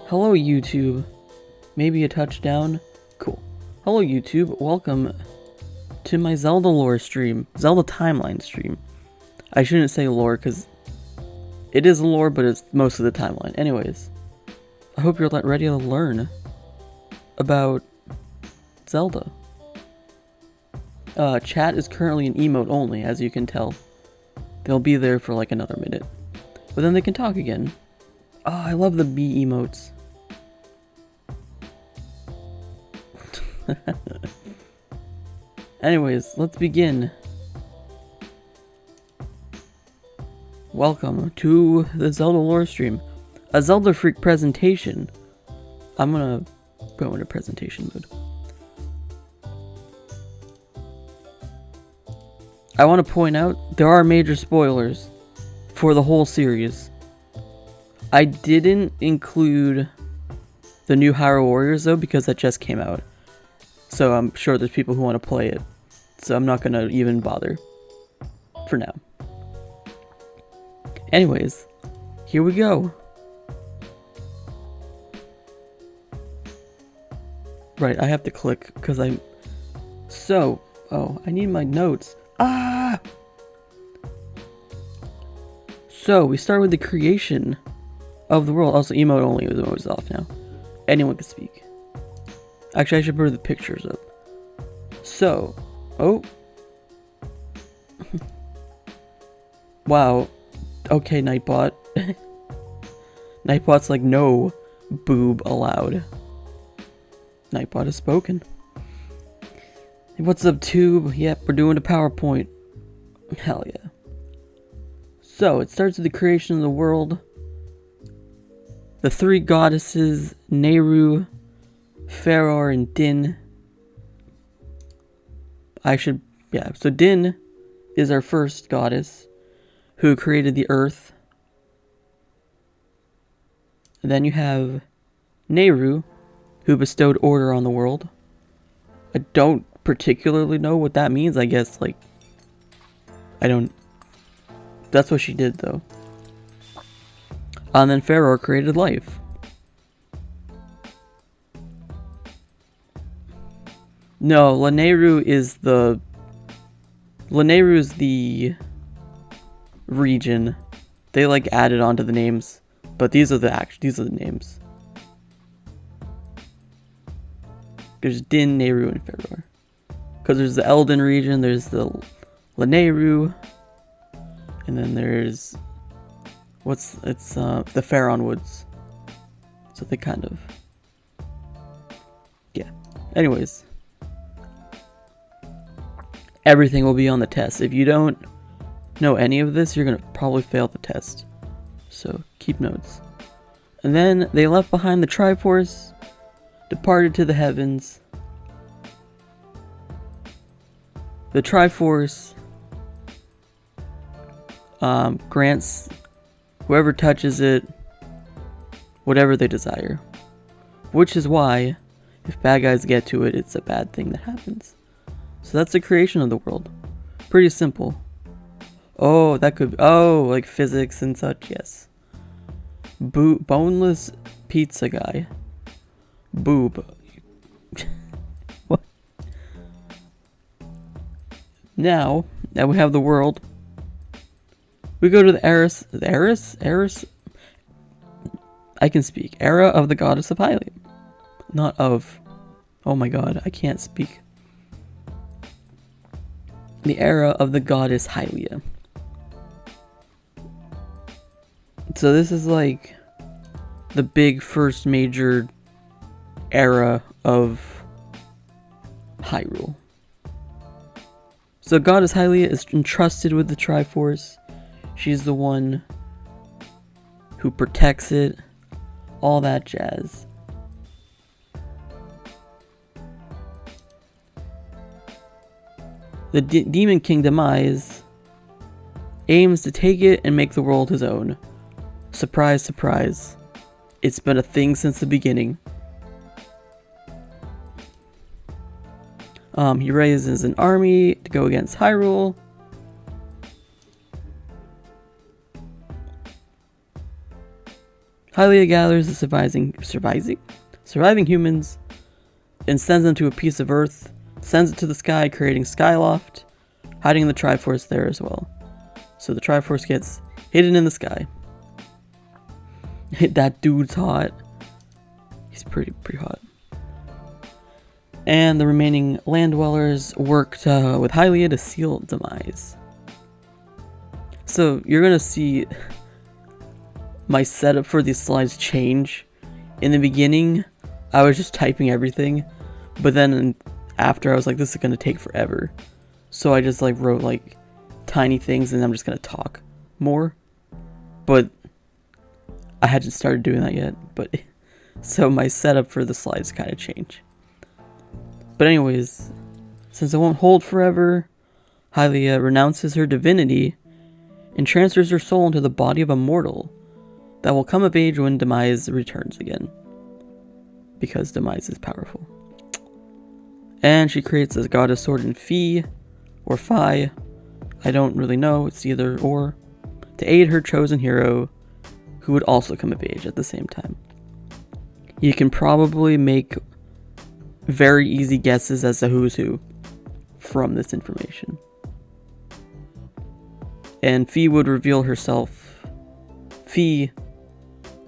Hello YouTube. Maybe a touchdown? Cool. Hello YouTube, welcome to my Zelda lore stream. Zelda timeline stream. I shouldn't say lore because it is lore, but it's most of the timeline. Anyways, I hope you're ready to learn about Zelda. Chat is currently an emote only, as you can tell. They'll be there for like another minute. But then they can talk again. Oh, I love the bee emotes. Anyways, let's begin. Welcome to the Zelda lore stream. A Zelda Freak presentation. I'm gonna go into presentation mode. I want to point out there are major spoilers for the whole series. I didn't include the new Hyrule Warriors though because that just came out. So I'm sure there's people who want to play it. So I'm not going to even bother for now. Anyways, here we go. Right, I have to click because I'm... So, oh, I need my notes. Ah! So, we start with the creation of the world. Also, emote only is off now. Anyone can speak. Actually, I should put the pictures up. So, oh. Wow. Okay, Nightbot. Nightbot's like, no boob allowed. Nightbot has spoken. Hey, what's up, Tube? Yep, we're doing a PowerPoint. Hell yeah. So, it starts with the creation of the world. The three goddesses, Nehru, Faror, and Din. So Din is our first goddess who created the earth. And then you have Nehru, who bestowed order on the world. I don't particularly know what that means. I guess, like, that's what she did, though. And then Faror created life. No, Lanayru is the region. They like added onto the names, but these are the names. There's Din, Nehru, and Faror. Because there's the Elden region, there's the Lanayru, and then there's the Faron Woods. So they kind of, yeah. Anyways. Everything will be on the test. If you don't know any of this, you're going to probably fail the test. So, keep notes. And then, they left behind the Triforce, departed to the heavens. The Triforce grants whoever touches it whatever they desire. Which is why, if bad guys get to it, it's a bad thing that happens. So that's the creation of the world. Pretty simple. Oh, that could... Oh, like physics and such, yes. Boneless pizza guy. Boob. What? Now that we have the world, we go to the Eris? I can speak. Era of the goddess of Hylia. Not of... Oh my god, I can't speak. The era of the goddess Hylia. So this is like the big first major era of Hyrule. So goddess Hylia is entrusted with the Triforce. She's the one who protects it. All that jazz. The Demon King Demise aims to take it and make the world his own. Surprise, surprise. It's been a thing since the beginning. He raises an army to go against Hyrule. Hylia gathers the surviving humans and sends them to a piece of Earth, sends it to the sky, creating Skyloft, hiding in the Triforce there as well. So the Triforce gets hidden in the sky. That dude's hot. He's pretty hot. And the remaining land dwellers worked with Hylia to seal Demise. So you're gonna see my setup for these slides change. In the beginning, I was just typing everything, but then after I was like, this is gonna take forever. So I just like wrote like tiny things and I'm just gonna talk more. But I hadn't started doing that yet, but so my setup for the slides kind of changed. But anyways, since it won't hold forever, Hylia renounces her divinity and transfers her soul into the body of a mortal that will come of age when Demise returns again. Because Demise is powerful. And she creates a goddess sword in Fi, or Phi, I don't really know, it's either or, to aid her chosen hero, who would also come of age at the same time. You can probably make very easy guesses as to who's who from this information. And Fi would reveal herself. Fi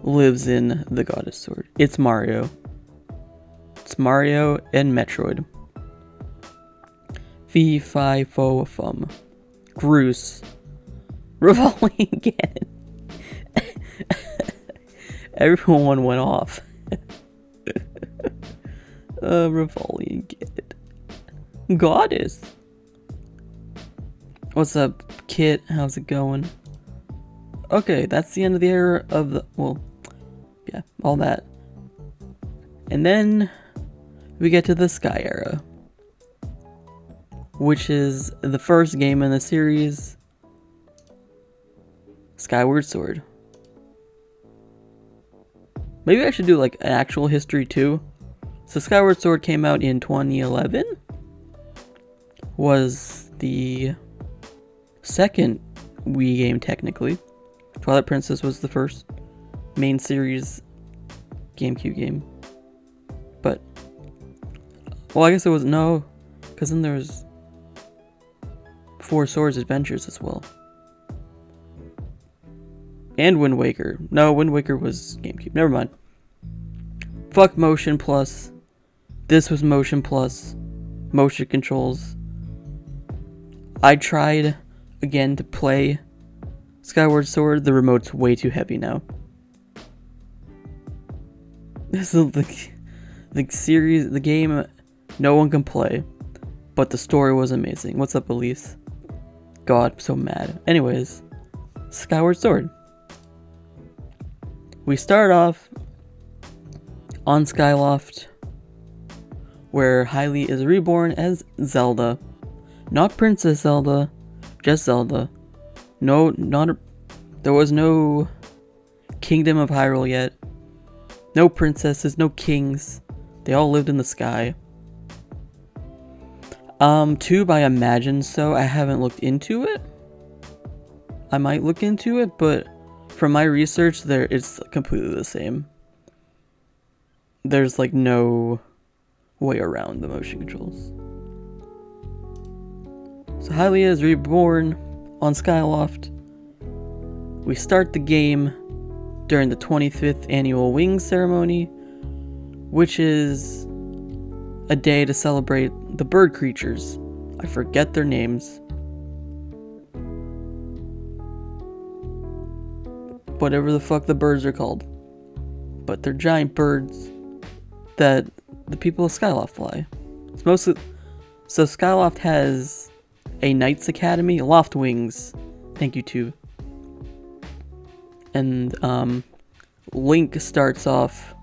lives in the goddess sword. It's Mario. It's Mario and Metroid. Fi, Fi, Fo, Fum. Groose. Revolving again. Everyone went off. Revolving again. Goddess. What's up, Kit? How's it going? Okay, that's the end of the era of the, well, yeah, all that. And then we get to the Sky era, which is the first game in the series, Skyward Sword. Maybe I should do like an actual history too. So Skyward Sword came out in 2011. Was the second Wii game technically. Twilight Princess was the first main series GameCube game. But, well, I guess it was, no, because then there was Four Swords Adventures as well. And Wind Waker. No, Wind Waker was GameCube. Never mind. Fuck Motion Plus. This was Motion Plus. Motion controls. I tried again to play Skyward Sword. The remote's way too heavy now. This is the series, the game no one can play. But the story was amazing. What's up, Elise? God, I'm so mad. Anyways, Skyward Sword. We start off on Skyloft, where Hylia is reborn as Zelda. Not Princess Zelda, just Zelda. No, there was no Kingdom of Hyrule yet. No princesses, no kings. They all lived in the sky. Tube, I imagine so. I haven't looked into it. I might look into it, but from my research, it's completely the same. There's like no way around the motion controls. So Hylia is reborn on Skyloft. We start the game during the 25th annual Wings ceremony, which is a day to celebrate the bird creatures. I forget their names. Whatever the fuck the birds are called. But they're giant birds that the people of Skyloft fly. It's mostly, so Skyloft has a Knights Academy, Loft Wings. Thank you, too. And Link starts off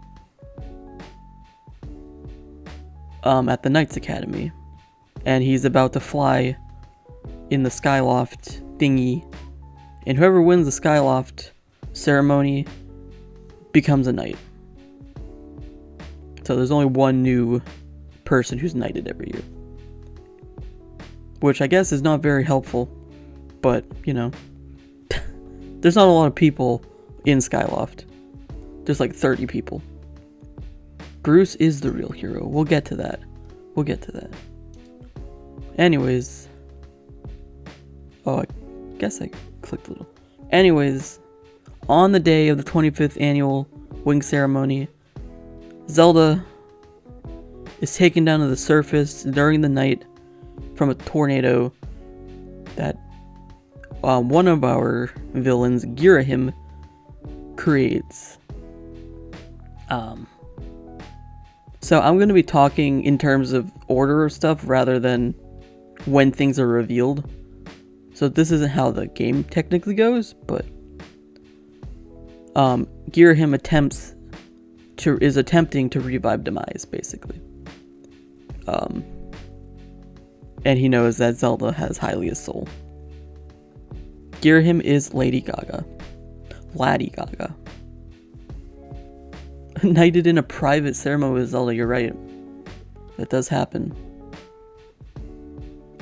at the Knights Academy, and he's about to fly in the Skyloft thingy, and whoever wins the Skyloft ceremony becomes a knight. So there's only one new person who's knighted every year, which I guess is not very helpful, but you know, there's not a lot of people in Skyloft, There's like 30 people. Bruce is the real hero. We'll get to that. Anyways. Oh, I guess I clicked a little. Anyways, on the day of the 25th annual wing ceremony, Zelda is taken down to the surface during the night from a tornado that one of our villains, Girahim, creates. So I'm going to be talking in terms of order of stuff rather than when things are revealed. So this isn't how the game technically goes, but Girahim is attempting to revive Demise, basically. And he knows that Zelda has Hylia's soul. Girahim is Lady Gaga. Knighted in a private ceremony with Zelda, you're right. That does happen.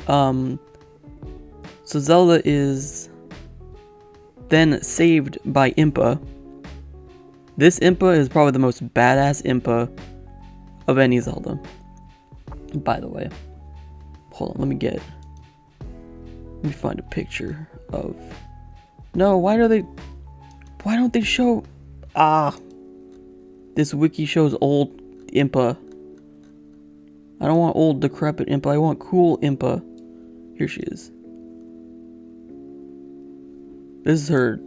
So Zelda is then saved by Impa. This Impa is probably the most badass Impa of any Zelda, by the way. Hold on, let me find a picture of... No, why don't they show... This wiki shows old Impa. I don't want old decrepit Impa, I want cool Impa. Here she is. This is her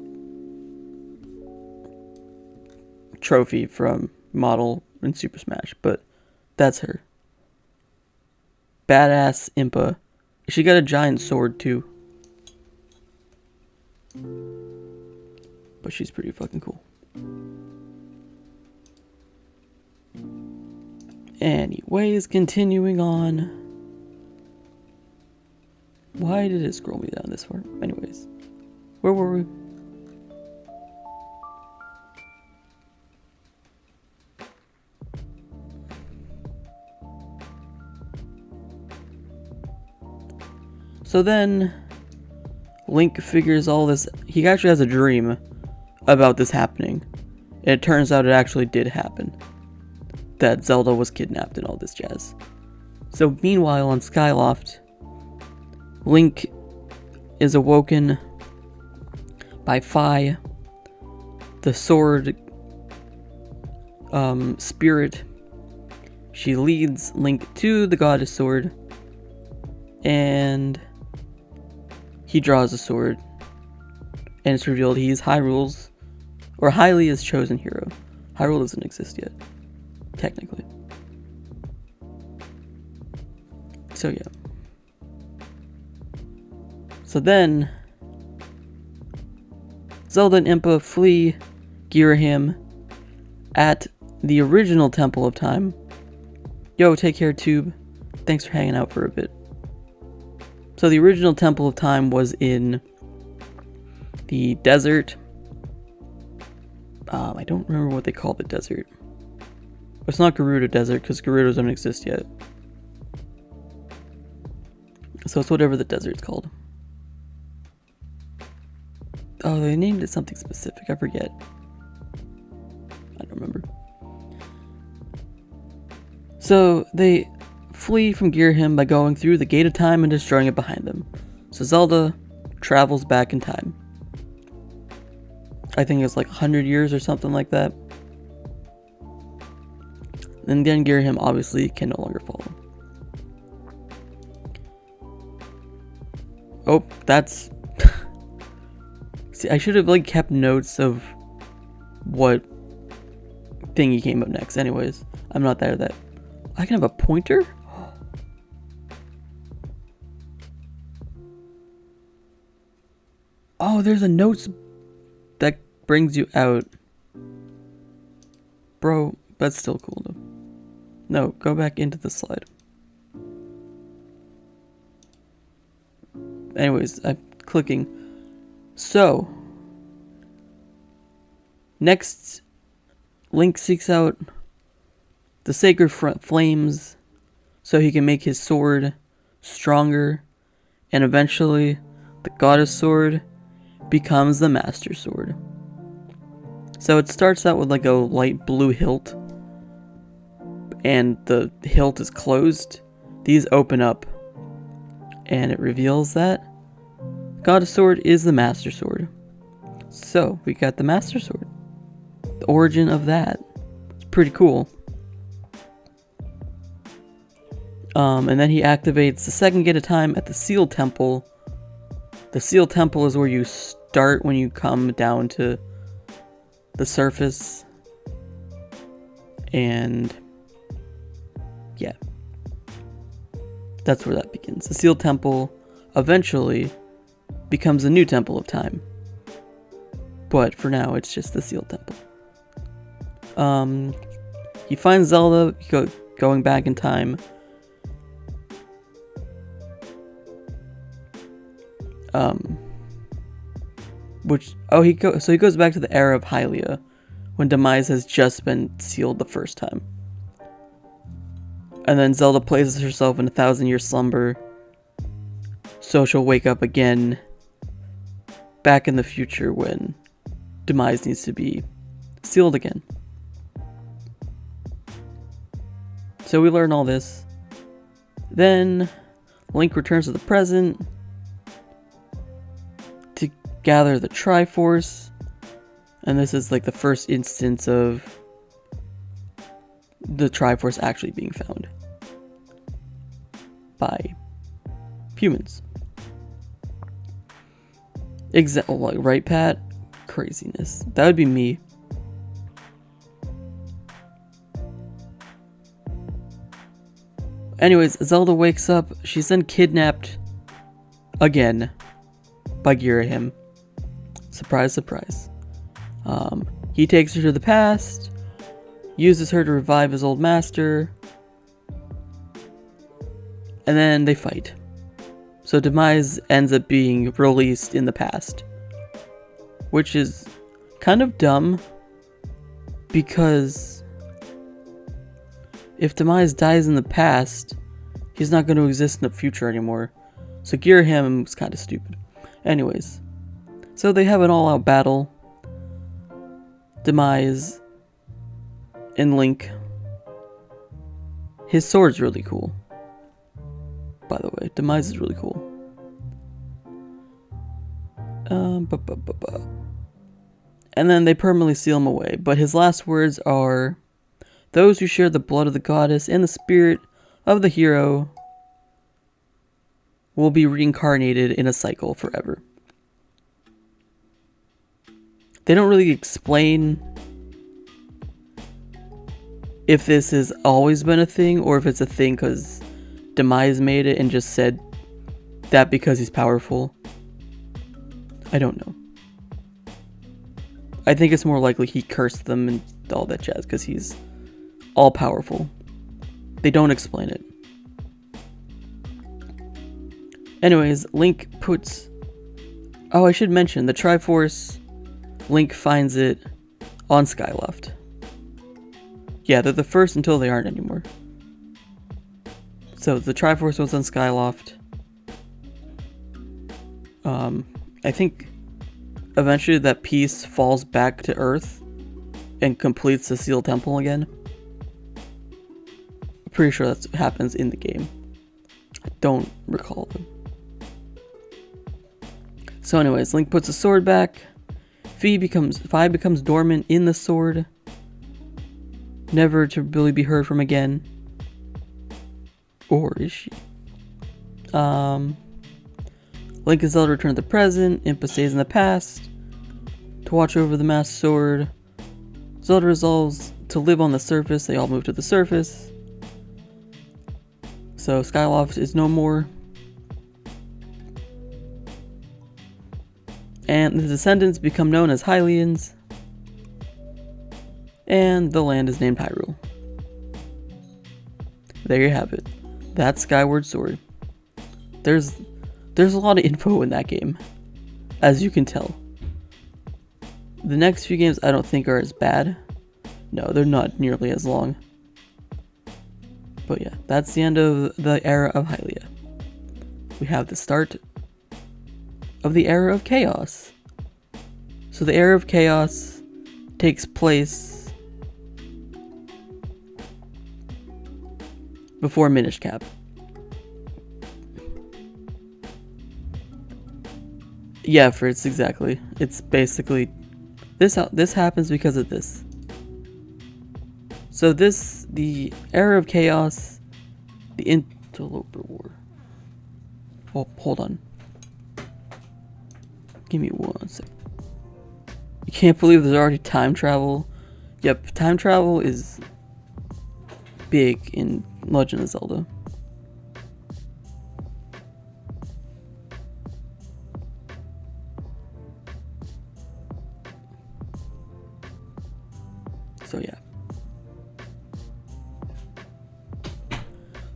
trophy from model in Super Smash, but that's her. Badass Impa. She got a giant sword too. But she's pretty fucking cool. Anyways, continuing on. Why did it scroll me down this far? Anyways, where were we? So then, Link figures all this. He actually has a dream about this happening. And it turns out it actually did happen. That Zelda was kidnapped and all this jazz. So meanwhile on Skyloft, Link is awoken by Fi, the sword spirit. She leads Link to the goddess sword, and he draws a sword, and it's revealed he's Hyrule's, or Hylia's chosen hero. Hyrule doesn't exist yet, technically. So yeah. So then, Zelda and Impa flee Girahim at the original Temple of Time. Yo, take care, Tube. Thanks for hanging out for a bit. So the original Temple of Time was in the desert. I don't remember what they call the desert. It's not Gerudo Desert, because Gerudos don't exist yet. So it's whatever the desert's called. Oh, they named it something specific. I forget. I don't remember. So they flee from Girahim by going through the Gate of Time and destroying it behind them. So Zelda travels back in time. I think it's like 100 years or something like that. And then Girahim obviously can no longer follow. Oh, that's... See, I should have like kept notes of what thingy came up next. Anyways, I'm not there that. I can have a pointer? Oh, there's a notes that brings you out. Bro, that's still cool though. No, go back into the slide. Anyways, I'm clicking. So, next, Link seeks out the sacred flames so he can make his sword stronger, and eventually the goddess sword becomes the master sword. So it starts out with like a light blue hilt, and the hilt is closed. These open up, and it reveals that Goddess Sword is the Master Sword. So we got the Master Sword. The origin of that. It's pretty cool. And then he activates the second gate of time at the Seal Temple. The Seal Temple is where you start when you come down to the surface. And yeah, that's where that begins. The Seal Temple eventually becomes a new Temple of Time. But for now, it's just the Seal Temple. He finds Zelda going back in time. He goes back to the era of Hylia, when Demise has just been sealed the first time. And then Zelda places herself in a 1,000-year slumber, so she'll wake up again back in the future when Demise needs to be sealed again. So we learn all this. Then Link returns to the present to gather the Triforce, and this is like the first instance of the Triforce actually being found by humans. Like, right, Pat? Craziness. That would be me. Anyways, Zelda wakes up. She's then kidnapped again by Girahim. Surprise, surprise. He takes her to the past, uses her to revive his old master, and then they fight. So Demise ends up being released in the past, which is kind of dumb, because if Demise dies in the past, he's not going to exist in the future anymore. So Girahim is kind of stupid. Anyways, so they have an all-out battle. Demise and Link. His sword's really cool. By the way, Demise is really cool. And then they permanently seal him away. But his last words are, "Those who share the blood of the goddess and the spirit of the hero will be reincarnated in a cycle forever." They don't really explain if this has always been a thing, or if it's a thing because Demise made it and just said that because he's powerful. I don't know. I think it's more likely he cursed them and all that jazz because he's all powerful. They don't explain it. Anyways, Link puts... Oh, I should mention, the Triforce, Link finds it on Skyloft. Yeah, they're the first until they aren't anymore. So the Triforce was on Skyloft. I think eventually that piece falls back to Earth and completes the Seal Temple again. I'm pretty sure that happens in the game. I don't recall them. So anyways, Link puts the sword back. Fi becomes dormant in the sword, never to really be heard from again. Or is she? Link and Zelda return to the present. Impa stays in the past to watch over the Master Sword. Zelda resolves to live on the surface. They all move to the surface. So Skyloft is no more. And the descendants become known as Hylians. And the land is named Hyrule. There you have it. That's Skyward Sword. There's a lot of info in that game, as you can tell. The next few games I don't think are as bad. No, they're not nearly as long. But yeah, that's the end of the era of Hylia. We have the start of the era of Chaos. So the era of Chaos takes place before Minish Cap. Yeah, Fritz, exactly. It's basically this happens because of this. So the Era of Chaos, the Interloper War. Well, hold on. Give me 1 sec. You can't believe there's already time travel. Yep, time travel is big in Legend of Zelda.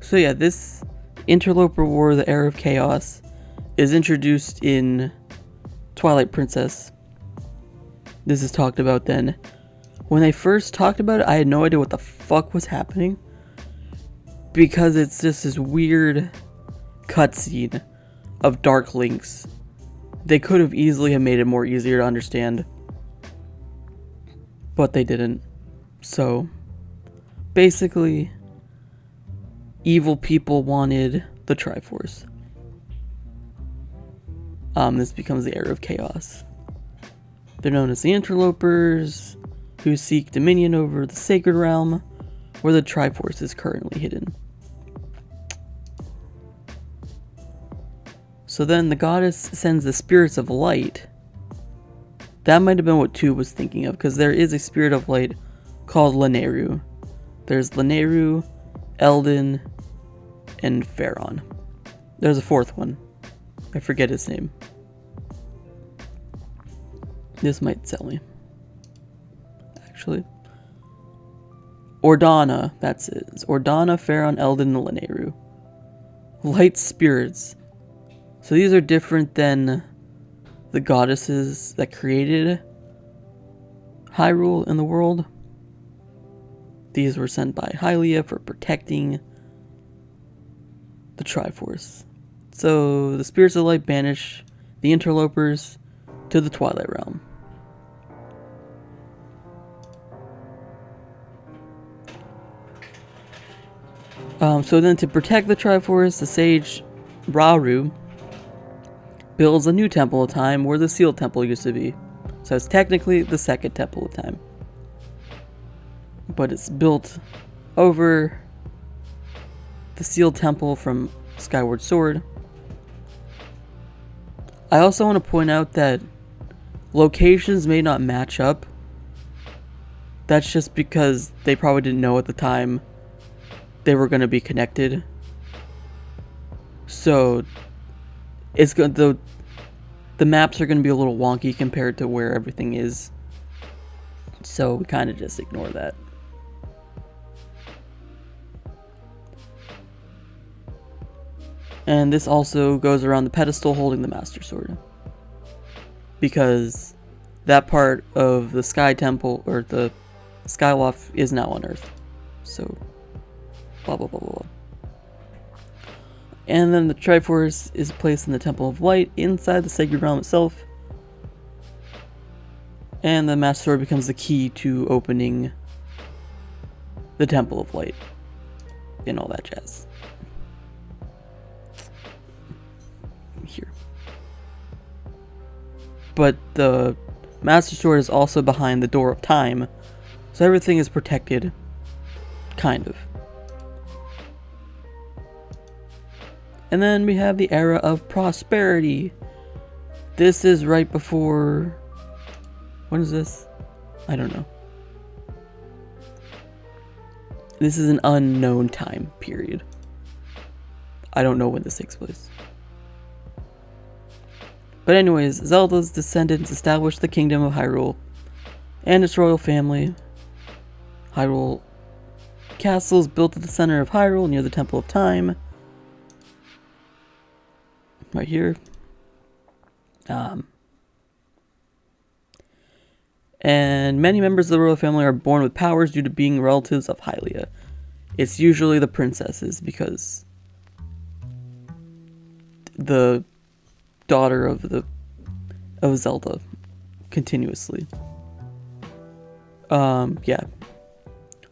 So yeah, this Interloper War, the Era of Chaos, is introduced in Twilight Princess. This is talked about then. When they first talked about it, I had no idea what the fuck was happening, because it's just this weird cutscene of Dark Links. They could have easily have made it more easier to understand, but they didn't. So basically, evil people wanted the Triforce. This becomes the Era of Chaos. They're known as the Interlopers, who seek dominion over the Sacred Realm, where the Triforce is currently hidden. So then the goddess sends the spirits of light. That might have been what Tube was thinking of, because there is a spirit of light called Lanayru. There's Lanayru, Eldin, and Pharaon. There's a fourth one. I forget his name. This might sell me. Actually. Ordana, that's it. It's Ordana, Pharaon, Eldin, and Lanayru. Light spirits. So these are different than the goddesses that created Hyrule in the world. These were sent by Hylia for protecting the Triforce. So the spirits of light banish the interlopers to the Twilight Realm. So then to protect the Triforce, the sage Rauru builds a new Temple of Time where the Sealed Temple used to be. So it's technically the second Temple of Time, but it's built over the Sealed Temple from Skyward Sword. I also want to point out that locations may not match up. That's just because they probably didn't know at the time they were going to be connected. So it's good, the maps are going to be a little wonky compared to where everything is. So we kind of just ignore that. And this also goes around the pedestal holding the Master Sword, because that part of the Sky Temple, or the Skyloft, is now on Earth. So, blah blah blah blah blah. And then the Triforce is placed in the Temple of Light inside the Sacred Realm itself. And the Master Sword becomes the key to opening the Temple of Light and all that jazz. Here. But the Master Sword is also behind the Door of Time, so everything is protected, kind of. And then we have the Era of Prosperity. This is right before... When is this? I don't know. This is an unknown time period. I don't know when this takes place. But anyways, Zelda's descendants established the Kingdom of Hyrule and its royal family. Hyrule Castle is built at the center of Hyrule near the Temple of Time. Right here. And many members of the royal family are born with powers due to being relatives of Hylia. It's usually the princesses, because the daughter of Zelda continuously. Yeah.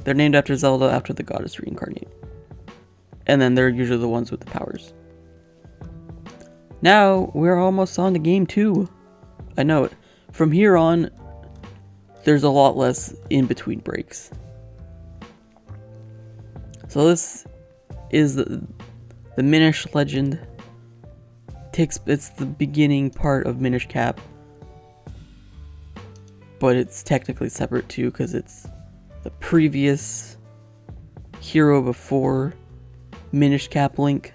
They're named after Zelda after the goddess reincarnate. And then they're usually the ones with the powers. Now, we're almost on to game 2. I know it. From here on, there's a lot less in between breaks. So this is the Minish Legend. It's the beginning part of Minish Cap. But it's technically separate too, because it's the previous hero before Minish Cap Link.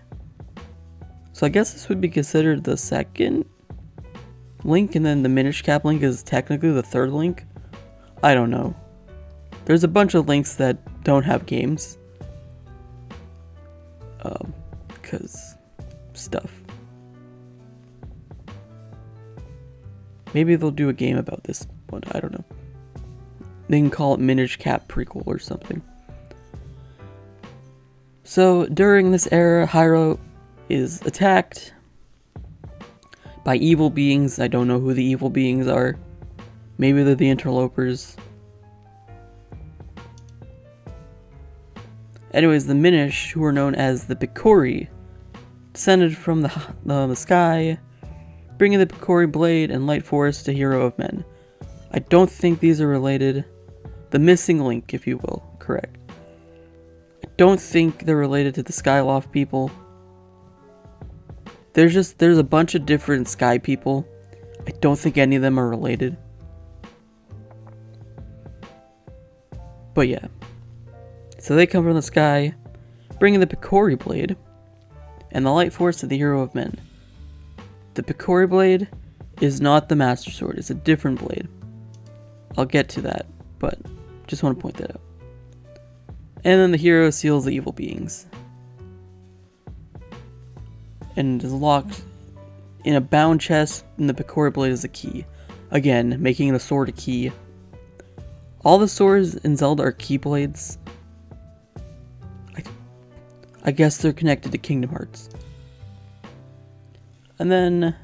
So I guess this would be considered the second Link, and then the Minish Cap Link is technically the third Link. I don't know. There's a bunch of Links that don't have games. Because stuff. Maybe they'll do a game about this one, I don't know. They can call it Minish Cap Prequel or something. So, during this era, Hyrule is attacked by evil beings. I don't know who the evil beings are. Maybe they're the interlopers. Anyways, the Minish, who are known as the Picori, descended from the sky, bringing the Picori Blade and Light Force to Hero of Men. I don't think these are related. The missing link, if you will, correct. I don't think they're related to the Skyloft people. There's a bunch of different sky people. I don't think any of them are related. But yeah. So they come from the sky, bringing the Picori Blade and the Light Force to the Hero of Men. The Picori Blade is not the Master Sword, it's a different blade. I'll get to that, but just want to point that out. And then the hero seals the evil beings. And is locked in a bound chest, and the Picori Blade is a key. Again, making the sword a key. All the swords in Zelda are keyblades. I guess they're connected to Kingdom Hearts. And then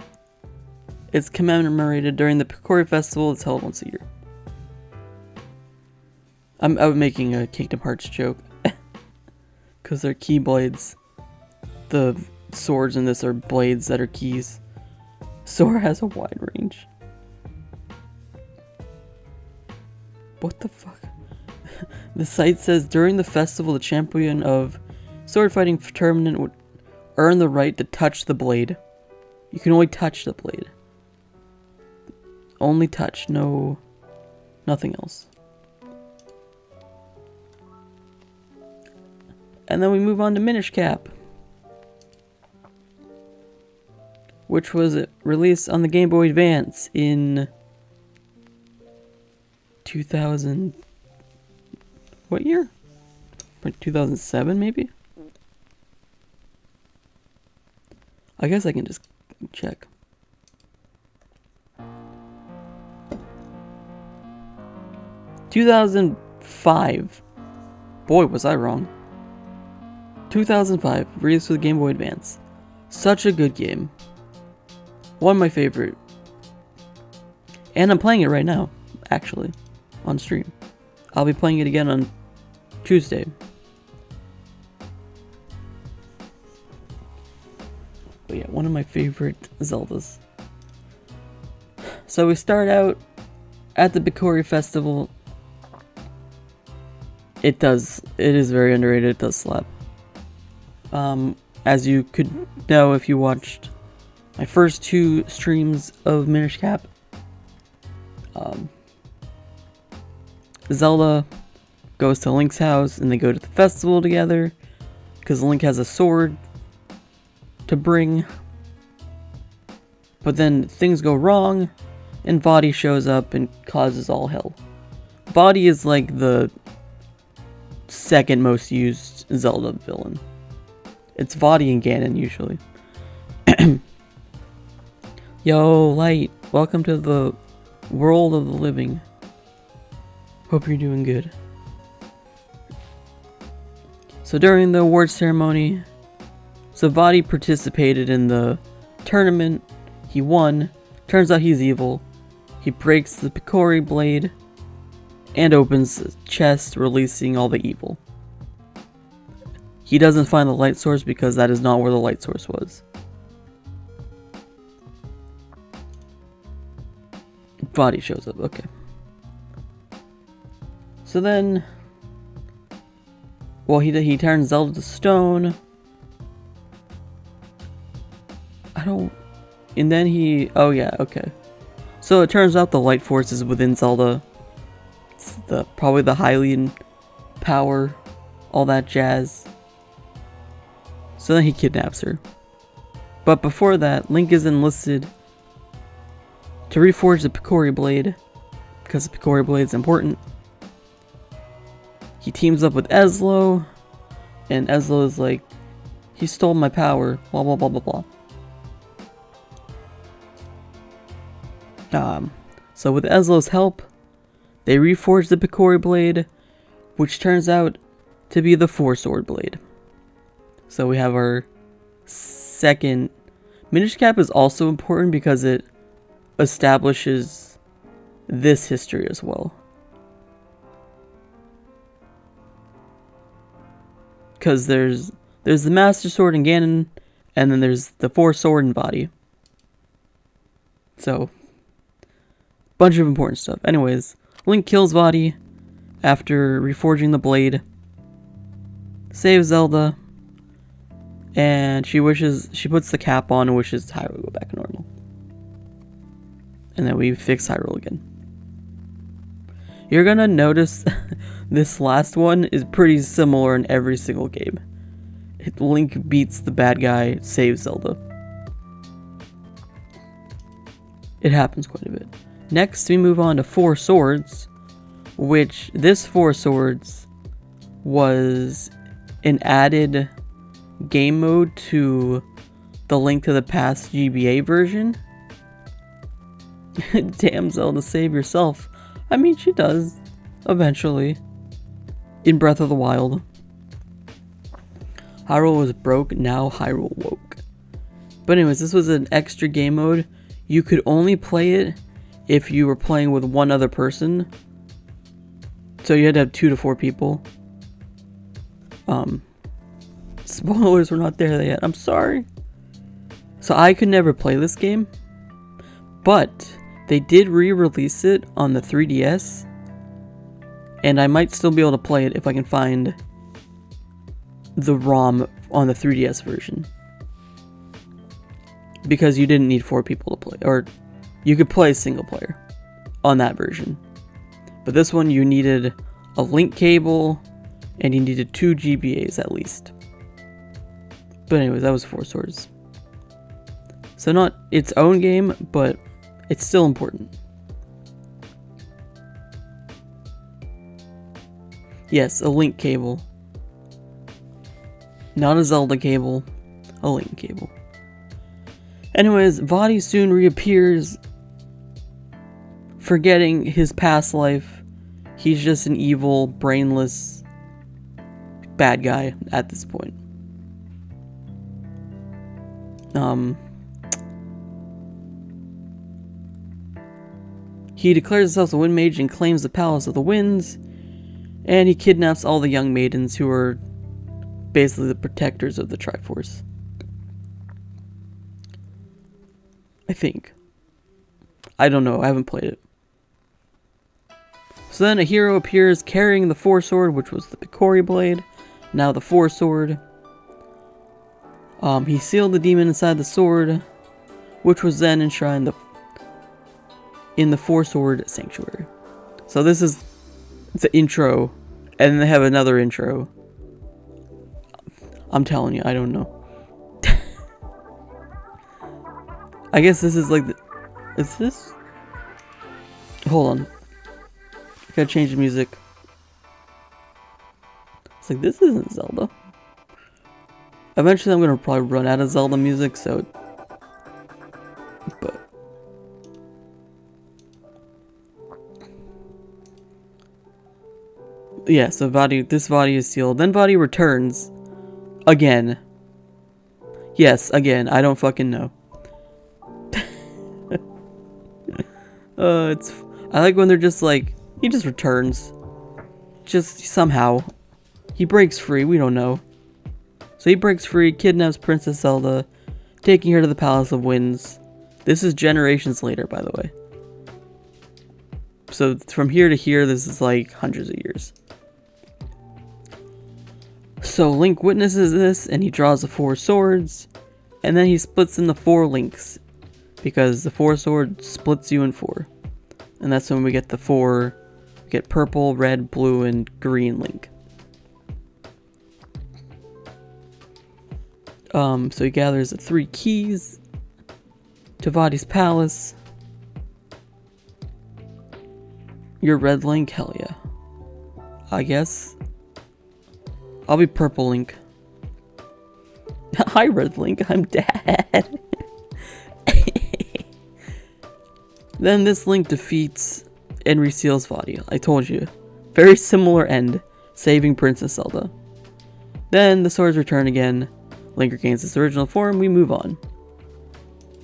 it's commemorated during the Picori Festival. It's held once a year. I'm making a Kingdom Hearts joke. Because they're keyblades. The swords in this are blades that are keys. Sora has a wide range. What the fuck? The site says during the festival, the champion of sword fighting tournament would earn the right to touch the blade. You can only touch the blade. Only touch, nothing else. And then we move on to Minish Cap, which was released on the Game Boy Advance in 2000. What year? Like 2007, maybe? I guess I can just check. $2005. Boy, was I wrong. 2005, released for the Game Boy Advance. Such a good game. One of my favorite. And I'm playing it right now, actually, on stream. I'll be playing it again on Tuesday. But yeah, one of my favorite Zeldas. So we start out at the Picori Festival. It is very underrated, it does slap. As you could know if you watched my first 2 streams of Minish Cap, Zelda goes to Link's house and they go to the festival together because Link has a sword to bring. But then things go wrong and Vaati shows up and causes all hell. Vaati is like the second most used Zelda villain. It's Vaati and Ganon usually. Yo, Light, welcome to the world of the living. Hope you're doing good. So during the award ceremony, Vaati participated in the tournament. He won. Turns out he's evil. He breaks the Picori Blade and opens the chest, releasing all the evil. He doesn't find the light source because that is not where the light source was. Body shows up, okay. So then, well, he turns Zelda to stone. And then oh yeah, okay. So it turns out the light force is within Zelda. It's probably the Hylian power, all that jazz. So then he kidnaps her. But before that, Link is enlisted to reforge the Picori Blade, because the Picori Blade is important. He teams up with Ezlo, and Ezlo is like, he stole my power, blah blah blah blah blah. So with Ezlo's help, they reforge the Picori Blade, which turns out to be the Four Sword Blade. So we have our second. Minish Cap is also important because it establishes this history as well. Because there's the Master Sword in Ganon, and then there's the Four Sword in Body. So, bunch of important stuff. Anyways, Link kills Body after reforging the blade, saves Zelda, and she puts the cap on and wishes Hyrule to go back to normal. And then we fix Hyrule again. You're gonna notice this last one is pretty similar in every single game. Link beats the bad guy, saves Zelda. It happens quite a bit. Next, we move on to Four Swords, which this Four Swords was an added game mode to the Link to the Past GBA version. Damn, Zelda, save yourself. I mean, she does, eventually, in Breath of the Wild. Hyrule was broke, now Hyrule woke. But anyways, this was an extra game mode. You could only play it if you were playing with one other person. So you had to have 2 to 4 people. Spoilers, we're not there yet, I'm sorry. So I could never play this game, but they did re-release it on the 3DS, and I might still be able to play it if I can find the ROM on the 3DS version. Because you didn't need 4 people to play, or you could play single player on that version. But this one you needed a link cable, and you needed 2 GBAs at least. But anyways, that was Four Swords. So not its own game, but it's still important. Yes, a link cable. Not a Zelda cable, a link cable. Anyways, Vaati soon reappears, forgetting his past life. He's just an evil, brainless bad guy at this point. He declares himself the Wind Mage and claims the Palace of the Winds, and he kidnaps all the young maidens who are basically the protectors of the Triforce. I think. I don't know, I haven't played it. So then a hero appears carrying the Four Sword, which was the Picori Blade, now the Four Sword. He sealed the demon inside the sword, which was then enshrined in the Four Sword Sanctuary. So this is the intro, and then they have another intro. I'm telling you, I don't know. I guess this is like is this? Hold on. I gotta change the music. It's like, this isn't Zelda. Eventually I'm gonna probably run out of Zelda music, so... But... Yeah, so this Vaati is sealed. Then Vaati returns. Again. Yes, again. I don't fucking know. I like when they're just like He just returns. Just somehow. He breaks free, we don't know. So he breaks free, kidnaps Princess Zelda, taking her to the Palace of Winds. This is generations later, by the way. So from here to here, this is like hundreds of years. So Link witnesses this, and he draws the 4 swords, and then he splits into 4 Links, because the 4 sword splits you in 4. And that's when we get the 4, we get purple, red, blue, and green Link. So he gathers the 3 keys to Vadi's palace. You're Red Link? Hell yeah. I guess. I'll be Purple Link. Hi, Red Link. I'm Dad. Then this Link defeats and reseals Vadi. I told you. Very similar end. Saving Princess Zelda. Then the swords return again. Link regains its original form. We move on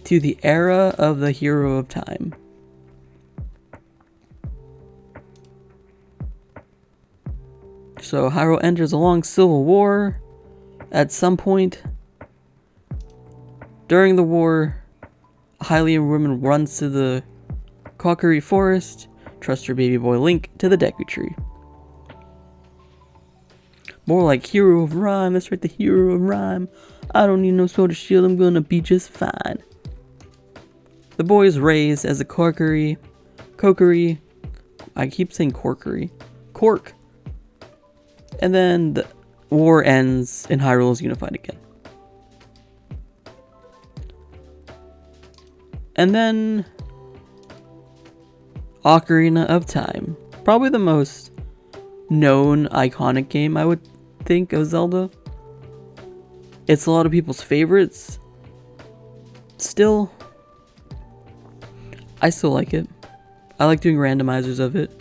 to the era of the Hero of Time. So Hyrule enters a long civil war at some point. During the war, a Hylian woman runs to the Kokiri forest, trusts her baby boy Link to the Deku Tree. More like Hero of Rhyme, that's right, the Hero of Rhyme. I don't need no sword or shield, I'm gonna be just fine. The boy is raised as a Kokiri, I keep saying Corkery, Cork. And then the war ends and Hyrule is unified again. And then Ocarina of Time. Probably the most known iconic game, I would think, of Zelda. It's a lot of people's favorites. Still, I still like it. I like doing randomizers of it.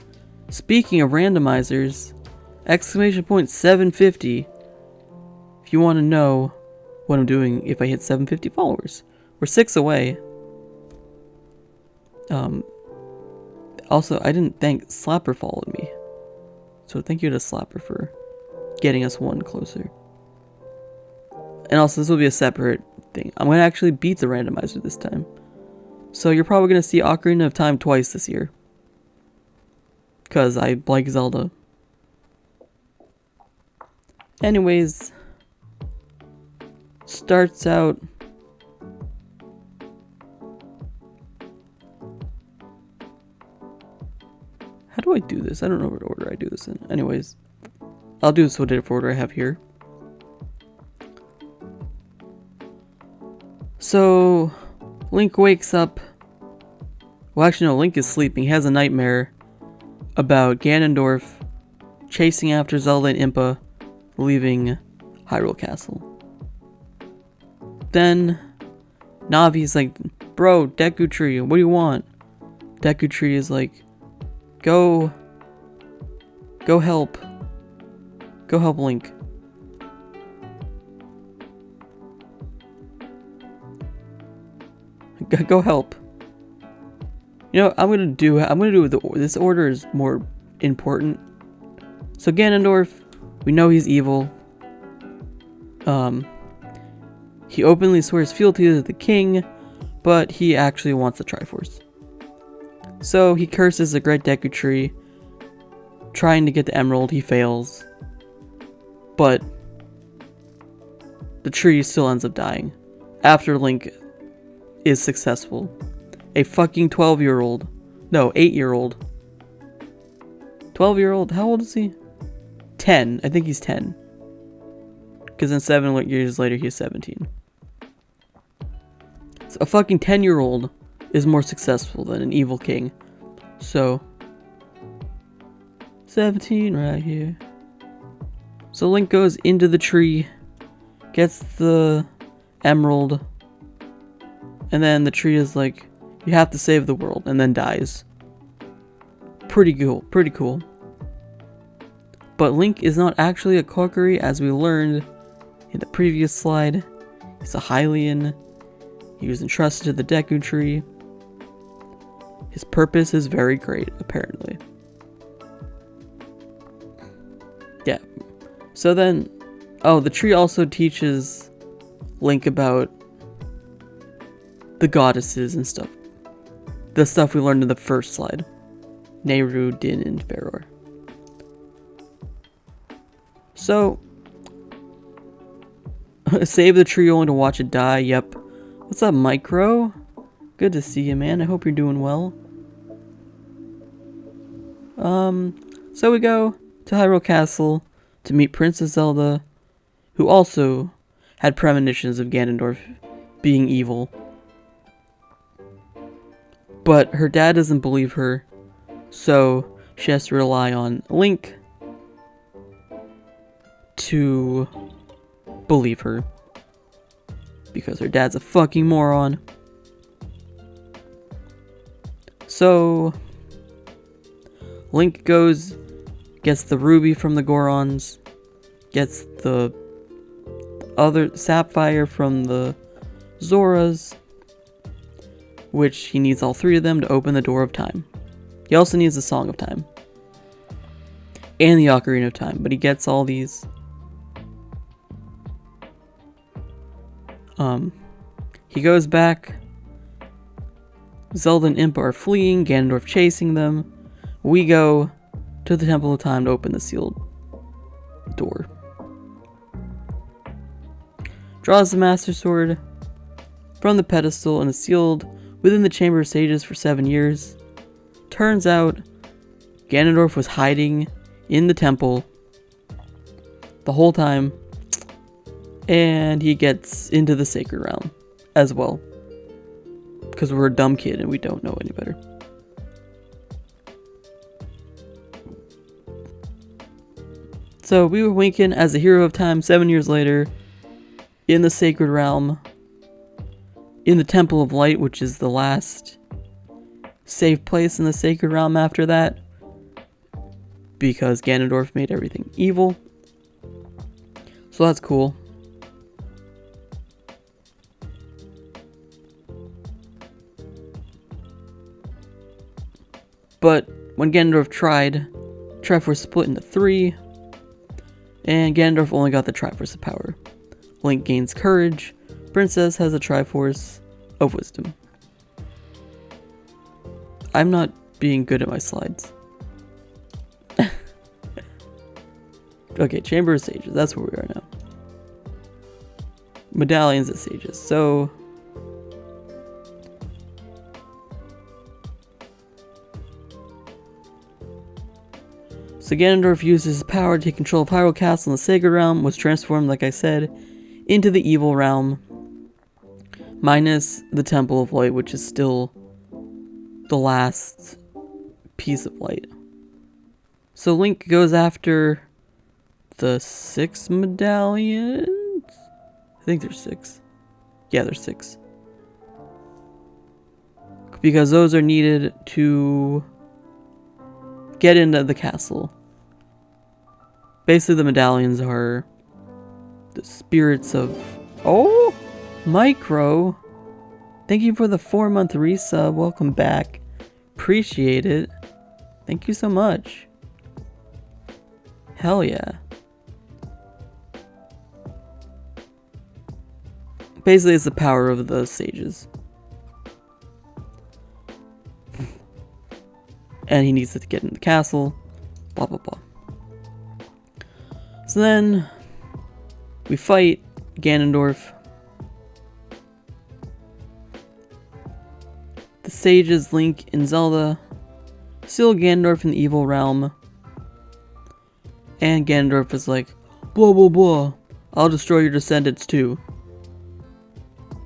Speaking of randomizers, exclamation point 750 if you want to know what I'm doing if I hit 750 followers. We're 6 away. Also, I didn't thank Slapper followed me. So thank you to Slapper for getting us 1 closer. And also, this will be a separate thing. I'm going to actually beat the randomizer this time. So you're probably going to see Ocarina of Time twice this year. Because I like Zelda. Anyways, starts out how do I do this? I don't know what order I do this in. Anyways, I'll do this whatever order I have here. So Link wakes up. Well, actually no, Link is sleeping. He has a nightmare about Ganondorf chasing after Zelda and Impa, leaving Hyrule Castle. Then Navi's like, bro, Deku Tree, what do you want? Deku Tree is like, go help Link. Go help. You know, I'm gonna do this order is more important. So Ganondorf, we know he's evil. He openly swears fealty to the king, but he actually wants the Triforce. So he curses the Great Deku Tree, trying to get the emerald. He fails, but the tree still ends up dying after Link is successful. A fucking 12-year-old, no, 8-year-old, 12-year-old. How old is he? 10. I think he's 10. Because then 7 years later, he's 17. So a fucking 10-year-old is more successful than an evil king. So 17 right here. So Link goes into the tree, gets the emerald, and then the tree is like, you have to save the world, and then dies. Pretty cool. But Link is not actually a Kokiri, as we learned in the previous slide. He's a Hylian. He was entrusted to the Deku Tree. His purpose is very great, apparently. Yeah. So then, oh, the tree also teaches Link about the goddesses and stuff. The stuff we learned in the first slide. Nehru, Din, and Faror. So, save the tree only to watch it die. Yep. What's up, Micro? Good to see you, man. I hope you're doing well. So we go to Hyrule Castle to meet Princess Zelda, who also had premonitions of Ganondorf being evil. But her dad doesn't believe her, so she has to rely on Link to believe her. Because her dad's a fucking moron. So Link goes, gets the ruby from the Gorons, gets the other sapphire from the Zoras, which he needs all three of them to open the door of time. He also needs the Song of Time and the Ocarina of Time, but he gets all these. He goes back. Zelda and Impa are fleeing, Ganondorf chasing them. We go to the Temple of Time to open the sealed door. Draws the Master Sword from the pedestal and is sealed within the Chamber of Sages for 7 years. Turns out, Ganondorf was hiding in the temple the whole time, and he gets into the Sacred Realm as well. Because we're a dumb kid and we don't know any better. So we were winking as the hero of time 7 years later in the Sacred Realm, in the Temple of Light, which is the last safe place in the Sacred Realm after that, because Ganondorf made everything evil. So that's cool. But when Ganondorf tried, Triforce split into 3, and Ganondorf only got the Triforce of Power. Link gains Courage, Princess has a Triforce of Wisdom. I'm not being good at my slides. Okay, Chamber of Sages, that's where we are now. Medallions at Sages, so Ganondorf uses his power to take control of Hyrule Castle and the Sacred Realm, was transformed, like I said, into the Evil Realm, minus the Temple of Light, which is still the last piece of light. So Link goes after the 6 medallions? I think there's 6. Yeah, there's 6. Because those are needed to get into the castle. Basically, the medallions are the spirits of... Oh! Micro! Thank you for the 4-month resub. Welcome back. Appreciate it. Thank you so much. Hell yeah. Basically, it's the power of the sages. And he needs to get in the castle. Blah, blah, blah. So then, we fight Ganondorf. The sages, Link and Zelda, seal Ganondorf in the evil realm. And Ganondorf is like, blah, blah, blah. I'll destroy your descendants too.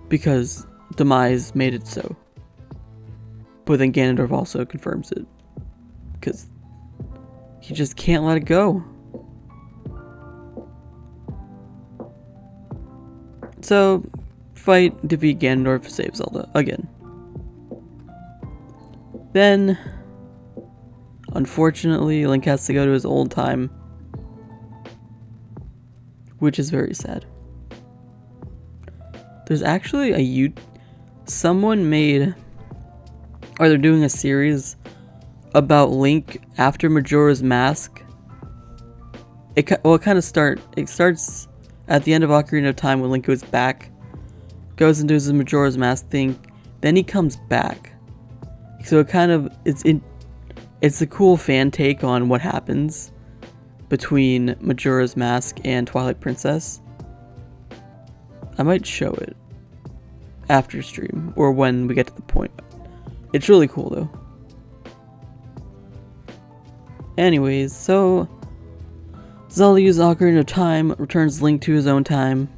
Because Demise made it so. But then Ganondorf also confirms it. Because he just can't let it go. So, fight, defeat Ganondorf, save Zelda again. Then, unfortunately, Link has to go to his old time, which is very sad. There's actually someone made, or they're doing a series about Link after Majora's Mask, It starts at the end of Ocarina of Time when Link goes back, goes into his Majora's Mask thing, then he comes back. So it's a cool fan take on what happens between Majora's Mask and Twilight Princess. I might show it after stream or when we get to the point. It's really cool though. Anyways, so Zelda uses Ocarina of Time, returns Link to his own time.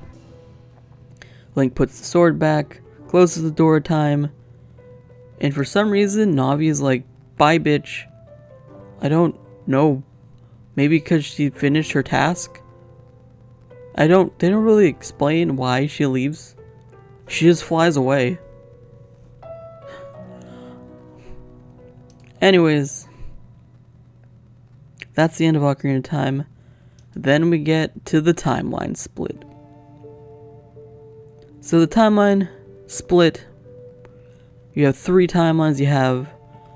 Link puts the sword back, closes the door of time, and for some reason Navi is like, bye bitch. I don't know. Maybe because she finished her task? They don't really explain why she leaves. She just flies away. Anyways, that's the end of Ocarina of Time. Then we get to the timeline split. So the timeline split. You have 3 timelines. You have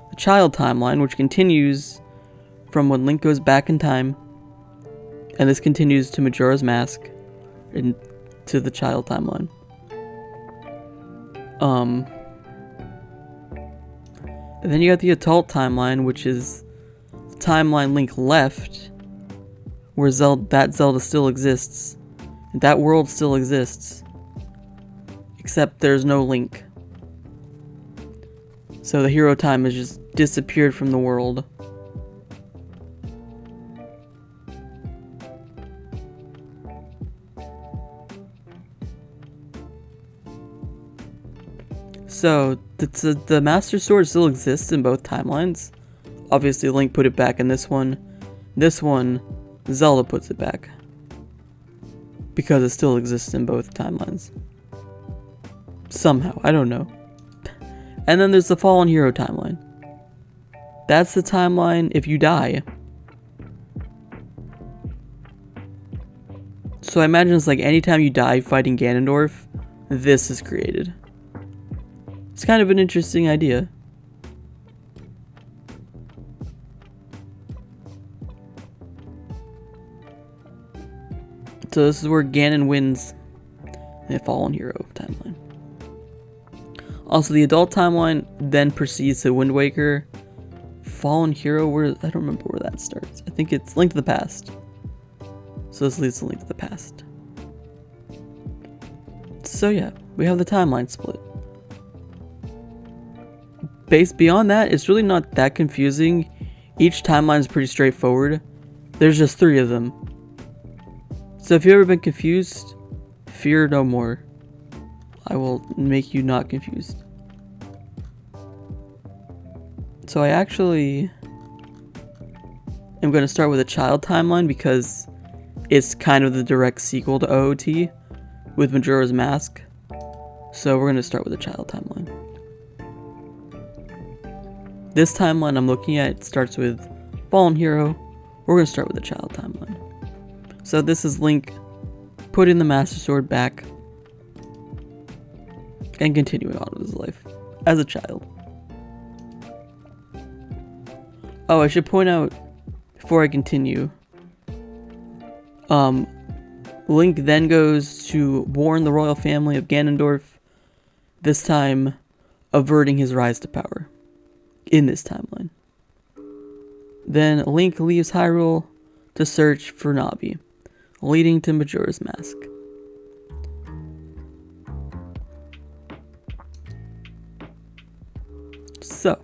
the child timeline, which continues from when Link goes back in time. And this continues to Majora's Mask. And to the child timeline. And then you got the adult timeline, which is the timeline Link left, where that Zelda still exists, and that world still exists, except there's no Link. So the hero time has just disappeared from the world. So, the Master Sword still exists in both timelines. Obviously, Link put it back in this one. This one, Zelda puts it back. Because it still exists in both timelines. Somehow, I don't know. And then there's the Fallen Hero timeline. That's the timeline if you die. So I imagine it's like anytime you die fighting Ganondorf, this is created. It's kind of an interesting idea. So this is where Ganon wins in Fallen Hero timeline. Also, the adult timeline then proceeds to Wind Waker. Fallen Hero, I don't remember where that starts. I think it's Link to the Past. So this leads to Link to the Past. So yeah, we have the timeline split. Beyond that, it's really not that confusing. Each timeline is pretty straightforward. There's just 3 of them. So if you've ever been confused, fear no more. I will make you not confused. So I actually am going to start with a child timeline because it's kind of the direct sequel to OOT with Majora's Mask. So we're going to start with a child timeline. This timeline I'm looking at starts with Fallen Hero. We're going to start with the child timeline. So this is Link putting the Master Sword back and continuing on with his life as a child. Oh, I should point out before I continue, Link then goes to warn the royal family of Ganondorf, this time averting his rise to power. In this timeline. Then Link leaves Hyrule to search for Navi, leading to Majora's Mask. So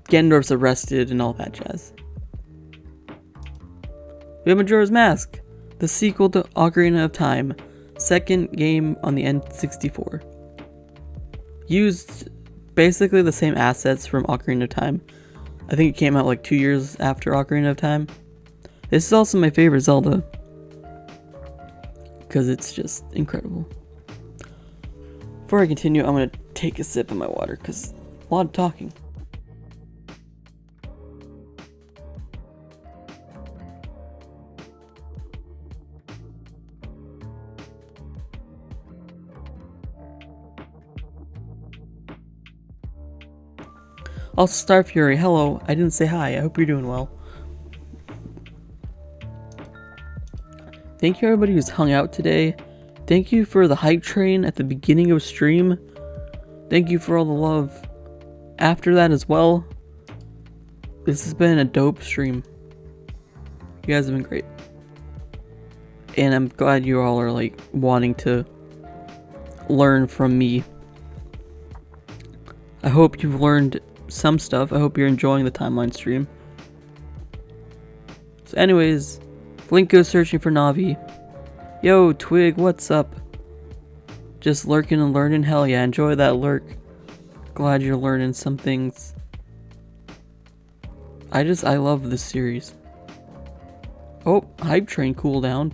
Ganondorf's arrested and all that jazz. We have Majora's Mask, the sequel to Ocarina of Time, second game on the N64. Used basically the same assets from Ocarina of Time. I think it came out like 2 years after Ocarina of Time. This is also my favorite Zelda, because it's just incredible. Before I continue, I'm going to take a sip of my water, because a lot of talking. Also, Star Fury, hello. I didn't say hi. I hope you're doing well. Thank you everybody who's hung out today. Thank you for the hype train at the beginning of stream. Thank you for all the love after that as well. This has been a dope stream. You guys have been great. And I'm glad you all are like wanting to learn from me. I hope you've learned some stuff. I hope you're enjoying the timeline stream. So anyways, Link goes searching for Navi. Yo, Twig, what's up? Just lurking and learning? Hell yeah, enjoy that lurk. Glad you're learning some things. I love this series. Oh, hype train cooldown.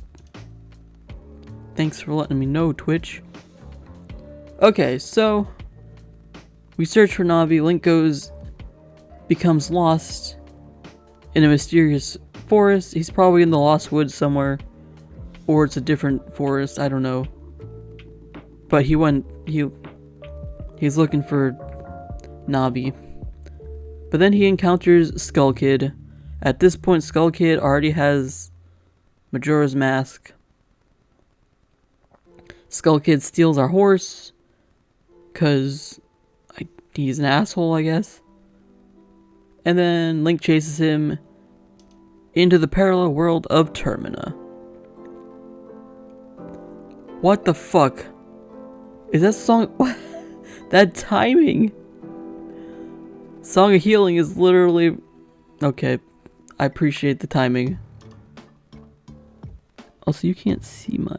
Thanks for letting me know, Twitch. Okay, so we search for Navi. Link becomes lost in a mysterious forest. He's probably in the Lost Woods somewhere, or it's a different forest. I don't know. But he's looking for Navi. But then he encounters Skull Kid. At this point, Skull Kid already has Majora's Mask. Skull Kid steals our horse, cause he's an asshole, I guess. And then Link chases him into the parallel world of Termina. What the fuck? Is that song? What? That timing? Song of Healing is literally... Okay, I appreciate the timing. Also, you can't see my...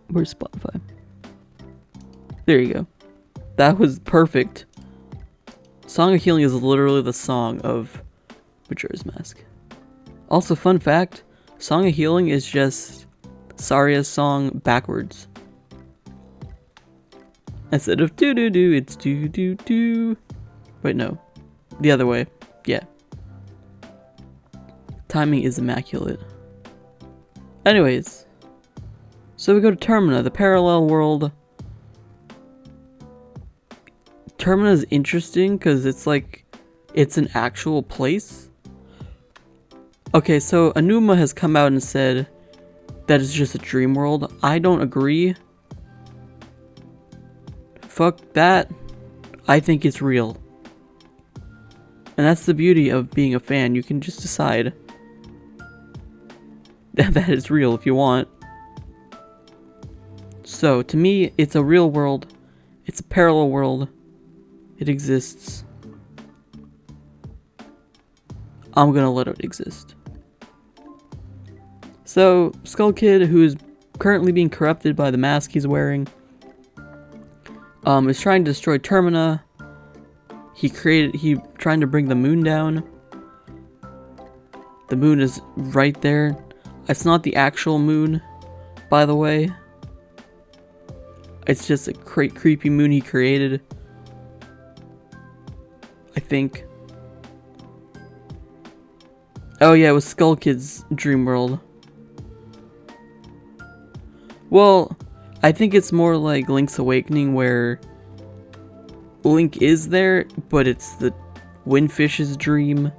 Where's Spotify? There you go. That was perfect. Song of Healing is literally the song of Majora's Mask. Also, fun fact, Song of Healing is just Saria's song backwards. Instead of do-do-do, it's do-do-do. Wait, no. The other way. Yeah. Timing is immaculate. Anyways. So we go to Termina, the parallel world. Termina is interesting because it's like, it's an actual place. Okay, so Anuma has come out and said that it's just a dream world. I don't agree. Fuck that. I think it's real. And that's the beauty of being a fan. You can just decide that it's real if you want. So, to me, it's a real world. It's a parallel world. It exists. I'm gonna let it exist. So, Skull Kid, who is currently being corrupted by the mask he's wearing, is trying to destroy Termina. He trying to bring the moon down. The moon is right there. It's not the actual moon, by the way. It's just a creepy moon he created. I think. Oh yeah, it was Skull Kid's dream world. Well, I think it's more like Link's Awakening where Link is there, but it's the Windfish's dream.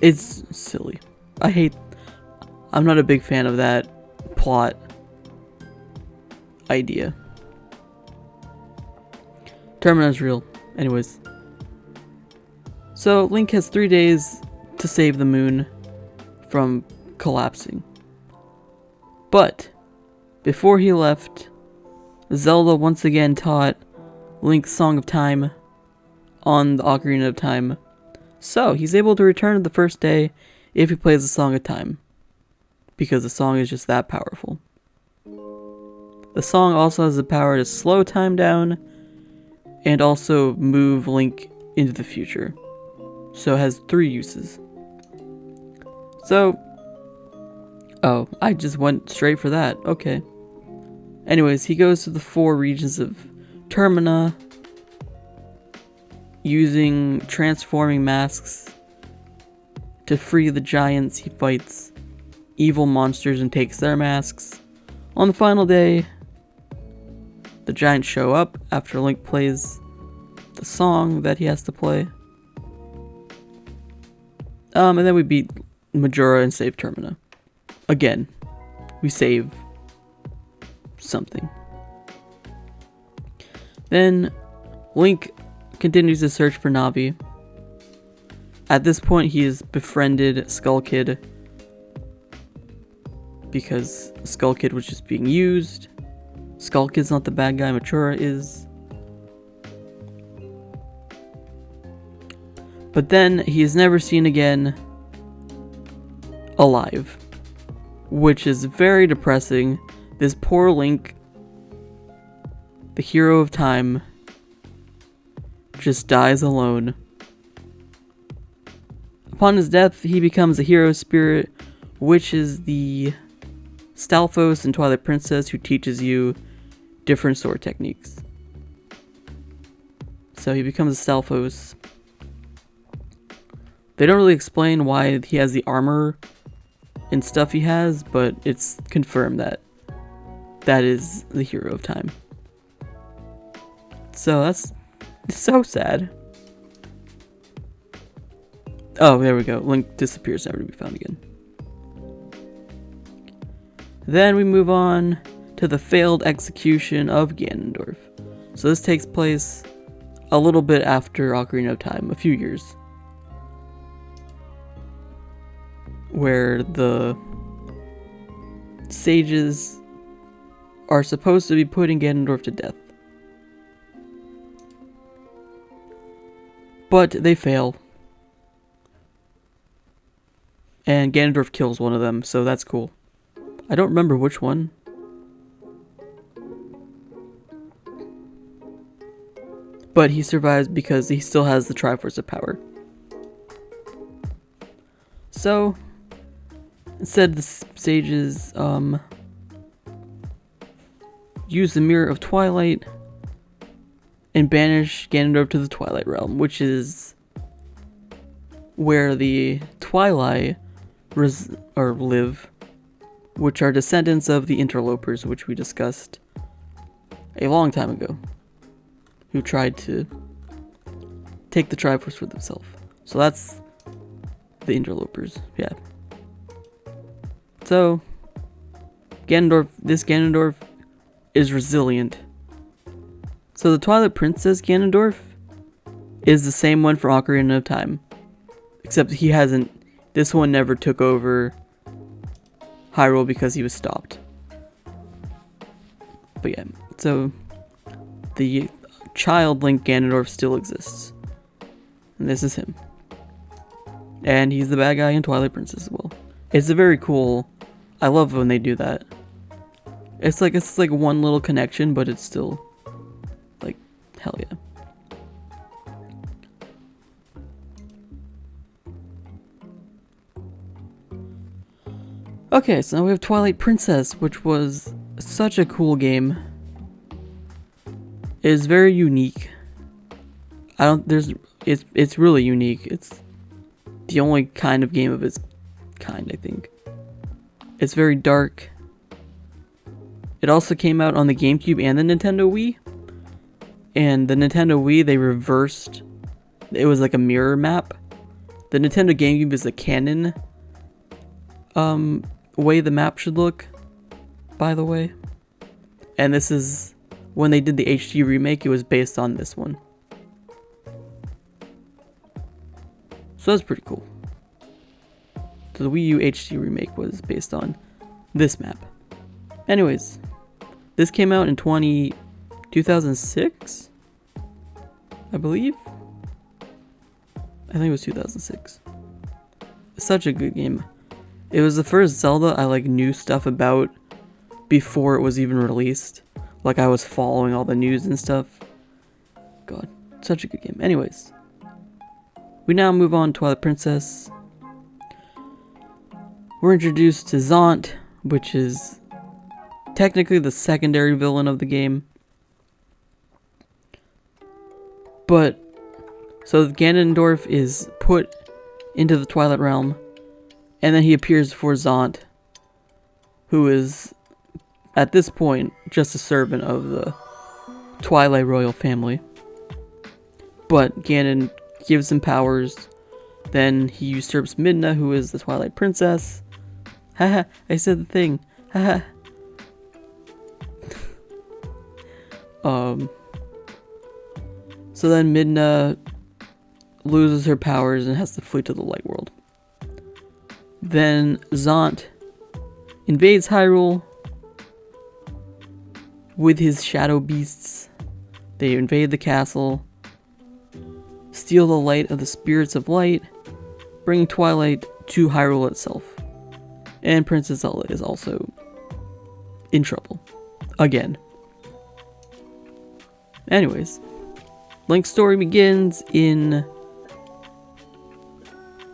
It's silly. I'm not a big fan of that plot idea. Termina's real. Anyways. So, Link has 3 days to save the moon from collapsing. But, before he left, Zelda once again taught Link's Song of Time on the Ocarina of Time. So, he's able to return the first day if he plays the Song of Time. Because the song is just that powerful. The song also has the power to slow time down and also move Link into the future. So it has 3 uses. So, oh, I just went straight for that. Okay. Anyways, he goes to the 4 regions of Termina using transforming masks to free the giants. He fights evil monsters and takes their masks. On the final day, the giants show up after Link plays the song that he has to play. And then we beat Majora and save Termina. Again, we save something. Then Link continues to search for Navi. At this point, he has befriended Skull Kid because Skull Kid was just being used. Skull Kid's not the bad guy, Majora is. But then he is never seen again alive, which is very depressing. This poor Link, the hero of time, just dies alone. Upon his death, he becomes a hero spirit, which is the Stalfos and Twilight Princess who teaches you different sword techniques. So he becomes a Stalfos. They don't really explain why he has the armor and stuff he has, but it's confirmed that that is the hero of time. So that's so sad. Oh, there we go. Link disappears, never to be found again. Then we move on to the failed execution of Ganondorf. So this takes place a little bit after Ocarina of Time, a few years, where the sages are supposed to be putting Ganondorf to death. But they fail. And Ganondorf kills one of them, so that's cool. I don't remember which one. But he survives because he still has the Triforce of Power. So, instead the sages use the Mirror of Twilight and banish Ganondorf to the Twilight Realm, which is where the Twilight live, which are descendants of the Interlopers, which we discussed a long time ago, who tried to take the Triforce for themselves. So that's the Interlopers, yeah. So, this Ganondorf is resilient. So the Twilight Princess Ganondorf is the same one for Ocarina of Time, except he hasn't. This one never took over Hyrule because he was stopped. But yeah, so the child Link Ganondorf still exists, and this is him. And he's the bad guy in Twilight Princess as well. It's a very cool. I love when they do that. It's like one little connection, but it's still like hell yeah. Okay, so now we have Twilight Princess, which was such a cool game. It is very unique. It's really unique. It's the only kind of game of its kind, I think. It's very dark. It also came out on the GameCube and the Nintendo Wii. And the Nintendo Wii, they reversed. It was like a mirror map. The Nintendo GameCube is a canon way the map should look, by the way. And this is, when they did the HD remake, it was based on this one. So that's pretty cool. So the Wii U HD remake was based on this map. Anyways, this came out in 2006, I believe. I think it was 2006. Such a good game. It was the first Zelda I knew stuff about before it was even released. Like, I was following all the news and stuff. God, such a good game. Anyways, we now move on to Twilight Princess. We're introduced to Zant, which is technically the secondary villain of the game. But, so Ganondorf is put into the Twilight Realm, and then he appears before Zant, who is, at this point, just a servant of the Twilight royal family. But Ganon gives him powers. Then he usurps Midna, who is the Twilight Princess. Haha, I said the thing. Haha. So then Midna loses her powers and has to flee to the light world. Then Zant invades Hyrule with his shadow beasts. They invade the castle, steal the light of the spirits of light, bringing Twilight to Hyrule itself. And Princess Zelda is also in trouble. Again. Anyways, Link's story begins in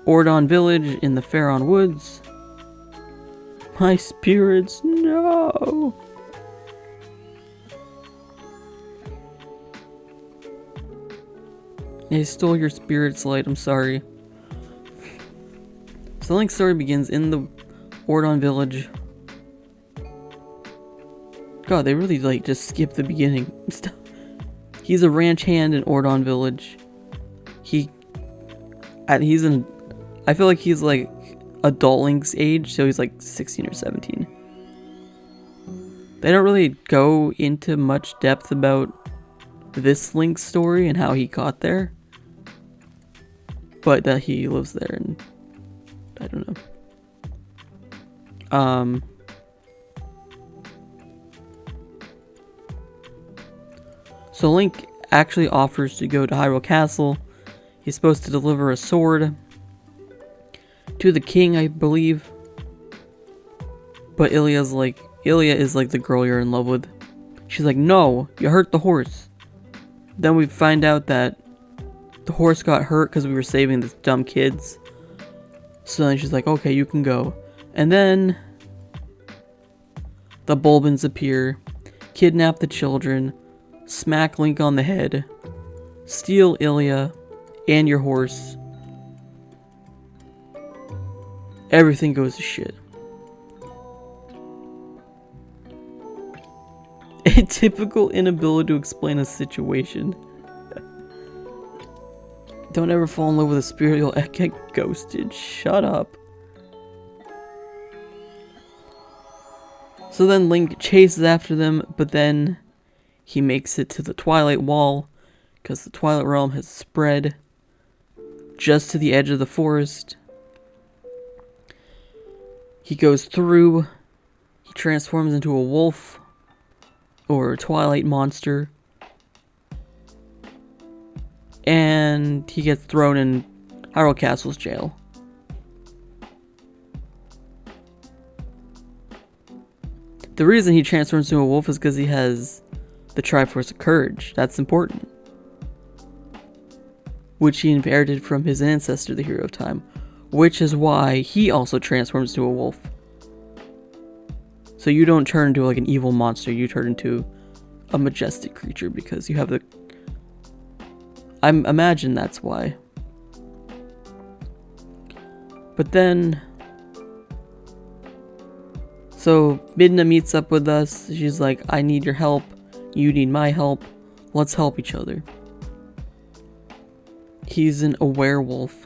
Ordon Village in the Faron Woods. My spirits, no! I stole your spirit's light, I'm sorry. So Link's story begins in the Ordon Village. God, they really like just skip the beginning. He's a ranch hand in Ordon Village. I feel like he's like adult Link's age, so he's like 16 or 17. They don't really go into much depth about this Link's story and how he got there. But that he lives there, and I don't know. So Link actually offers to go to Hyrule Castle. He's supposed to deliver a sword to the king, I believe. But Ilia is like the girl you're in love with. She's like, no, you hurt the horse. Then we find out that the horse got hurt because we were saving the dumb kids. So then she's like, okay, you can go. And then the Bulbins appear, kidnap the children, smack Link on the head, steal Ilia and your horse. Everything goes to shit. A typical inability to explain a situation. Don't ever fall in love with a spirit, you'll get ghosted. Shut up. So then Link chases after them, but then he makes it to the Twilight Wall, because the Twilight Realm has spread just to the edge of the forest. He goes through, he transforms into a wolf, or a Twilight monster, and he gets thrown in Hyrule Castle's jail. The reason he transforms into a wolf is because he has the Triforce of Courage. That's important. Which he inherited from his ancestor, the Hero of Time. Which is why he also transforms into a wolf. So you don't turn into like an evil monster, you turn into a majestic creature because you have the... I imagine that's why. But then... So Midna meets up with us. She's like, I need your help. You need my help. Let's help each other. He's a werewolf.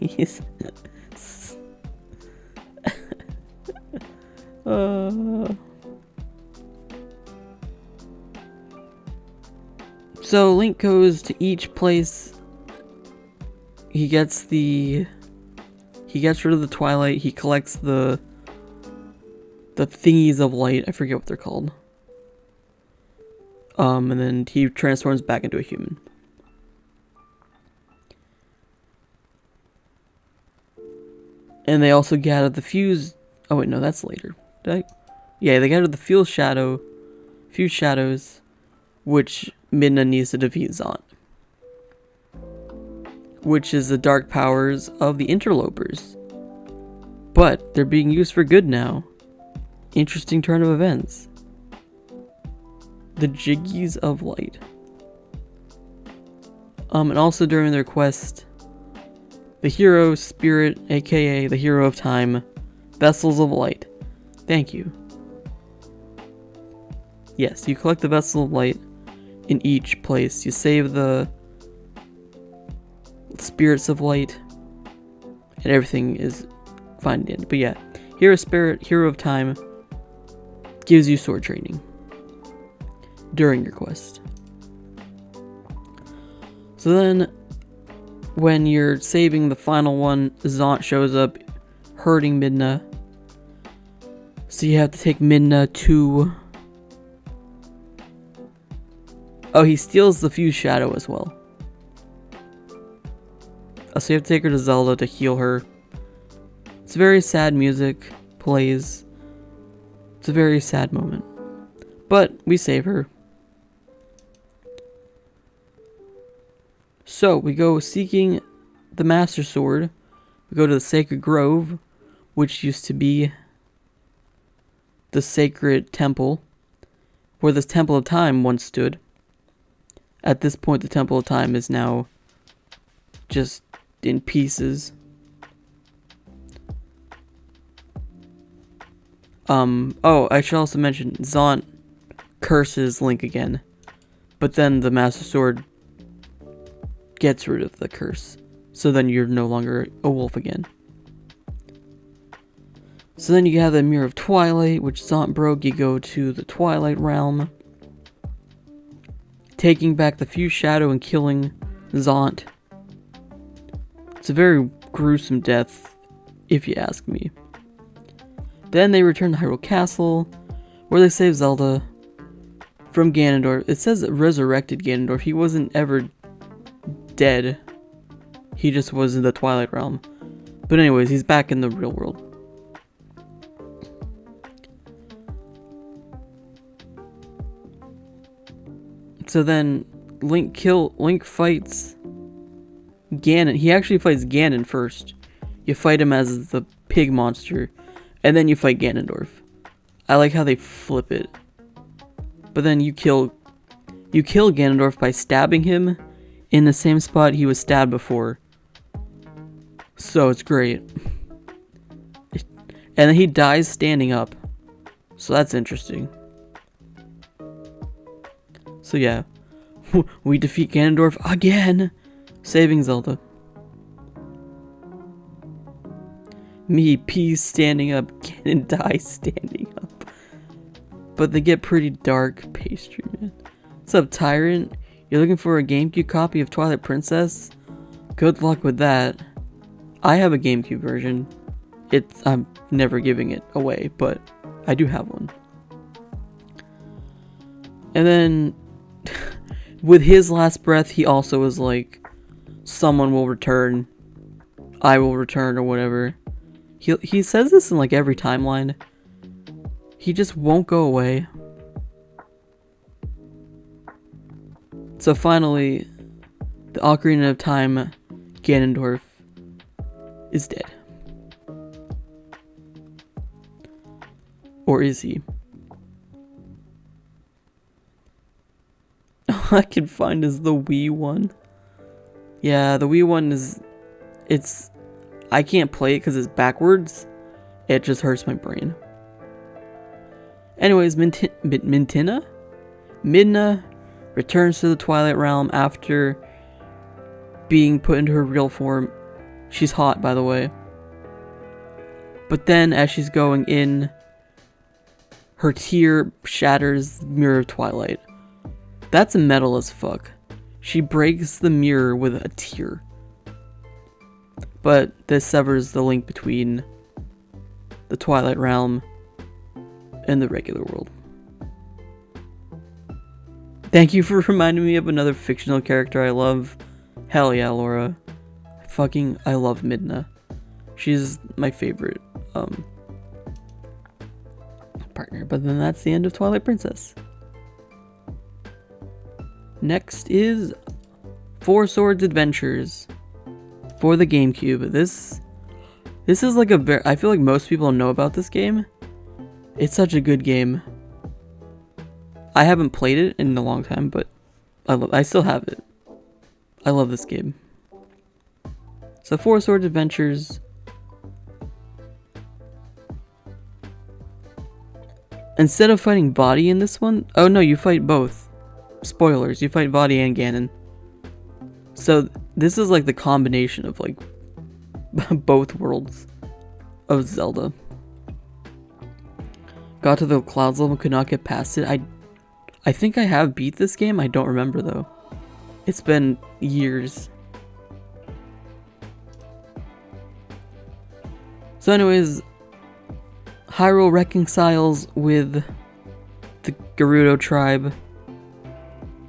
He's... So Link goes to each place. He gets rid of the Twilight. He collects the thingies of light. I forget what they're called. And then he transforms back into a human. And they also gather the fuse. Oh wait, no, that's later. Yeah, they gather the fuse shadows, which Midna needs to defeat Zant, which is the dark powers of the interlopers. But they're being used for good now. Interesting turn of events. The Jiggies of Light. And also during their quest, the hero spirit, aka the Hero of Time, Vessels of Light. Thank you. Yes, you collect the Vessel of Light in each place. You save the spirits of light, and everything is fine in the end. But yeah, Hero Spirit, Hero of Time, gives you sword training during your quest. So then, when you're saving the final one, Zant shows up, hurting Midna. So you have to take Midna to... Oh, he steals the Fuse Shadow as well. So you have to take her to Zelda to heal her. It's very sad music plays. It's a very sad moment. But we save her. So we go seeking the Master Sword. We go to the Sacred Grove, which used to be the Sacred Temple, where this Temple of Time once stood. At this point, the Temple of Time is now just in pieces. Oh, I should also mention, Zant curses Link again, but then the Master Sword gets rid of the curse, so then you're no longer a wolf again. So then you have the Mirror of Twilight, which Zant broke. You go to the Twilight Realm, taking back the Fuse Shadow and killing Zant. It's a very gruesome death, if you ask me. Then they return to Hyrule Castle, where they save Zelda from Ganondorf. It says it resurrected Ganondorf. He wasn't ever dead. He just was in the Twilight Realm. But anyways, he's back in the real world. So then Link fights Ganon. He actually fights Ganon first. You fight him as the pig monster, and then you fight Ganondorf. I like how they flip it. But then you kill Ganondorf by stabbing him in the same spot he was stabbed before. So it's great. And then he dies standing up. So that's interesting. So yeah, we defeat Ganondorf again, saving Zelda. Me, P standing up, Ganon dies standing up. But they get pretty dark pastry, man. What's up, Tyrant? You're looking for a GameCube copy of Twilight Princess? Good luck with that. I have a GameCube version. I'm never giving it away, but I do have one. And then, with his last breath, he also was like, someone will return. I will return, or whatever. He says this in like every timeline. He just won't go away. So finally, the Ocarina of Time Ganondorf is dead. Or is he? All I can find is the Wii one. Yeah, the Wii one is... I can't play it because it's backwards. It just hurts my brain. Anyways, Midna returns to the Twilight Realm after being put into her real form. She's hot, by the way. But then, as she's going in, her tear shatters the Mirror of Twilight. That's metal as fuck. She breaks the mirror with a tear. But this severs the link between the Twilight Realm and the regular world. Thank you for reminding me of another fictional character I love. Hell yeah, Laura. I love Midna. She's my favorite partner. But then that's the end of Twilight Princess. Next is Four Swords Adventures for the GameCube. This is like I feel like most people know about this game. It's such a good game. I haven't played it in a long time, but I still have it. I love this game. So Four Swords Adventures. Instead of fighting Body in this one, oh no, you fight both. Spoilers, you fight Body and Ganon. So This is like the combination of like both worlds of Zelda. Got to the clouds level, could not get past it. I think I have beat this game. I don't remember though. It's been years. So anyways, Hyrule reconciles with the Gerudo tribe.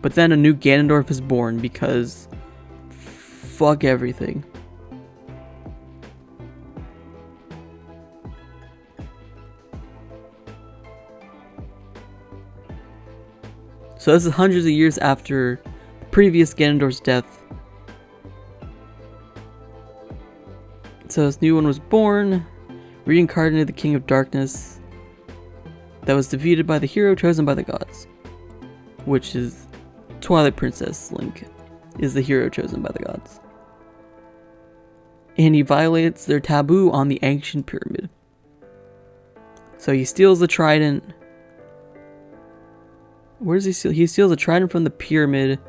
But then a new Ganondorf is born because fuck everything. So this is hundreds of years after the previous Ganondorf's death. So this new one was born, reincarnated the King of Darkness that was defeated by the hero chosen by the gods, which is Twilight Princess Link, is the hero chosen by the gods. And he violates their taboo on the ancient pyramid. So he steals the trident. Where does he steal? He steals a trident from the pyramid,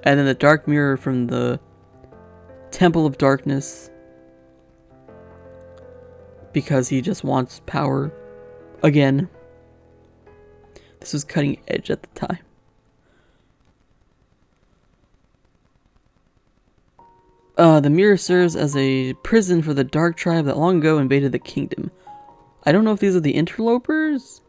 and then the dark mirror from the Temple of Darkness, because he just wants power again. This was cutting edge at the time. The mirror serves as a prison for the dark tribe that long ago invaded the kingdom. I don't know if these are the interlopers.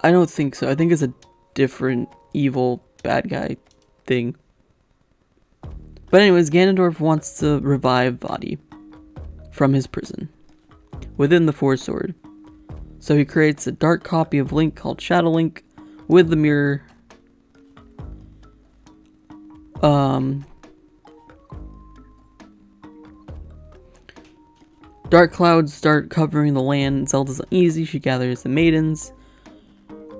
I don't think so. I think it's a different evil bad guy thing. But anyways, Ganondorf wants to revive Vaati from his prison within the Four Sword. So he creates a dark copy of Link called Shadow Link with the mirror. Dark clouds start covering the land. Zelda's uneasy. She gathers the maidens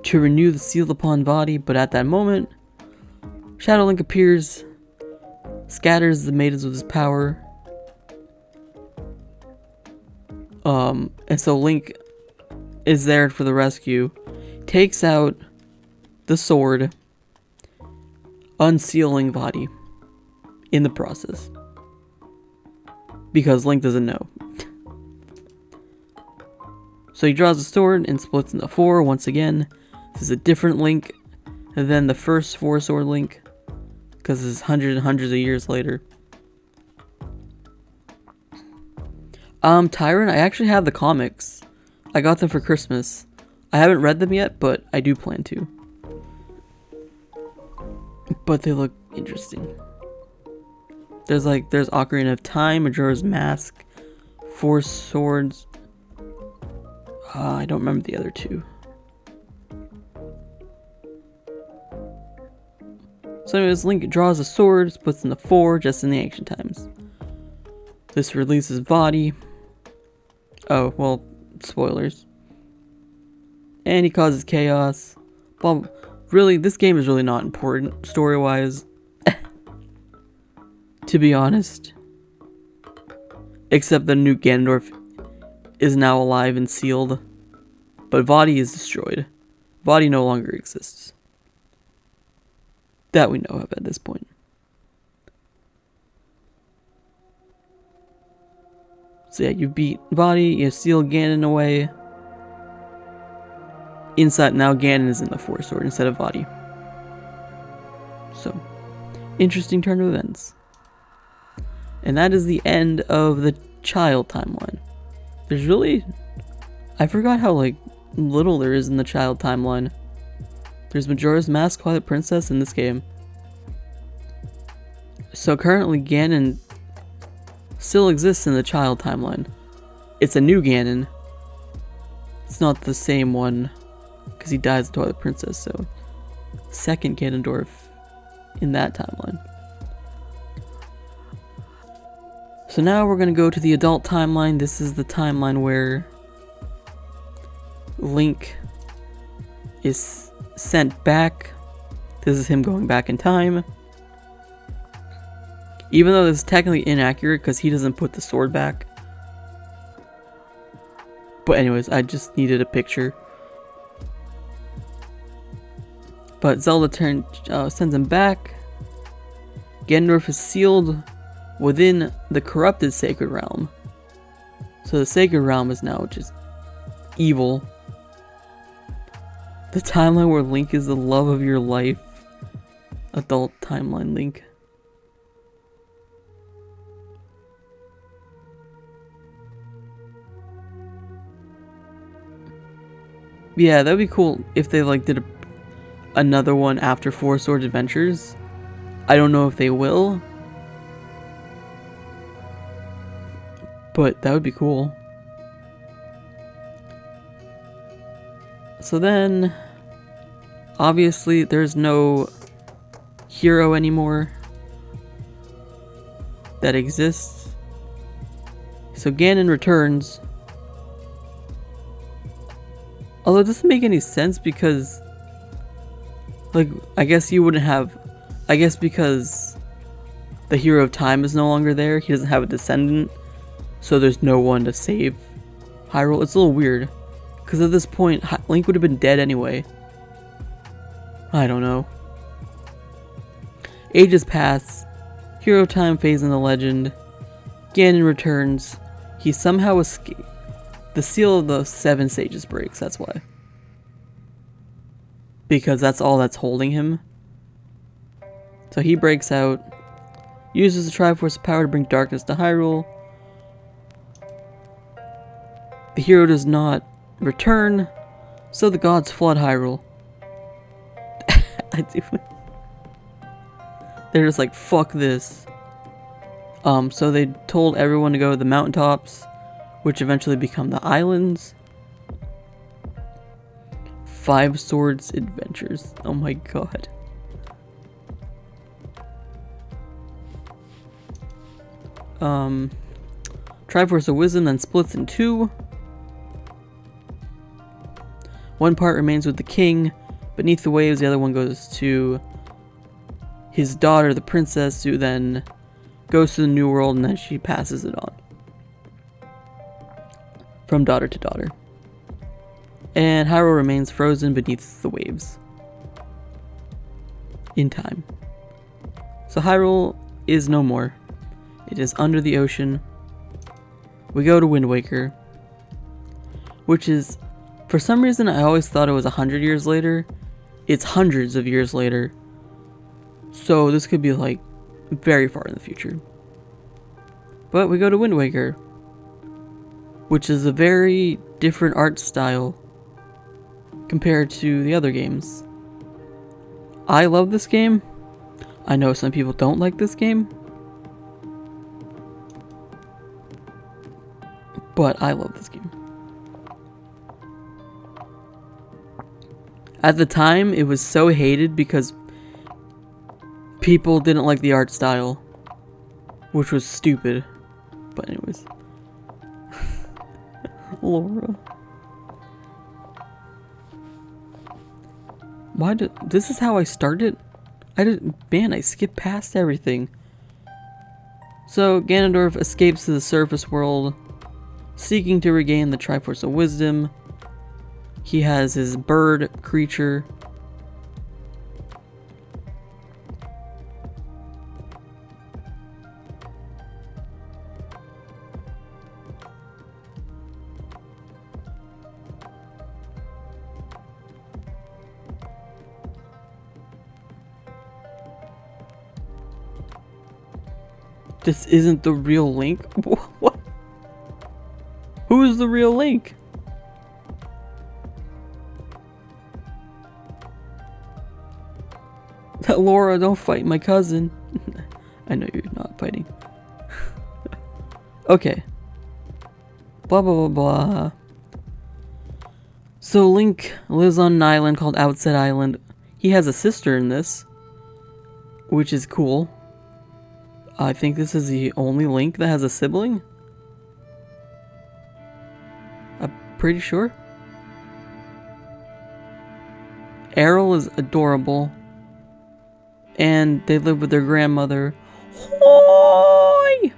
to renew the seal upon Vaati, but at that moment, Shadow Link appears, scatters the maidens with his power. And so Link is there for the rescue, takes out the sword, unsealing Vaati in the process. Because Link doesn't know. So he draws the sword and splits into four once again. This is a different Link than the first Four Sword Link, because this is hundreds and hundreds of years later. Tyrant, I actually have the comics. I got them for Christmas. I haven't read them yet, but I do plan to. But they look interesting. There's Ocarina of Time, Majora's Mask, Four Swords. I don't remember the other two. So anyways, Link draws a sword, splits into four, just in the ancient times. This releases Vaati. Oh, well, spoilers. And he causes chaos. Well, really, this game is really not important, story-wise. To be honest. Except the new Ganondorf is now alive and sealed. But Vaati is destroyed. Vaati no longer exists. That we know of at this point. So yeah, you beat Vaati, you seal Ganon away. Inside now, Ganon is in the Four Sword instead of Vaati. So, interesting turn of events. And that is the end of the child timeline. There's really... I forgot how, little there is in the child timeline. There's Majora's Mask, Twilight Princess in this game. So currently Ganon still exists in the child timeline. It's a new Ganon. It's not the same one, because he dies as Twilight Princess, so... Second Ganondorf in that timeline. So now we're going to go to the adult timeline. This is the timeline where Link is sent back. This is him going back in time. Even though this is technically inaccurate because he doesn't put the sword back. But anyways, I just needed a picture. But Zelda sends him back. Ganondorf is sealed within the corrupted Sacred Realm. So the Sacred Realm is now just evil. The timeline where Link is the love of your life. Adult timeline Link. Yeah, that'd be cool if they like did another one after Four Swords Adventures. I don't know if they will, but that would be cool. So then, obviously, there's no hero anymore that exists. So Ganon returns. Although it doesn't make any sense because, like, I guess you wouldn't have, I guess because the Hero of Time is no longer there, he doesn't have a descendant, so there's no one to save Hyrule. It's a little weird, because at this point, Link would have been dead anyway. I don't know. Ages pass, Hero of Time fades into legend, Ganon returns, he somehow escaped. The seal of the 7 sages breaks, that's why. Because that's all that's holding him. So he breaks out, uses the Triforce power to bring darkness to Hyrule. The hero does not return, so the gods flood Hyrule. They're just like, fuck this. So they told everyone to go to the mountaintops, which eventually become the islands. 5 Swords Adventures. Oh my god. Triforce of Wisdom then splits in 2. One part remains with the king beneath the waves, the other one goes to his daughter, the princess, who then goes to the new world and then she passes it on. From daughter to daughter. And Hyrule remains frozen beneath the waves. In time. So Hyrule is no more. It is under the ocean. We go to Wind Waker. Which is, for some reason I always thought it was 100 years later. It's hundreds of years later. So this could be like very far in the future. But we go to Wind Waker, which is a very different art style compared to the other games. I love this game. I know some people don't like this game, but I love this game. At the time, it was so hated because people didn't like the art style, which was stupid. But anyways. Laura. Why did this is how I started? I skipped past everything. So Ganondorf escapes to the surface world, seeking to regain the Triforce of Wisdom. He has his bird creature. This isn't the real Link? What? Who is the real Link? Laura, don't fight my cousin. I know you're not fighting. Okay. Blah blah blah blah. So Link lives on an island called Outset Island. He has a sister in this, which is cool. I think this is the only Link that has a sibling. I'm pretty sure. Errol is adorable. And they live with their grandmother. Hoi!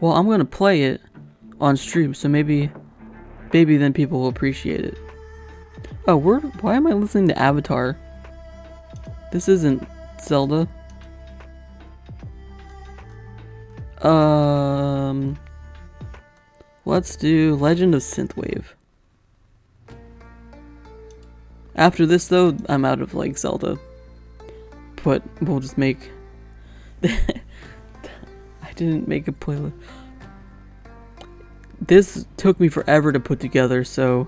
Well, I'm gonna play it on stream, so maybe then people will appreciate it. Oh, why am I listening to Avatar? This isn't Zelda. Let's do Legend of Synthwave. After this though, I'm out of like Zelda. But we'll just make I didn't make a playlist. This took me forever to put together, so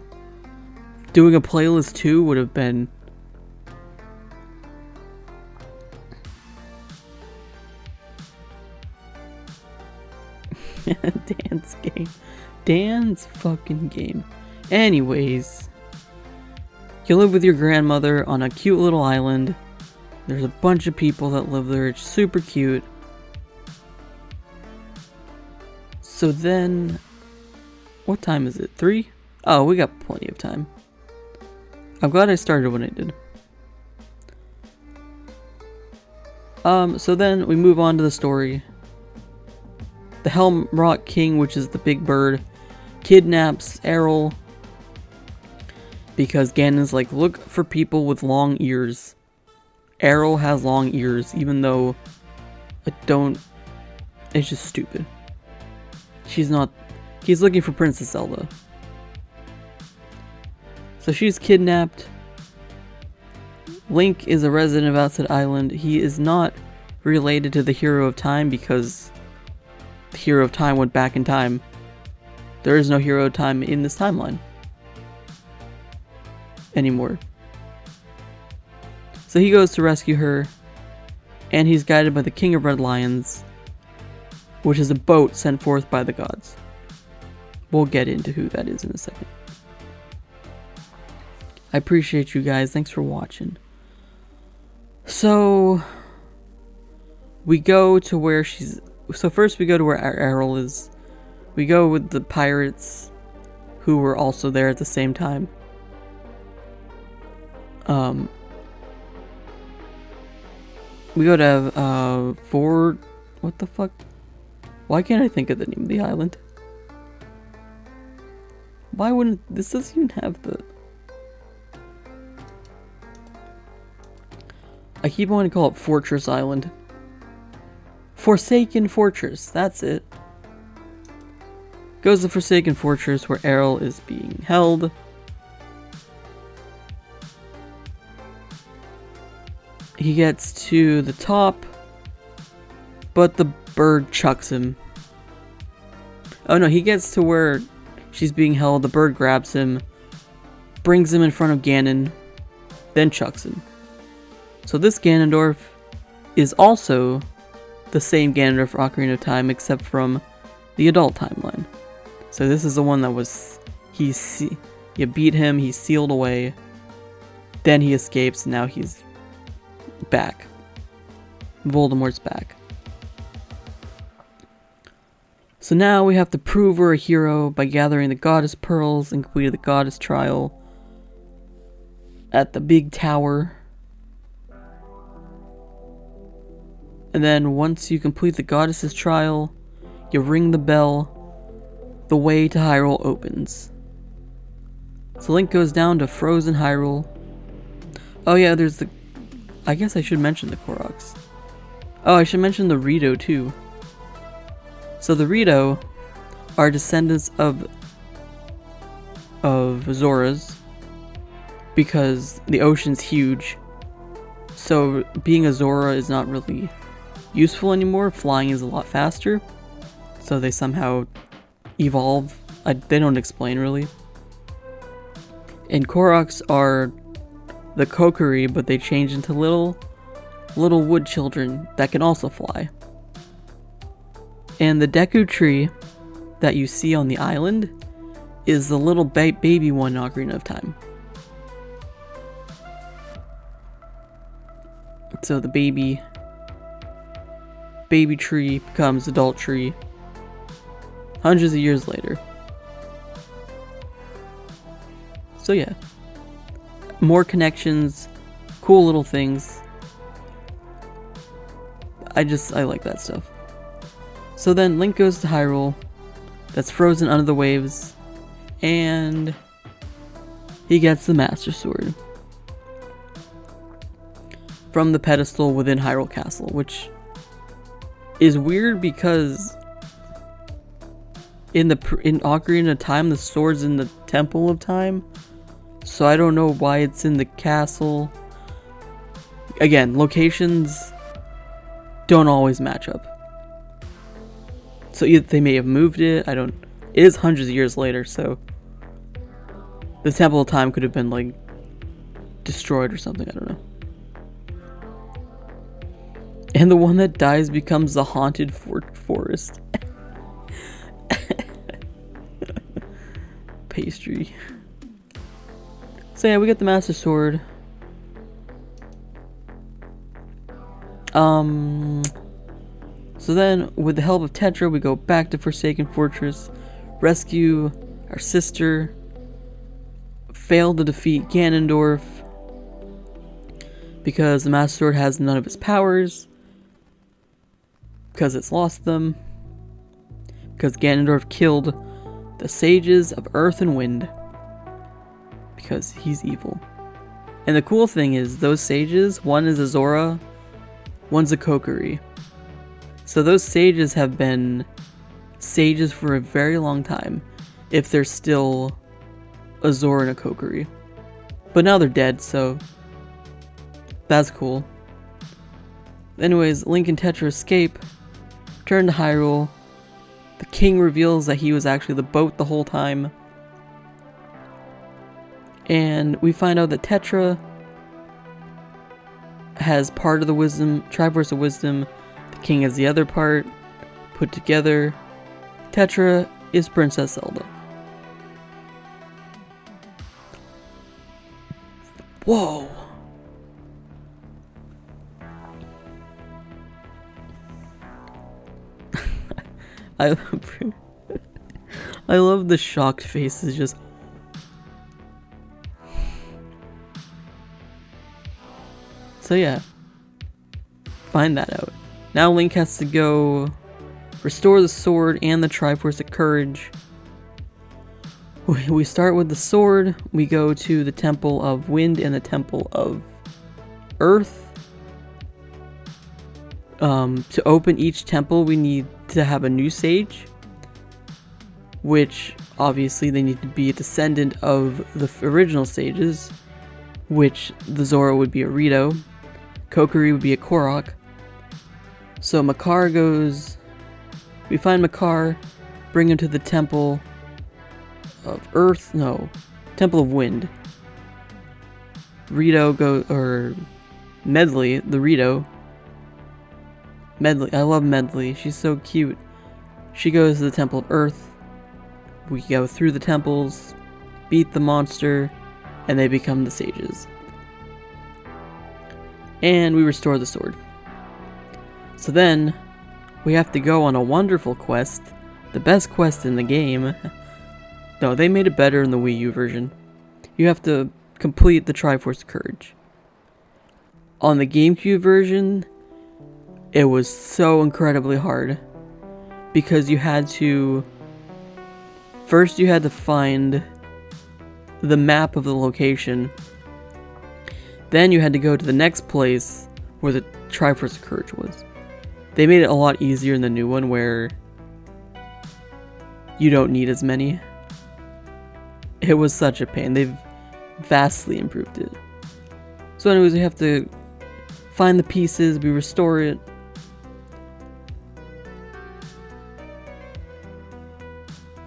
doing a playlist too would have been Dan's game. Dan's fucking game. Anyways, you live with your grandmother on a cute little island. There's a bunch of people that live there. It's super cute. So then, what time is it? 3? Oh, we got plenty of time. I'm glad I started when I did. So then we move on to the story. The Helm Rock King, which is the big bird, kidnaps Errol because Ganon's like, look for people with long ears. Errol has long ears, even though I don't. It's just stupid. She's not. He's looking for Princess Zelda. So she's kidnapped. Link is a resident of Outset Island. He is not related to the Hero of Time because the Hero of Time went back in time. There is no Hero of Time in this timeline anymore. So he goes to rescue her, and he's guided by the King of Red Lions, which is a boat sent forth by the gods. We'll get into who that is in a second. I appreciate you guys. Thanks for watching. So we go to where she's. So first we go to where Errol is. We go with the pirates who were also there at the same time. We go to Ford. What the fuck? Why can't I think of the name of the island? Why wouldn't this doesn't even have the? I keep wanting to call it Fortress Island. Forsaken Fortress, that's it. Goes to Forsaken Fortress where Errol is being held. He gets to the top, but the bird chucks him. Oh no, he gets to where she's being held, the bird grabs him, brings him in front of Ganon, then chucks him. So this Ganondorf is also the same Ganondorf Ocarina of Time, except from the adult timeline. So this is the one that was, you beat him, he's sealed away, then he escapes, and now he's back. Voldemort's back. So now we have to prove we're a hero by gathering the Goddess Pearls and completing the Goddess Trial at the big tower. And then once you complete the Goddess's Trial, you ring the bell, the way to Hyrule opens. So Link goes down to frozen Hyrule. Oh yeah, there's the... I guess I should mention the Koroks. Oh, I should mention the Rito too. So the Rito are descendants of Zoras because the ocean's huge. So being a Zora is not really useful anymore. Flying is a lot faster. So they somehow evolve. They don't explain really. And Koroks are the Kokiri, but they change into little wood children that can also fly. And the Deku tree that you see on the island is the little baby one in Ocarina of Time. So the baby tree becomes adult tree hundreds of years later. So yeah, more connections, cool little things. I like that stuff. So then Link goes to Hyrule, that's frozen under the waves, and he gets the Master Sword. from the pedestal within Hyrule Castle, which is weird because in Ocarina of Time, the sword's in the Temple of Time, so I don't know why it's in the castle. Again, locations don't always match up. So either they may have moved it, it is hundreds of years later, so the Temple of Time could have been like destroyed or something, I don't know. And the one that dies becomes the haunted forest. Pastry. So yeah, we get the Master Sword. So then, with the help of Tetra, we go back to Forsaken Fortress, rescue our sister, fail to defeat Ganondorf, because the Master Sword has none of its powers, because it's lost them, because Ganondorf killed the sages of Earth and Wind, because he's evil. And the cool thing is, those sages, one is a Zora, one's a Kokiri. So those sages have been sages for a very long time, if they're still a Zora and a Kokiri. But now they're dead, so that's cool. Anyways, Link and Tetra escape, return to Hyrule. The king reveals that he was actually the boat the whole time. And we find out that Tetra has part of the wisdom, Triforce of Wisdom. The king has the other part, put together. Tetra is Princess Zelda. Whoa! I love the shocked faces, just... So yeah, find that out. Now Link has to go restore the sword and the Triforce of Courage. We start with the sword, we go to the Temple of Wind and the Temple of Earth. To open each temple, we need to have a new sage, which obviously they need to be a descendant of the original sages, which the Zora would be a Rito, Kokiri would be a Korok. So Makar goes, we find Makar, bring him to the Temple of Earth, no, Temple of Wind. Rito or Medley, the Rito. Medley, I love Medley, she's so cute. She goes to the Temple of Earth. We go through the temples, beat the monster, and they become the sages. And we restore the sword. So then, we have to go on a wonderful quest, the best quest in the game. No, they made it better in the Wii U version. You have to complete the Triforce of Courage. On the GameCube version, it was so incredibly hard, because you had to... First you had to find the map of the location, then you had to go to the next place where the Triforce of Courage was. They made it a lot easier in the new one, where you don't need as many. It was such a pain. They've vastly improved it. So anyways, we have to find the pieces, we restore it.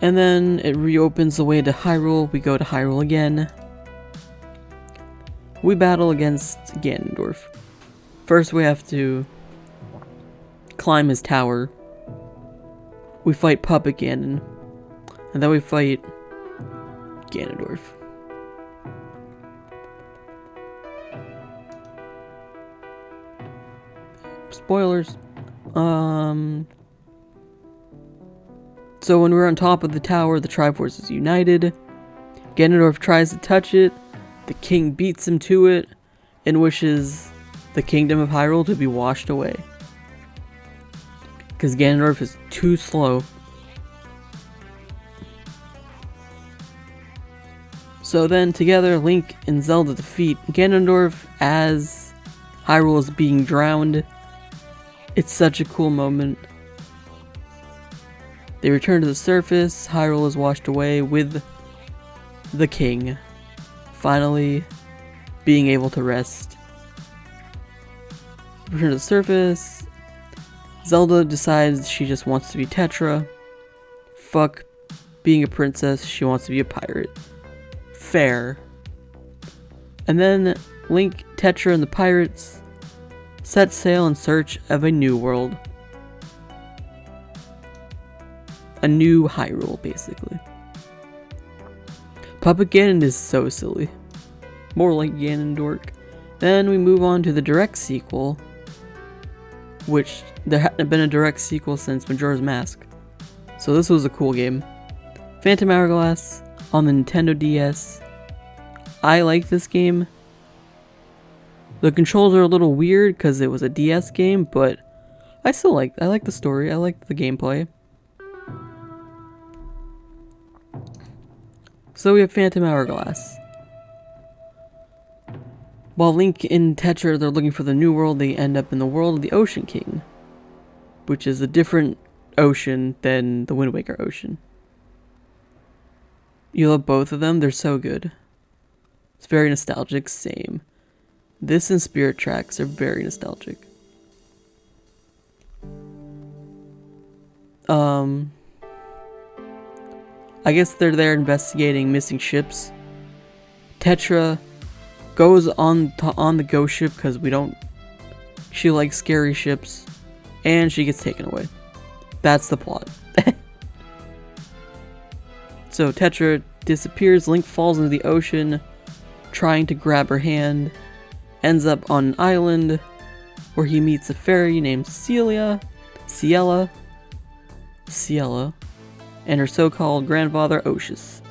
And then it reopens the way to Hyrule. We go to Hyrule again. We battle against Ganondorf. First we have to climb his tower. We fight Puppet Ganon. And then we fight Ganondorf. Spoilers. So when we're on top of the tower, the Triforce is united. Ganondorf tries to touch it. The king beats him to it and wishes the kingdom of Hyrule to be washed away, because Ganondorf is too slow. So then together, Link and Zelda defeat Ganondorf as Hyrule is being drowned. It's such a cool moment. They return to the surface. Hyrule is washed away with the king finally being able to rest. Return to the surface. Zelda decides she just wants to be Tetra. Fuck being a princess, she wants to be a pirate. Fair. And then Link, Tetra, and the pirates set sail in search of a new world. A new Hyrule, basically. Puppet Ganon is so silly. More like Ganondorf. Then we move on to the direct sequel, which there hadn't been a direct sequel since Majora's Mask. So this was a cool game. Phantom Hourglass on the Nintendo DS. I like this game. The controls are a little weird because it was a DS game, but I like the story. I like the gameplay. So we have Phantom Hourglass. While Link and Tetra, they're looking for the new world, they end up in the world of the Ocean King, which is a different ocean than the Wind Waker ocean. You love both of them, they're so good. It's very nostalgic, same. This and Spirit Tracks are very nostalgic. I guess they're there investigating missing ships. Tetra goes on the ghost ship because she likes scary ships, and she gets taken away. That's the plot. So Tetra disappears, Link falls into the ocean, trying to grab her hand, ends up on an island where he meets a fairy named Ciela, and her so-called grandfather Oshus.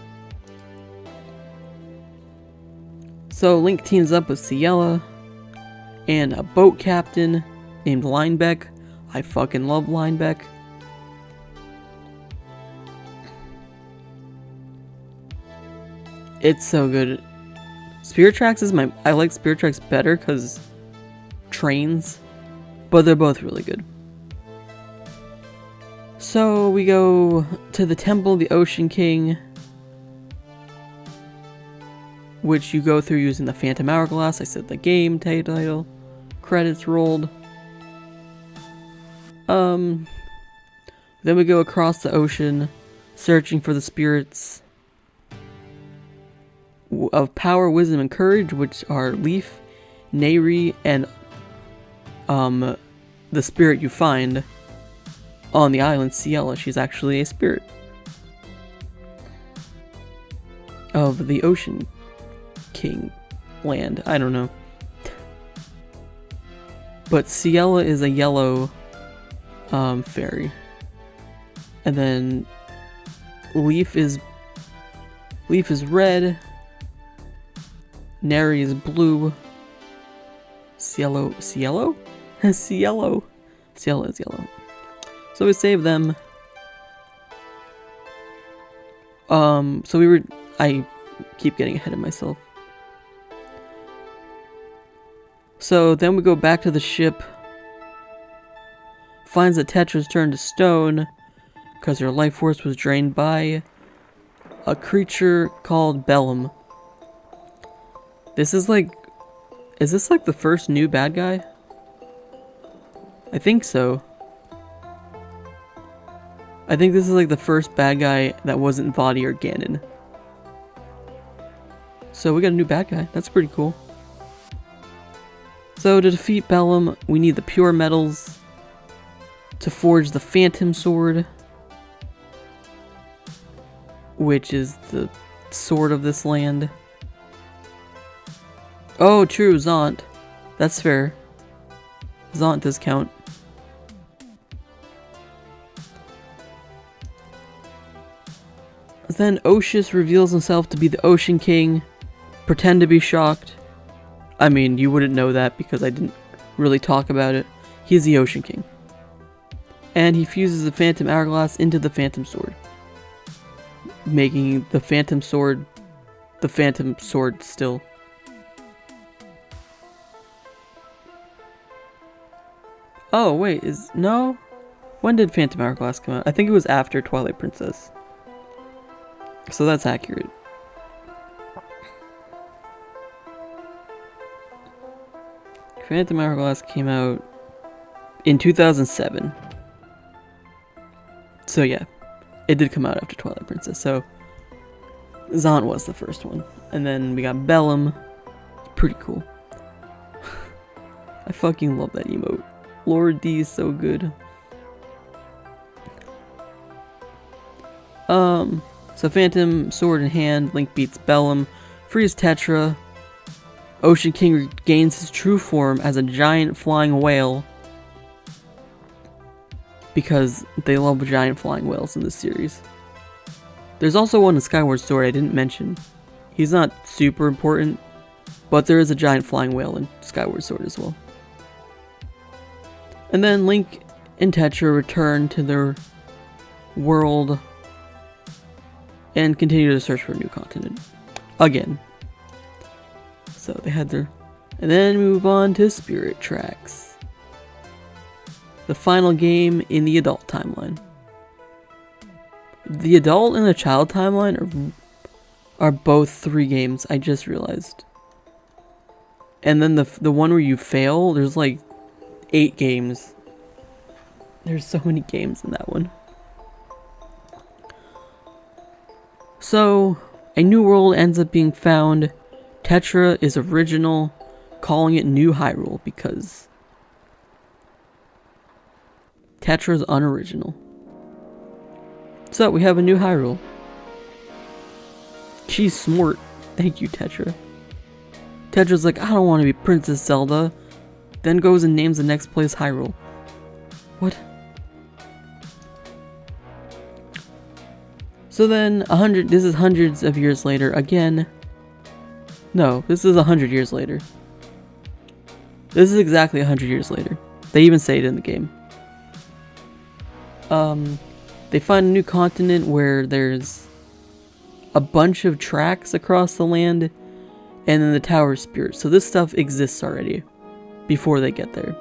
So Link teams up with Ciela and a boat captain named Linebeck. I fucking love Linebeck. It's so good. Spirit Tracks is I like Spirit Tracks better because trains, but they're both really good. So we go to the Temple of the Ocean King, which you go through using the Phantom Hourglass. I said the game title. Credits rolled. Then we go across the ocean, searching for the spirits of power, wisdom, and courage, which are Leaf, Nayri, and the spirit you find on the island, Ciela. She's actually a spirit of the Ocean King land. I don't know. But Ciela is a yellow fairy. And then Leaf is red. Neri is blue. Ciela is yellow. So we save them. I keep getting ahead of myself. So then we go back to the ship. Finds that Tetra's turned to stone because her life force was drained by a creature called Bellum. Is this like the first new bad guy? I think so. I think this is like the first bad guy that wasn't Vaati or Ganon. So we got a new bad guy. That's pretty cool. So to defeat Bellum, we need the pure metals to forge the Phantom Sword, which is the sword of this land. Oh, true, Zaunt. That's fair. Zaunt does count. Then Oshus reveals himself to be the Ocean King. Pretend to be shocked. I mean, you wouldn't know that because I didn't really talk about it. He's the Ocean King. And he fuses the Phantom Hourglass into the Phantom Sword, making the Phantom Sword still. Oh, wait, no? When did Phantom Hourglass come out? I think it was after Twilight Princess. So that's accurate. Phantom Hourglass came out in 2007. So yeah, it did come out after Twilight Princess. So Zant was the first one. And then we got Bellum. Pretty cool. I fucking love that emote. Lord D is so good. So Phantom, sword in hand, Link beats Bellum, frees Tetra. Ocean King regains his true form as a giant flying whale. Because they love giant flying whales in this series. There's also one in Skyward Sword I didn't mention. He's not super important, but there is a giant flying whale in Skyward Sword as well. And then Link and Tetra return to their world and continue to search for a new continent. Again. So they had their... And then move on to Spirit Tracks. The final game in the adult timeline. The adult and the child timeline are both 3 games, I just realized. And then the one where you fail, there's like 8 games. There's so many games in that one. So, a new world ends up being found. Tetra is original, calling it New Hyrule because Tetra's unoriginal. So, we have a new Hyrule. She's smart. Thank you, Tetra. Tetra's like, I don't want to be Princess Zelda. Then goes and names the next place Hyrule. What? So then, this is hundreds of years later again. No, this is 100 years later. This is exactly 100 years later. They even say it in the game. They find a new continent where there's a bunch of tracks across the land, and then the Tower of Spirits. So this stuff exists already before they get there.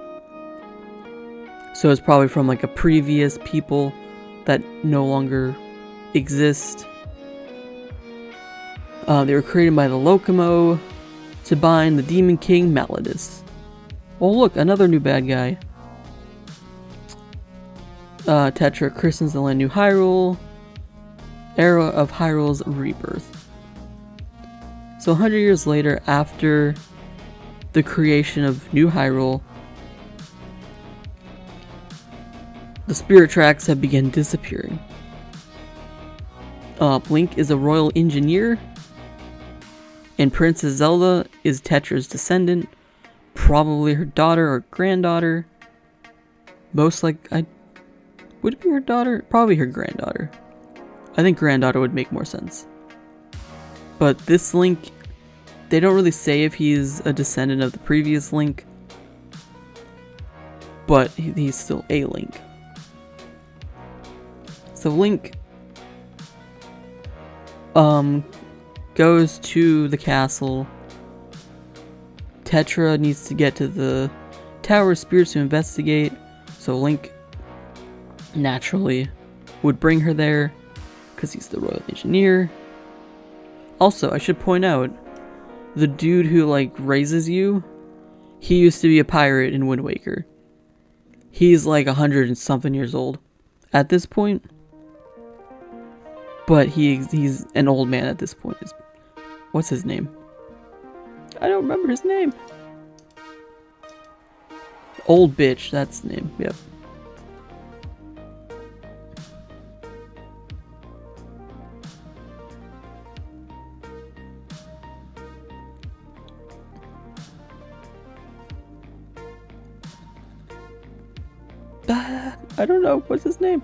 So it's probably from like a previous people that no longer exist. They were created by the Locomo to bind the Demon King Malladus. Oh look, another new bad guy. Tetra christens the land New Hyrule. Era of Hyrule's rebirth. So 100 years later, after the creation of New Hyrule, the spirit tracks have begun disappearing. Link is a royal engineer, and Princess Zelda is Tetra's descendant, probably her daughter or granddaughter. Would it be her daughter? Probably her granddaughter. I think granddaughter would make more sense. But this Link, they don't really say if he's a descendant of the previous Link, but he's still a Link. So Link goes to the castle. Tetra needs to get to the Tower of Spirits to investigate, so Link naturally would bring her there because he's the royal engineer. Also, I should point out, the dude who like raises you, he used to be a pirate in Wind Waker. He's like 100 and something years old at this point. But he's an old man at this point. What's his name? I don't remember his name. Old bitch, that's the name. Yep. I don't know. What's his name?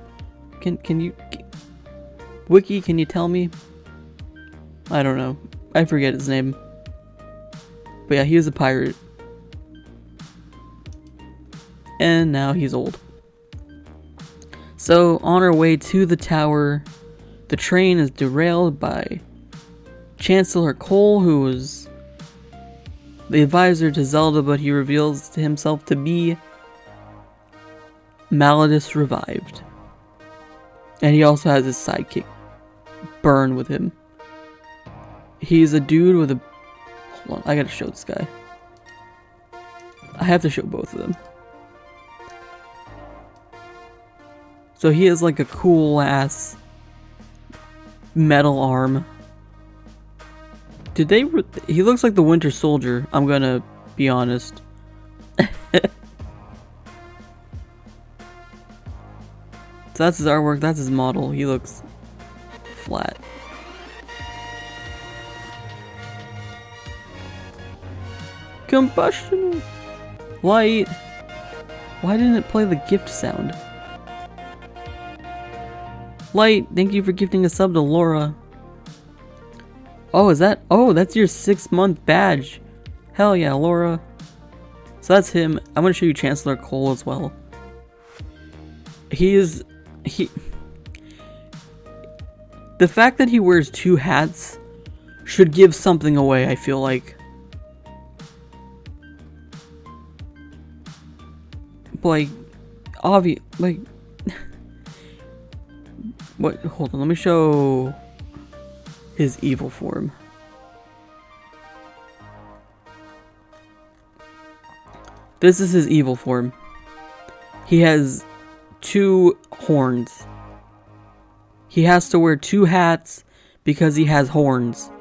Can you... Wiki, can you tell me? I don't know. I forget his name. But yeah, he was a pirate. And now he's old. So, on our way to the tower, the train is derailed by Chancellor Cole, who was the advisor to Zelda, but he reveals to himself to be Malladus revived. And he also has his sidekick, Burn, with him. He's a dude with a... Hold on, I gotta show this guy. I have to show both of them. So he has like a cool ass metal arm. Did they... He looks like the Winter Soldier, I'm gonna be honest. So that's his artwork, that's his model. He looks flat. Combustion! Light! Why didn't it play the gift sound? Light, thank you for gifting a sub to Laura. Oh, is that? Oh, that's your 6-month badge. Hell yeah, Laura. So that's him. I'm gonna show you Chancellor Cole as well. The fact that he wears 2 hats should give something away, I feel like. Like, obvious, like... What? Hold on, let me show his evil form. This is his evil form. He has 2 horns. He has to wear 2 hats because he has horns.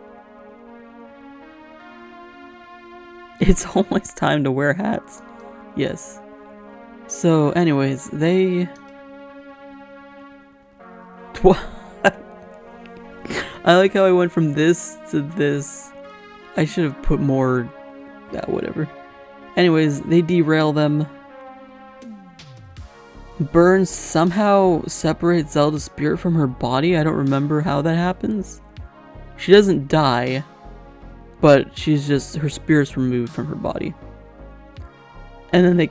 It's almost time to wear hats. Yes. So, anyways, they... I like how I went from this to this. I should have put more... whatever. Anyways, they derail them. Burn somehow separates Zelda's spirit from her body. I don't remember how that happens. She doesn't die, but she's just... her spirit's removed from her body. And then they...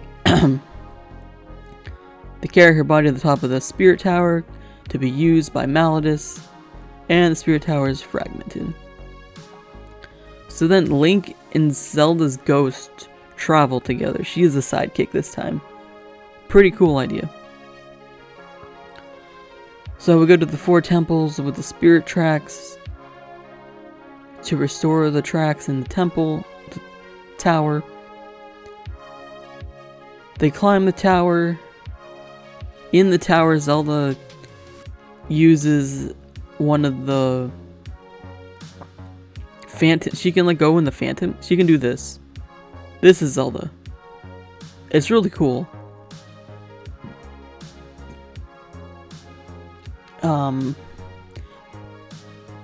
they carry her body to the top of the spirit tower to be used by Malladus, and the spirit tower is fragmented. So then Link and Zelda's ghost travel together. She is the sidekick this time. Pretty cool idea. So we go to the 4 temples with the spirit tracks to restore the tracks in the temple, the tower. They climb the tower. In the tower, Zelda uses one of the phantom. She can like go in the phantom. She can do this. This is Zelda. It's really cool.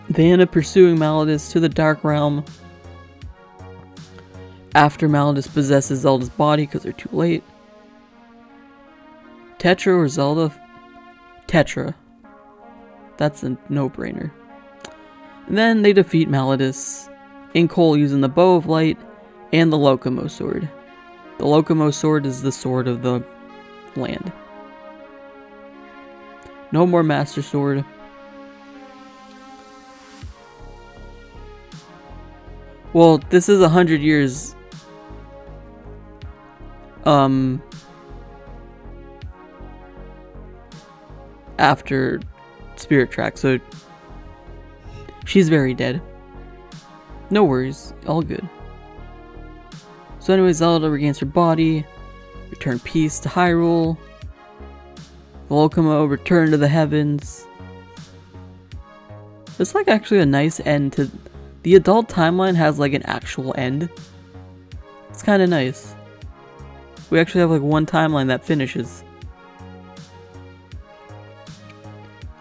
They end up pursuing Malladus to the Dark Realm after Malladus possesses Zelda's body because they're too late. Tetra or Zelda? Tetra. That's a no-brainer. And then they defeat Malladus in Cole using the Bow of Light and the Locomo Sword. The Locomo Sword is the sword of the land. No more Master Sword. Well, this is 100 years after Spirit Track, so she's very dead. No worries, all good. So anyway, Zelda regains her body, return peace to Hyrule. The Locomo return to the heavens. It's like actually a nice end to... The adult timeline has like an actual end. It's kind of nice. We actually have like one timeline that finishes.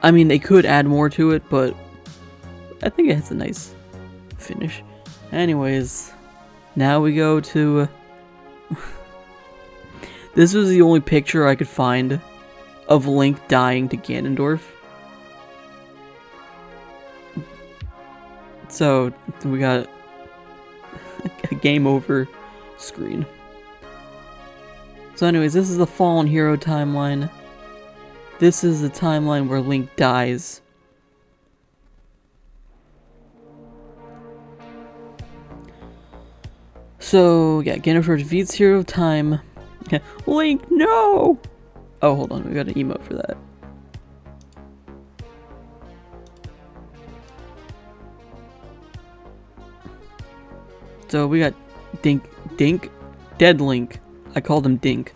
I mean, they could add more to it, but I think it has a nice finish. Anyways, now we go to... This was the only picture I could find of Link dying to Ganondorf. So, we got a game over screen. So anyways, this is the Fallen Hero timeline. This is the timeline where Link dies. So, yeah, Ganondorf defeats Hero of Time. Link, no! Oh, hold on, we got an emote for that. So we got Dink, Dead Link. I called him Dink.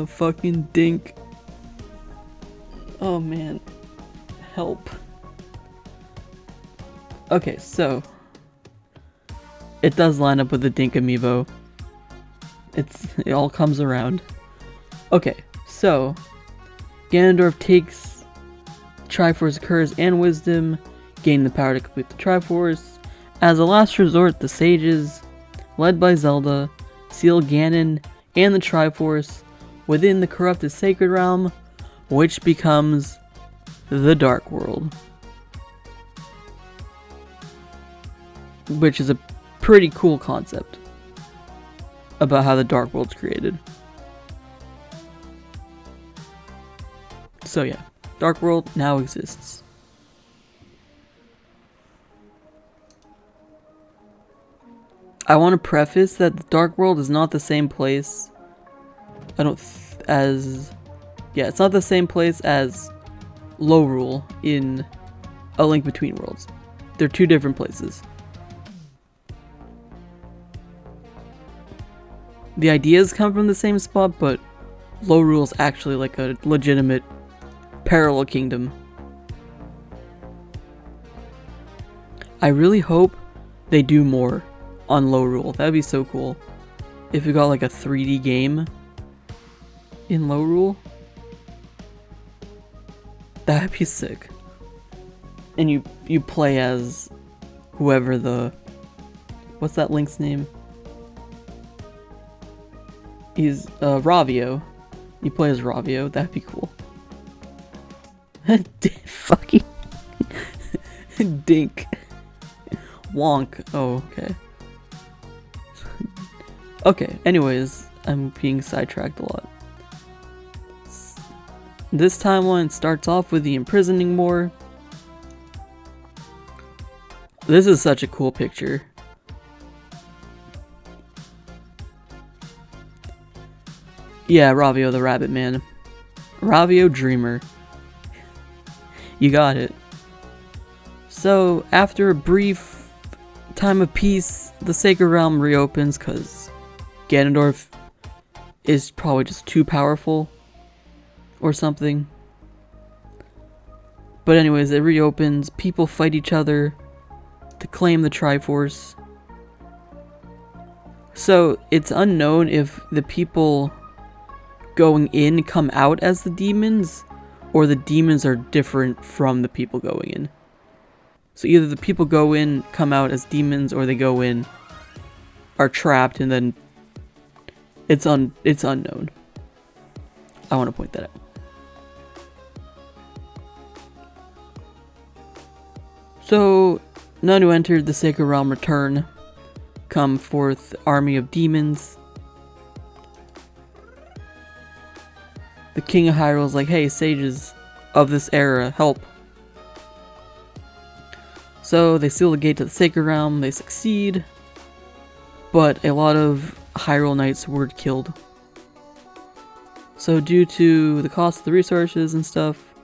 Fucking Dink. Oh man. Help. Okay, so it does line up with the Dink amiibo. It all comes around. Okay, so Ganondorf takes Triforce Curse and Wisdom, gain the power to complete the Triforce. As a last resort, the sages, led by Zelda, seal Ganon and the Triforce within the corrupted Sacred Realm, which becomes the Dark World. Which is a pretty cool concept about how the Dark World's created. So yeah, Dark World now exists. I want to preface that the Dark World is not the same place. It's not the same place as Lorule in A Link Between Worlds. They're two different places. The ideas come from the same spot, but Lorule's actually like a legitimate parallel kingdom. I really hope they do more on Lorule. That'd be so cool. If we got like a 3D game in Lorule, that'd be sick. And you play as whoever what's that Link's name? He's Ravio. You play as Ravio. That'd be cool. Fucking Dink. Wonk. Oh, okay. Okay, anyways, I'm being sidetracked a lot. This timeline starts off with the imprisoning war. This is such a cool picture. Yeah, Ravio the Rabbit Man. Ravio Dreamer. You got it. So, after a brief time of peace, the Sacred Realm reopens because Ganondorf is probably just too powerful or something. But anyways, it reopens. People fight each other to claim the Triforce. So, it's unknown if the people going in come out as the demons, or the demons are different from the people going in. So either the people go in, come out as demons, or they go in, are trapped, and then it's unknown. I want to point that out. So, none who entered the Sacred Realm return. Come forth, army of demons. The King of Hyrule is like, hey, sages of this era, help. So they seal the gate to the Sacred Realm, they succeed, but a lot of Hyrule Knights were killed. So due to the cost of the resources and stuff,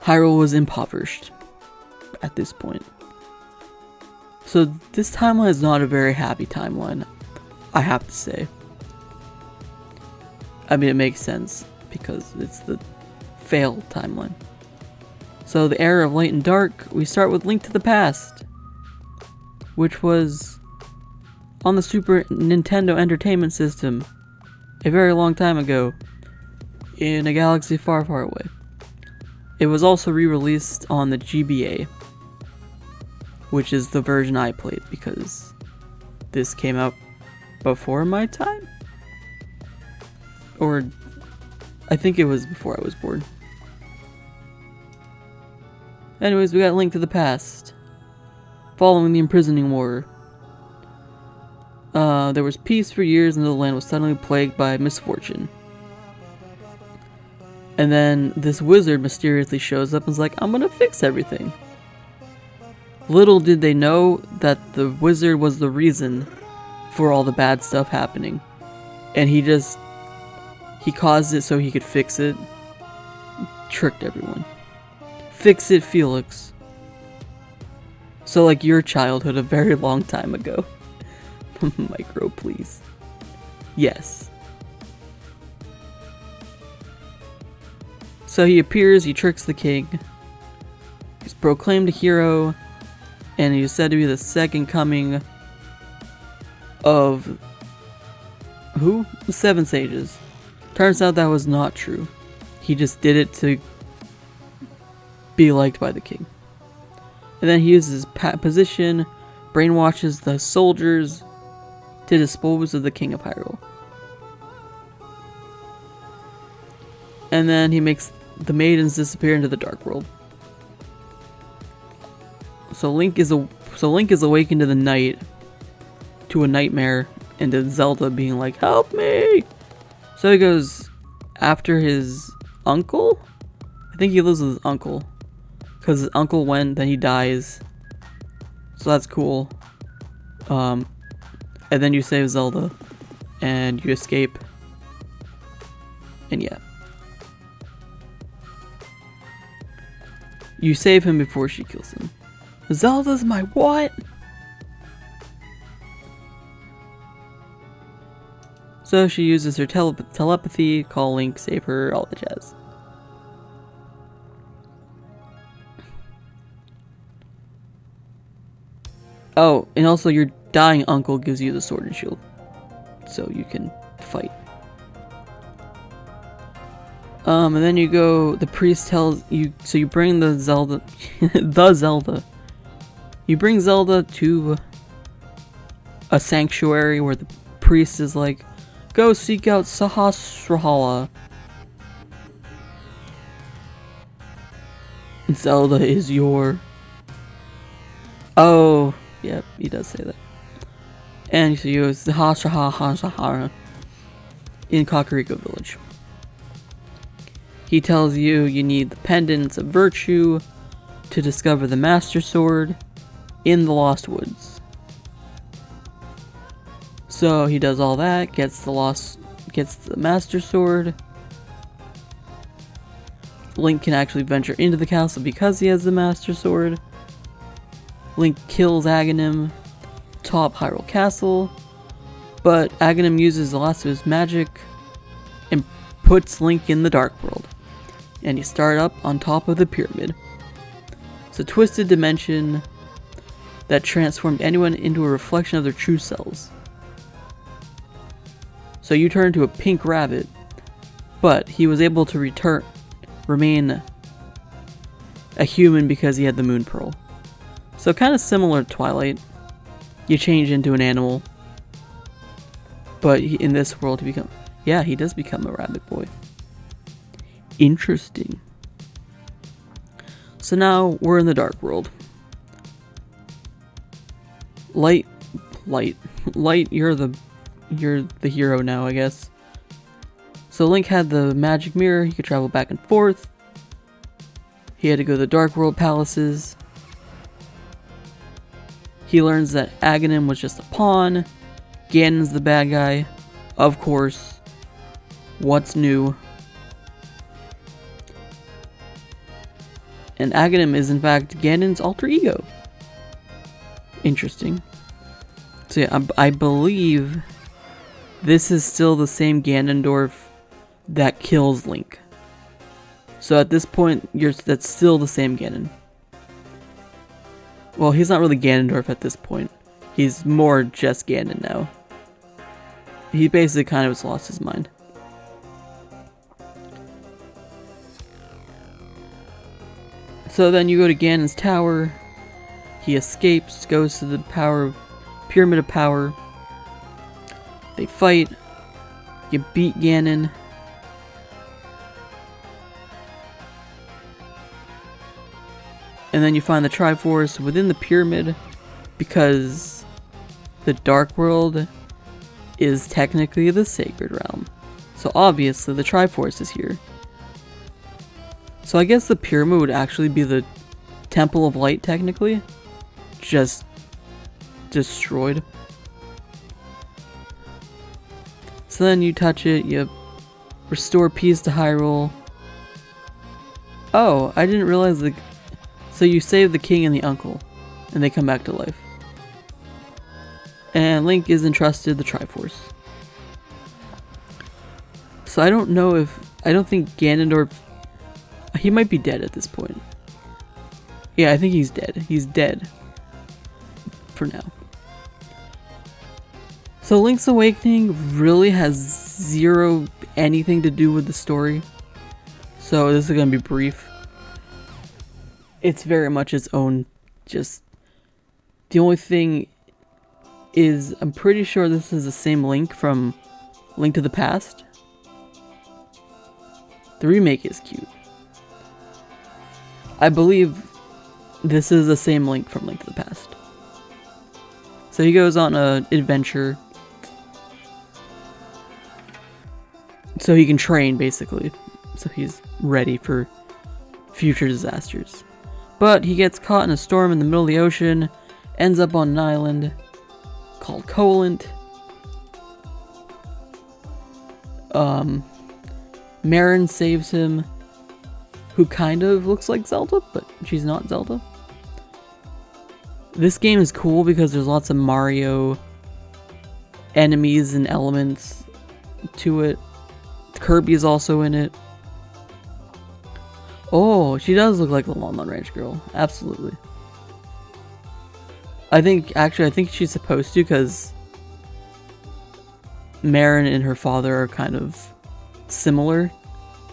Hyrule was impoverished at this point. So this timeline is not a very happy timeline, I have to say. I mean, it makes sense, because it's the failed timeline. So, the era of light and dark, we start with Link to the Past, which was on the Super Nintendo Entertainment System a very long time ago, in a galaxy far, far away. It was also re-released on the GBA, which is the version I played, because this came out before my time? Or, I think it was before I was born. Anyways, we got Link to the Past. Following the imprisoning war, there was peace for years until the land was suddenly plagued by misfortune. And then this wizard mysteriously shows up and is like, I'm gonna fix everything. Little did they know that the wizard was the reason for all the bad stuff happening. And he caused it so he could fix it. Tricked everyone. Fix it, Felix. So like your childhood a very long time ago. Micro, please. Yes. So he appears, he tricks the king. He's proclaimed a hero, and he's said to be the second coming of who? The Seven Sages. Turns out that was not true. He just did it to be liked by the king. And then he uses his position, brainwashes the soldiers to dispose of the king of Hyrule. And then he makes the maidens disappear into the dark world. So Link is awakened to the night, to a nightmare, and to Zelda being like, "Help me!" So he goes after his uncle. I think he lives with his uncle, because his uncle went, then he dies. So that's cool. And then you save Zelda, and you escape. And yeah. You save him before she kills him. Zelda's my what? So she uses her telepathy, call Link, save her, all the jazz. Oh, and also your dying uncle gives you the sword and shield, so you can fight. And then you go, the priest tells you, so you bring the Zelda, you bring Zelda to a sanctuary where the priest is like, go seek out Sahasrahala. Zelda is your... Oh, yeah, he does say that. And so you use Sahasrahara in Kakariko Village. He tells you you need the pendants of virtue to discover the Master Sword in the Lost Woods. So he does all that, gets the Master Sword. Link can actually venture into the castle because he has the Master Sword. Link kills Aghanim, top Hyrule Castle, but Aghanim uses the last of his magic and puts Link in the Dark World. And you start up on top of the pyramid. It's a twisted dimension that transformed anyone into a reflection of their true selves. So you turn into a pink rabbit, but he was able to remain a human because he had the Moon Pearl. So kind of similar to Twilight. You change into an animal, but in this world he does become a rabbit boy. Interesting. So now we're in the Dark World. Light, you're the hero now, I guess. So Link had the magic mirror, he could travel back and forth. He had to go to the Dark World palaces. He learns that Aghanim was just a pawn. Ganon's the bad guy. Of course. What's new? And Aghanim is in fact Ganon's alter ego. Interesting. So yeah, I believe this is still the same Ganondorf that kills Link. So at this point, that's still the same Ganon. Well, he's not really Ganondorf at this point. He's more just Ganon now. He basically kind of has lost his mind. So then you go to Ganon's tower. He escapes, goes to the Pyramid of Power. They fight. You beat Ganon. And then you find the Triforce within the pyramid, because the Dark World is technically the Sacred Realm. So obviously the Triforce is here. So I guess the pyramid would actually be the Temple of Light, technically. just destroyed. So then you touch it, you restore peace to Hyrule. Oh, I didn't realize so you save the king and the uncle, and they come back to life. And Link is entrusted the Triforce. So I don't think Ganondorf, he might be dead at this point. Yeah, I think he's dead. He's dead. For now. So Link's Awakening really has zero anything to do with the story. So this is gonna be brief. It's very much its own, just... The only thing is, I'm pretty sure this is the same Link from Link to the Past. The remake is cute. I believe this is the same Link from Link to the Past. So he goes on an adventure. So he can train, basically. So he's ready for future disasters. But he gets caught in a storm in the middle of the ocean, ends up on an island called Colent. Marin saves him, who kind of looks like Zelda, but she's not Zelda. This game is cool because there's lots of Mario enemies and elements to it. Kirby is also in it. Oh, she does look like the Lon Lon Ranch girl. Absolutely. I think she's supposed to, because Marin and her father are kind of similar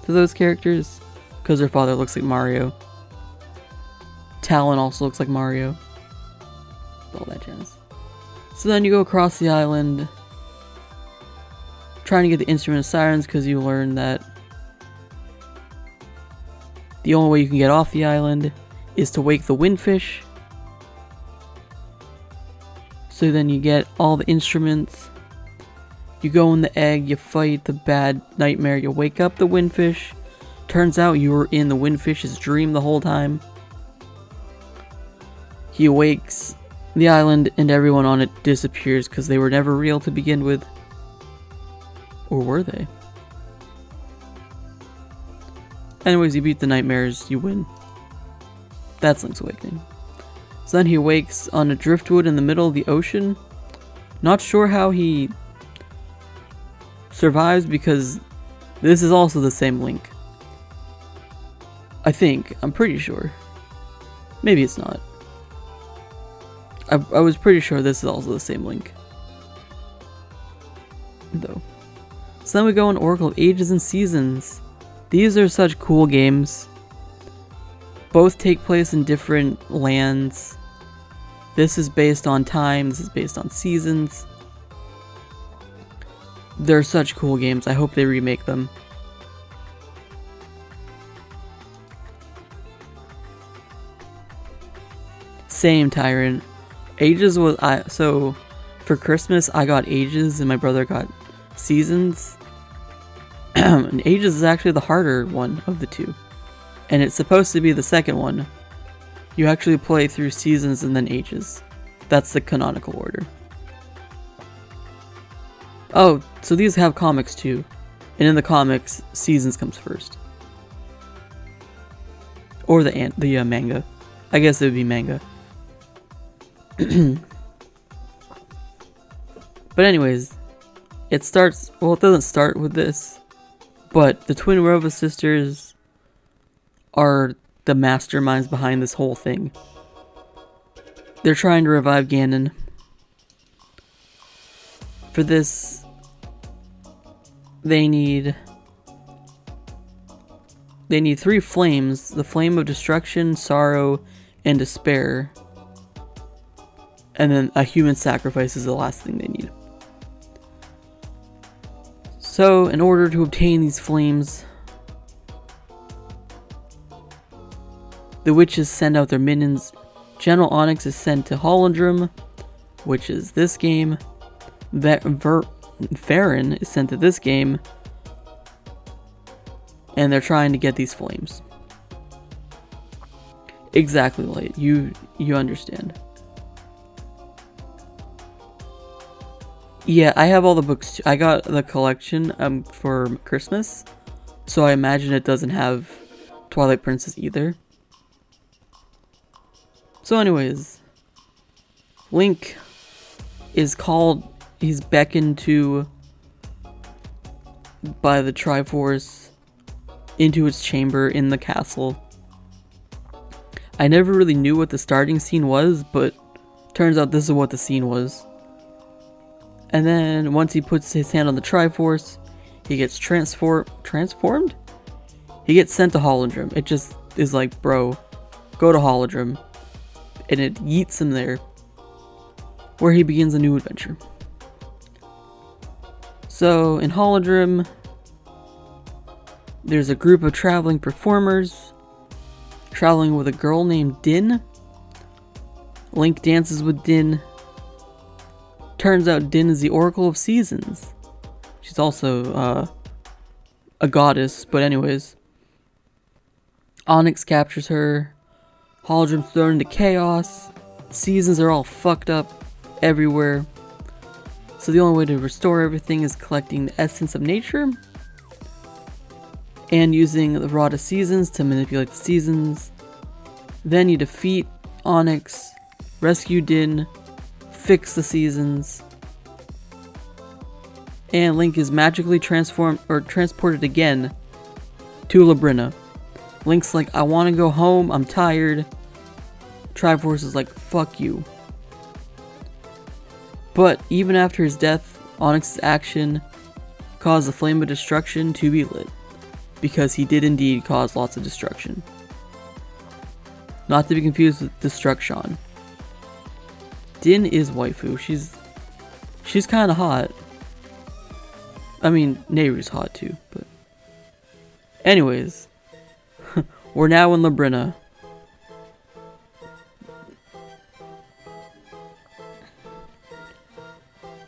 to those characters, because her father looks like Mario. Talon also looks like Mario. All that jazz. So then you go across the island, trying to get the Instrument of Sirens, because you learn that the only way you can get off the island is to wake the Windfish. So then you get all the instruments. You go in the egg, you fight the bad nightmare, you wake up the Windfish. Turns out you were in the Windfish's dream the whole time. He awakes the island and everyone on it disappears because they were never real to begin with. Or were they? Anyways, you beat the nightmares, you win. That's Link's Awakening. So then he wakes on a driftwood in the middle of the ocean. Not sure how he survives, because this is also the same Link. I think. I'm pretty sure. Maybe it's not. I was pretty sure this is also the same Link. Though. So then we go on Oracle of Ages and Seasons. These are such cool games. Both take place in different lands. This is based on time, this is based on seasons. They're such cool games, I hope they remake them. Same, Tyrant. Ages was, so for Christmas I got Ages and my brother got Seasons. And Ages is actually the harder one of the two. And it's supposed to be the second one. You actually play through Seasons and then Ages. That's the canonical order. Oh, so these have comics too. And in the comics, Seasons comes first. Or the manga. I guess it would be manga. But anyways, it starts, well, it doesn't start with this, but the twin Rova sisters are the masterminds behind this whole thing. They're trying to revive Ganon. For this, they need 3 flames: the flame of destruction, sorrow, and despair. And then a human sacrifice is the last thing they need. So, in order to obtain these flames, the witches send out their minions. General Onyx is sent to Hollandrum, which is this game. Farron is sent to this game. And they're trying to get these flames. Exactly, Light. You understand. Yeah, I have all the books too. I got the collection for Christmas, so I imagine it doesn't have Twilight Princess either. So anyways, Link is called, he's beckoned to by the Triforce into its chamber in the castle. I never really knew what the starting scene was, but turns out this is what the scene was. And then once he puts his hand on the Triforce, he gets transformed? He gets sent to Holodrum. It just is like, bro, go to Holodrum. And it yeets him there, where he begins a new adventure. So in Holodrum, there's a group of traveling performers traveling with a girl named Din. Link dances with Din. Turns out Din is the Oracle of Seasons. She's also a goddess, but anyways. Onyx captures her. Holodrum's thrown into chaos. Seasons are all fucked up everywhere. So the only way to restore everything is collecting the essence of nature and using the Rod of Seasons to manipulate the seasons. Then you defeat Onyx, rescue Din, fix the seasons, and Link is magically transformed or transported again to Labrina. Link's like, I want to go home, I'm tired. Triforce is like, fuck you. But even after his death, Onyx's action caused the Flame of Destruction to be lit, because he did indeed cause lots of destruction. Not to be confused with Destruction. Din is waifu. She's kind of hot. I mean, Nehru's hot too, but anyways, we're now in Labrina.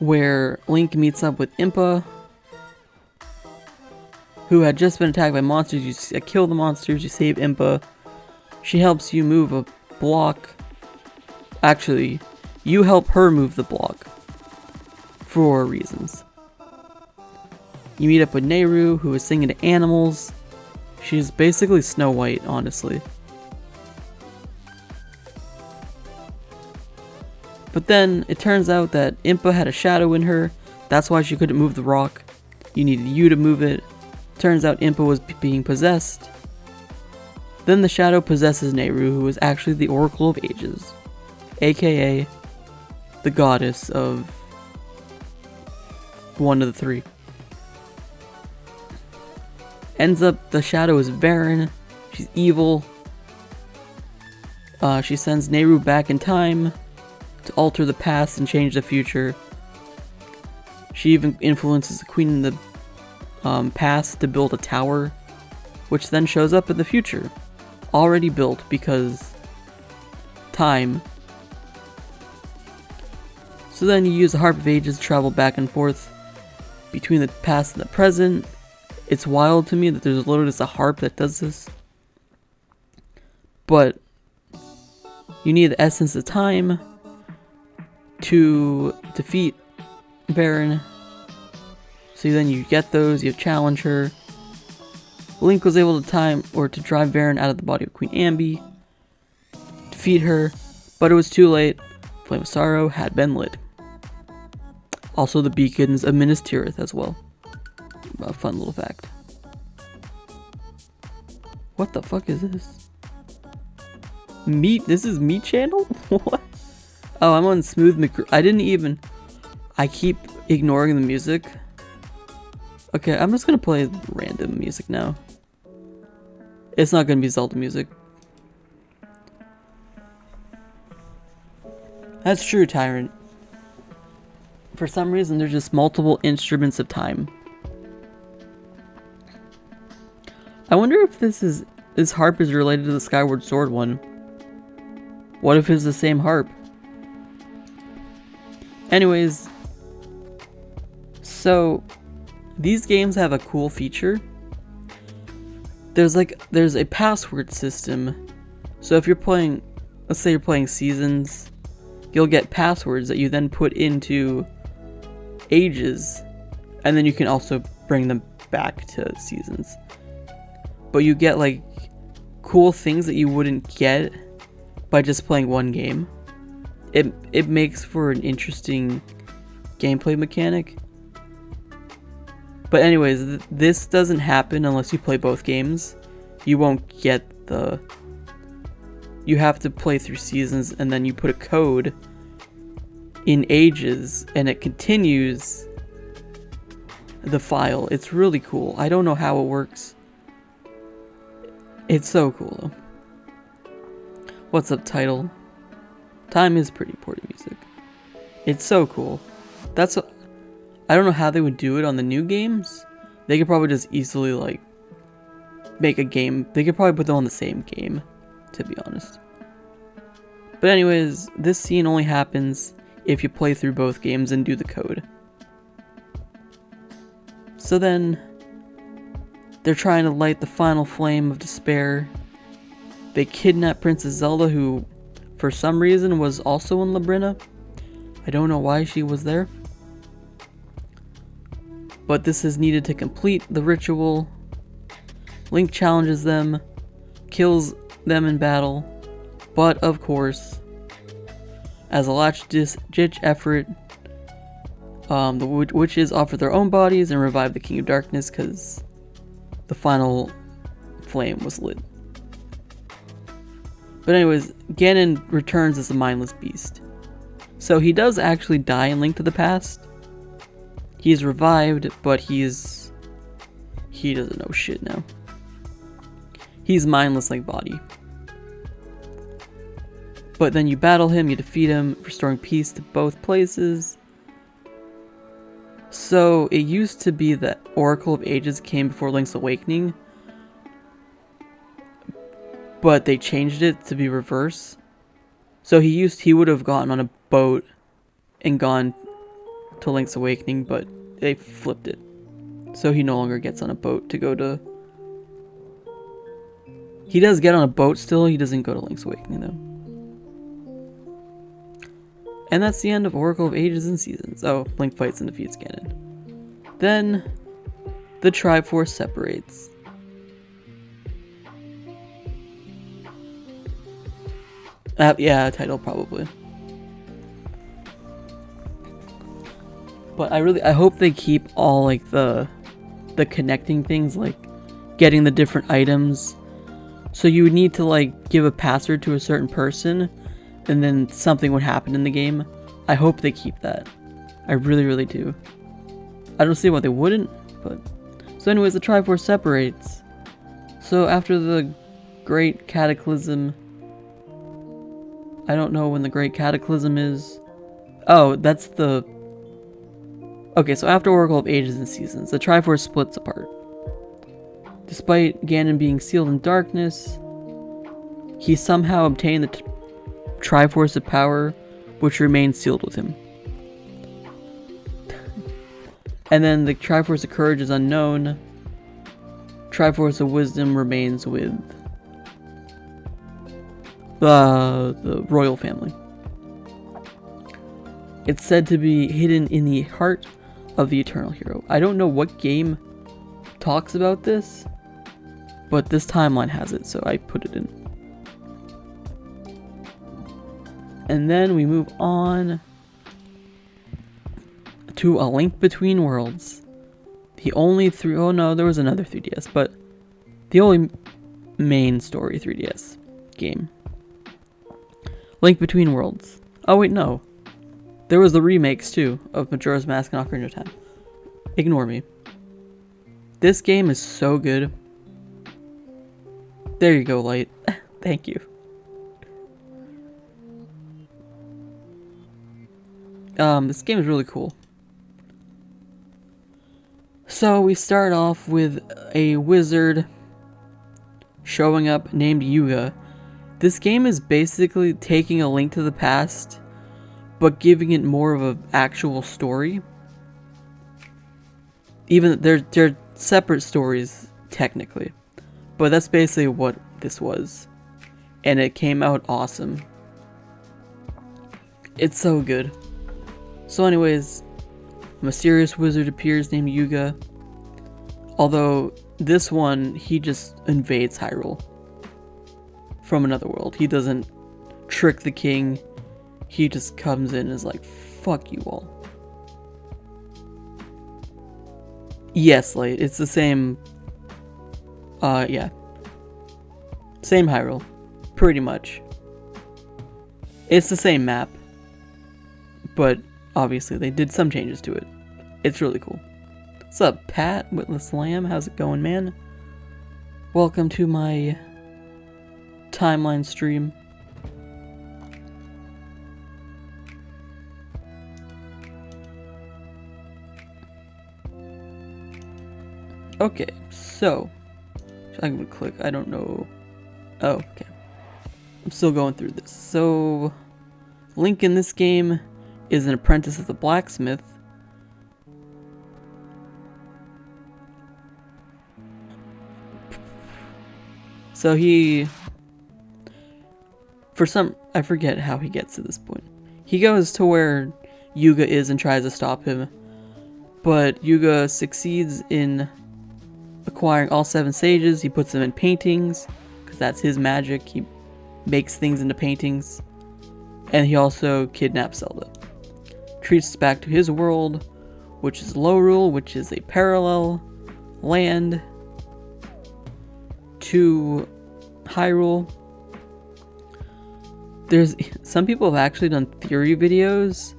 Where Link meets up with Impa, who had just been attacked by monsters. You kill the monsters, you save Impa. She helps you move a block. Actually, you help her move the block for reasons. You meet up with Nehru, who is singing to animals. She's basically Snow White, honestly. But then it turns out that Impa had a shadow in her. That's why she couldn't move the rock. You needed you to move it. Turns out Impa was being possessed. Then the shadow possesses Nehru, who is actually the Oracle of Ages, aka the goddess of one of the three. Ends up the shadow is Varen. She's evil. She sends Nehru back in time to alter the past and change the future. She even influences the queen in the past to build a tower, which then shows up in the future, already built because time. So then you use the Harp of Ages to travel back and forth between the past and the present. It's wild to me that there's literally just a harp that does this. But you need the essence of time to defeat Varen. So then you get those, you challenge her. Link was able to drive Varen out of the body of Queen Ambi, defeat her, but it was too late. Flame of Sorrow had been lit. Also the beacons of Minas Tirith as well. A fun little fact. What the fuck is this? This is Meat Channel? What? Oh, I'm on Smooth I keep ignoring the music. Okay, I'm just gonna play random music now. It's not gonna be Zelda music. That's true, Tyrant. For some reason, there's just multiple instruments of time. I wonder if this harp is related to the Skyward Sword one. What if it's the same harp? Anyways, so these games have a cool feature. There's a password system. So if you're playing, let's say you're playing Seasons, you'll get passwords that you then put into ages, and then you can also bring them back to seasons. But you get like cool things that you wouldn't get by just playing one game. It makes for an interesting gameplay mechanic. But anyways, this doesn't happen unless you play both games. You won't get the... You have to play through seasons, and then you put a code in ages, and it continues the file. It's really cool. I don't know how it works. It's so cool though. What's up, title? Time is pretty party music. It's so cool. That's what, I don't know how they would do it on the new games. They could probably just easily like make a game. They could probably put them on the same game, to be honest. But anyways, this scene only happens if you play through both games and do the code. So then, they're trying to light the final flame of despair. They kidnap Princess Zelda, who, for some reason, was also in Labrina. I don't know why she was there. But this is needed to complete the ritual. Link challenges them, kills them in battle, but of course, as a last-ditch effort, the witches offer their own bodies and revive the King of Darkness because the final flame was lit. But anyways, Ganon returns as a mindless beast. So he does actually die in Link to the Past. He's revived, but he doesn't know shit now. He's mindless like body. But then you battle him, you defeat him, restoring peace to both places. So it used to be that Oracle of Ages came before Link's Awakening, but they changed it to be reverse. So he would have gotten on a boat and gone to Link's Awakening, but they flipped it. So he no longer gets on a boat to go to... He does get on a boat still, he doesn't go to Link's Awakening though. And that's the end of Oracle of Ages and Seasons. Oh, Link fights and defeats Ganon. Then, the Triforce separates. Yeah, title probably. But I hope they keep all like the connecting things, like getting the different items. So you would need to like give a password to a certain person, and then something would happen in the game. I hope they keep that. I really, really do. I don't see why they wouldn't, but... So anyways, the Triforce separates. So after the Great Cataclysm... I don't know when the Great Cataclysm is. Oh, that's the... Okay, so after Oracle of Ages and Seasons, the Triforce splits apart. Despite Ganon being sealed in darkness, he somehow obtained the Triforce of Power, which remains sealed with him. And then the Triforce of Courage is unknown. Triforce of Wisdom remains with the royal family. It's said to be hidden in the heart of the Eternal Hero. I don't know what game talks about this, but this timeline has it, so I put it in. And then we move on to A Link Between Worlds. The only oh no, there was another 3DS, but the only main story 3DS game. Link Between Worlds. Oh wait, no. There was the remakes too of Majora's Mask and Ocarina of Time. Ignore me. This game is so good. There you go, Light. Thank you. This game is really cool. So we start off with a wizard showing up named Yuga. This game is basically taking A Link to the Past, but giving it more of an actual story. Even they're separate stories technically, but that's basically what this was, and it came out awesome. It's so good. So anyways, A mysterious wizard appears named Yuga. Although this one, he just invades Hyrule from another world. He doesn't trick the king. He just comes in and is like, fuck you all. Yes, like, it's the same, yeah. Same Hyrule, pretty much. It's the same map, but obviously they did some changes to it. It's really cool. What's up, Pat, Witless Lamb? How's it going, man? Welcome to my timeline stream. Okay, so I'm gonna click. I don't know. Oh, okay. I'm still going through this. So, Link in this game is an apprentice of the blacksmith. So he, I forget how he gets to this point. He goes to where Yuga is and tries to stop him, but Yuga succeeds in acquiring all 7 sages. He puts them in paintings, because that's his magic. He makes things into paintings. And he also kidnaps Zelda. Treats us back to his world, which is Lorule, which is a parallel land to Hyrule. There's some people have actually done theory videos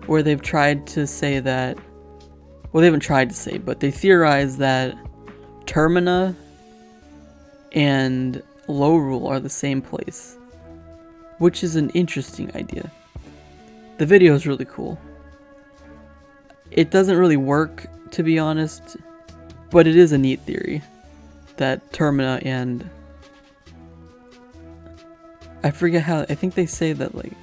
where they've tried to say that, well, they haven't tried to say, but they theorize that Termina and Lorule are the same place, which is an interesting idea. The video is really cool. It doesn't really work, to be honest, but it is a neat theory that Termina and I forget how, I think they say that like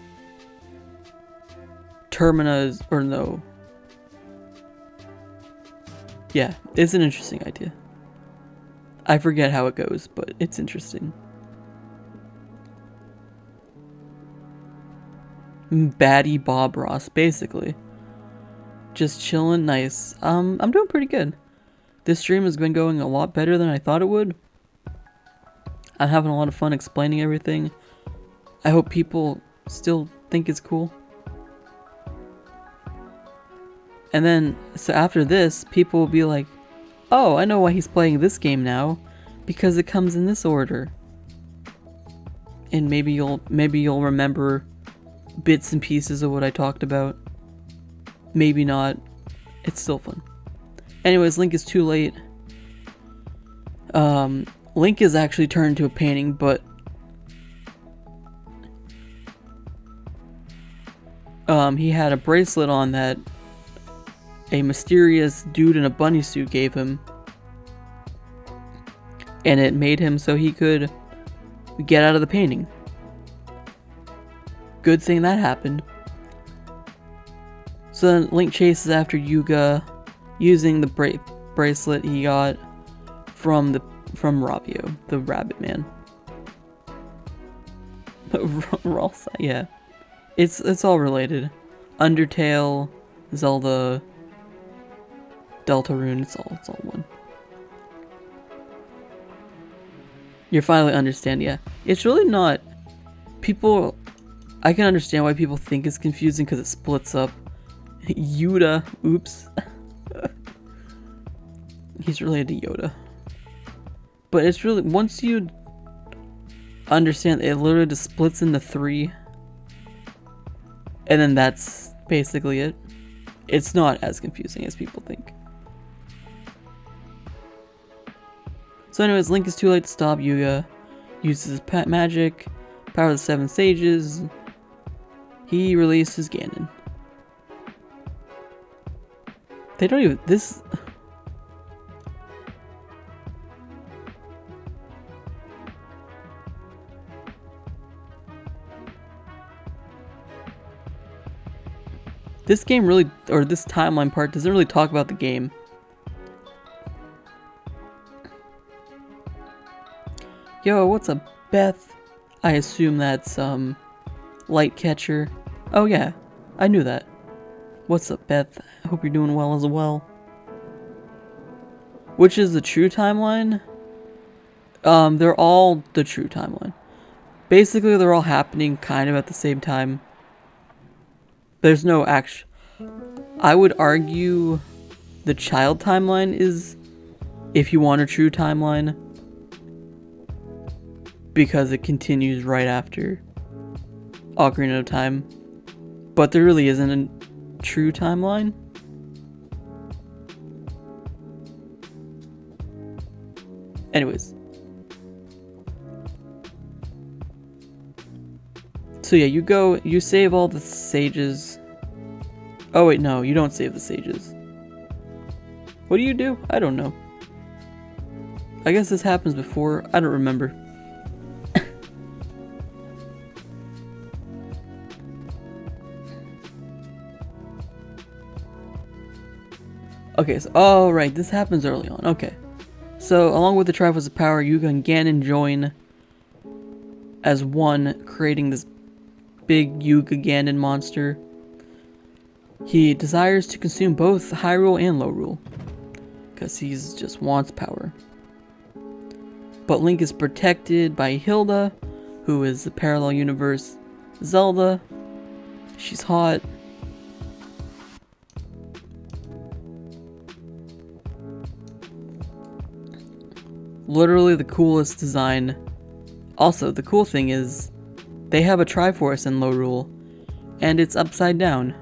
Termina is, or no. Yeah, it's an interesting idea. I forget how it goes, but it's interesting. Baddie Bob Ross, basically. Just chilling, nice. I'm doing pretty good. This stream has been going a lot better than I thought it would. I'm having a lot of fun explaining everything. I hope people still think it's cool. And then, so after this, people will be like, oh, I know why he's playing this game now, because it comes in this order. And maybe you'll remember bits and pieces of what I talked about. Maybe not. It's still fun. Anyways, Link is too late. Link is actually turned into a painting, but he had a bracelet on that a mysterious dude in a bunny suit gave him, and it made him so he could get out of the painting. Good thing that happened. So then Link chases after Yuga using the bracelet he got from Ravio, the rabbit man. Yeah. It's all related. Undertale, Zelda, Deltarune, it's all one. You're finally understanding, yeah. It's really not, people, I can understand why people think it's confusing because it splits up. Yoda, oops. He's related to Yoda. But it's really, once you understand, it literally just splits into 3. And then that's basically it. It's not as confusing as people think. So anyways, Link is too late to stop Yuga. Uses his magic, power of the 7 sages. He releases Ganon. They don't even, this... This game really, or this timeline part doesn't really talk about the game. Yo, what's up, Beth? I assume that's, Light Catcher. Oh yeah, I knew that. What's up, Beth? I hope you're doing well as well. Which is the true timeline? They're all the true timeline. Basically, they're all happening kind of at the same time. There's no action. I would argue the child timeline is, if you want a true timeline, because it continues right after Ocarina of Time. But there really isn't a true timeline. Anyways. So yeah, you save all the sages. Oh wait, no, you don't save the sages. What do? I don't know. I guess this happens before. I don't remember. Okay, so, oh right, this happens early on. Okay. So, along with the Triforce of Power, Yuga and Ganon join as one, creating this big Yuga Ganon monster. He desires to consume both Hyrule and Lorule, because he just wants power. But Link is protected by Hilda, who is the parallel universe Zelda. She's hot. Literally the coolest design. Also, the cool thing is, they have a Triforce in Lorule, and it's upside down.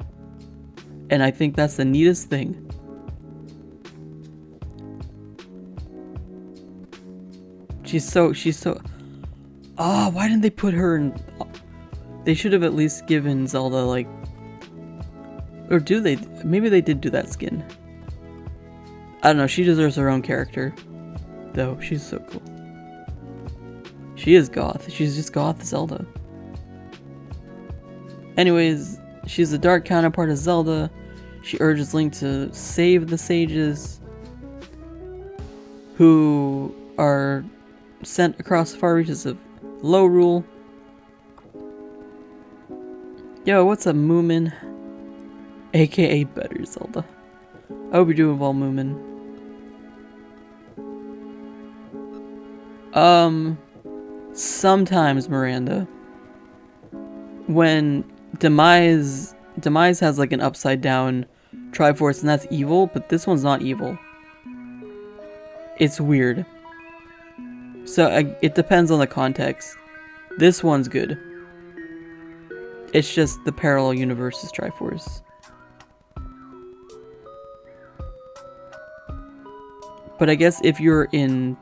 And I think that's the neatest thing. She's so... Oh, why didn't they put her in... They should have at least given Zelda, like... Or do they? Maybe they did do that skin. I don't know, she deserves her own character. Though, she's so cool. She is goth. She's just goth Zelda. Anyways, she's the dark counterpart of Zelda. She urges Link to save the sages who are sent across the far reaches of Lorule. Yo, what's up, Moomin? AKA Better Zelda. I hope you're doing well, Moomin. Sometimes, Miranda. When Demise has like an upside down Triforce, and that's evil, but this one's not evil. It's weird. So it depends on the context. This one's good. It's just the parallel universe's Triforce. But I guess if you're in...